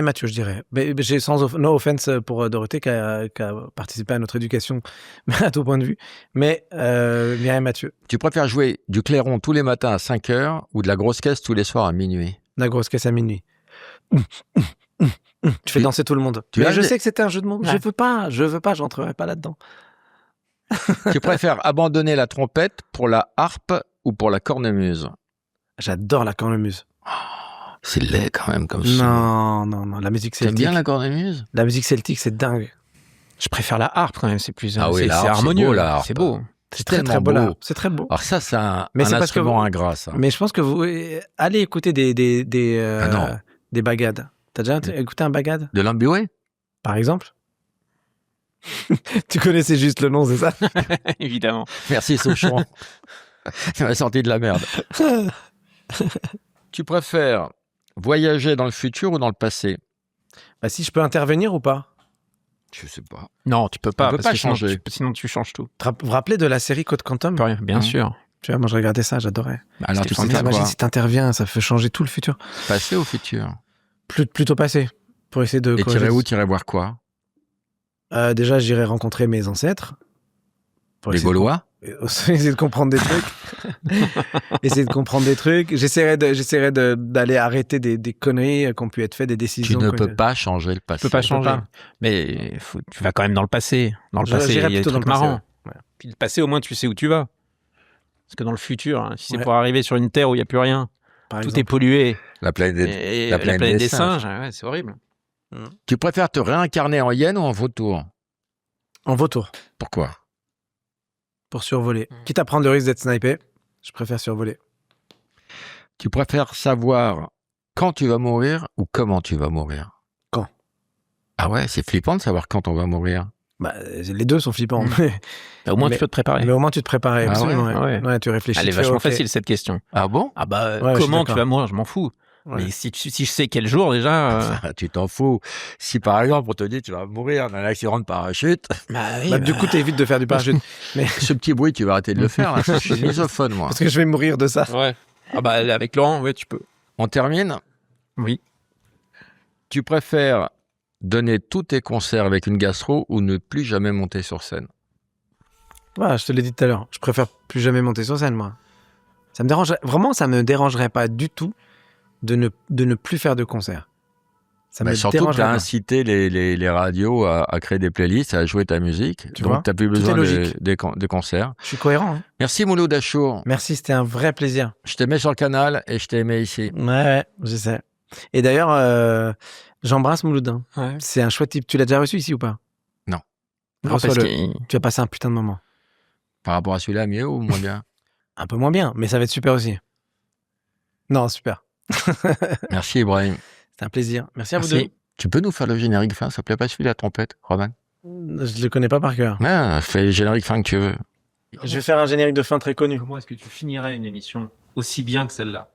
Mathieu, je dirais. Mais j'ai no offense pour Dorothée qui a participé à notre éducation à tout point de vue. Mais Mireille Mathieu, Tu préfères jouer du clairon tous les matins à 5 heures ou de la grosse caisse tous les soirs à minuit? la grosse caisse à minuit. Tu fais danser tout le monde. tu Mais as je des- sais que c'était un jeu de mots. Ouais. Je veux pas, j'entrerai pas là-dedans. Tu préfères abandonner la trompette pour la harpe ou pour la cornemuse? J'adore la cornemuse. C'est laid quand même comme ça. Non, la musique T'aimes celtique. bien la cornemuse? La musique celtique, c'est dingue. Je préfère la harpe quand même, c'est plus Ah oui, c'est la harpe, c'est harmonieux, beau, la harpe. c'est beau. C'est très tellement beau, là. beau. C'est très beau. Alors ça, c'est un Mais c'est parce que instrument vous- ingrat, ça. Mais je pense que vous allez écouter Ah non. des bagades. T'as déjà écouté un bagade, De l'ambiway? par exemple? Tu connaissais juste le nom, c'est ça? Évidemment. Merci Souchon. Tu m'as sorti de la merde. Tu préfères voyager dans le futur ou dans le passé? Bah, si je peux intervenir ou pas? Je sais pas. Non, tu peux pas, On peut parce pas que sinon changer. sinon tu changes tout. Vous vous rappelez de la série Code Quantum? Tu peux rien, bien Mhm. sûr. Tu vois, moi je regardais ça, j'adorais. Alors C'était tu formidable. préfères Imagine quoi? si t'interviens, ça fait changer tout le futur. Passé ou futur? Plutôt passé. Pour essayer de Et corriger. t'irais où? T'irais voir quoi? Déjà, j'irai rencontrer mes ancêtres. Pour Les essayer de Gaulois? essayer de comprendre des trucs. Essayer de comprendre des trucs. J'essaierai d'aller arrêter des conneries qui ont pu être faites, des Tu décisions. ne qui ont peux été- pas changer le passé. Tu peux pas peux changer. pas. Mais tu vas quand même dans le passé. Dans le passé, il y J'irai a des plutôt dans trucs le passé, marrants. ouais. Ouais. Puis le passé, au moins, tu sais où tu vas. Parce que dans le futur, hein, si c'est Ouais. pour arriver sur une terre où il n'y a plus rien, Par tout exemple. est pollué, La planète. et la la planète planète des des singes, ouais, c'est horrible. Tu préfères te réincarner en hyène ou en vautour? En vautour, Pourquoi? pour survoler. Quitte à prendre le risque d'être snipé, je préfère survoler. Tu préfères savoir quand tu vas mourir ou comment tu vas mourir? Quand. Ah ouais, c'est flippant de savoir quand on va mourir. Bah, les deux sont flippants. Au moins, Mais- tu peux te préparer. Mais au moins, tu te prépares. Ah Absolument. ouais, Ouais. ouais. Ouais, tu réfléchis. Elle est tu fais, vachement ok. facile, cette question. Ah bon? Ah bah, Ouais, je suis comment tu d'accord. vas mourir, je m'en fous. Ouais. Mais si je sais quel jour, déjà... Tu t'en fous. Si par exemple on te dit tu vas mourir d'un accident de parachute, Bah, du coup, t'évites de faire du parachute. ce petit bruit tu vas arrêter de le faire. Là. Je suis misophone moi. Parce que je vais mourir de ça. Ouais. Ah bah, avec Laurent, ouais, tu peux. On termine. Oui. Tu préfères donner tous tes concerts avec une gastro ou ne plus jamais monter sur scène? Voilà, je te l'ai dit tout à l'heure. Je préfère plus jamais monter sur scène, moi. Ça me dérangerait. Vraiment, ça me dérangerait pas du tout de ne plus faire de concert. Ça Bah, me surtout que tu dérangerait as pas. incité les radios à créer des playlists, à jouer ta musique. Tu vois, Donc tu n'as plus tout est besoin logique. des concerts. Je suis cohérent. Hein. Merci Mouloud Achour. Merci, c'était un vrai plaisir. Je t'aimais sur le canal et je t'ai aimé ici. Ouais, je sais. Et d'ailleurs, j'embrasse Mouloud. Ouais. C'est un chouette type. Tu l'as déjà reçu ici ou pas? Non. Non, parce Reçois-le. qu'il- Tu as passé un putain de moment. Par rapport à celui-là, mieux ou moins bien? Un peu moins bien, mais ça va être super aussi. Non, super. Merci Ibrahim. C'était un plaisir. Merci à vous Merci. deux. Tu peux nous faire le générique fin, ça te plaît pas celui de la trompette, Roman? Je le connais pas par cœur. Ah, fais le générique fin que tu veux. Je vais faire un générique de fin très connu. Comment est-ce que tu finirais une émission aussi bien que celle-là?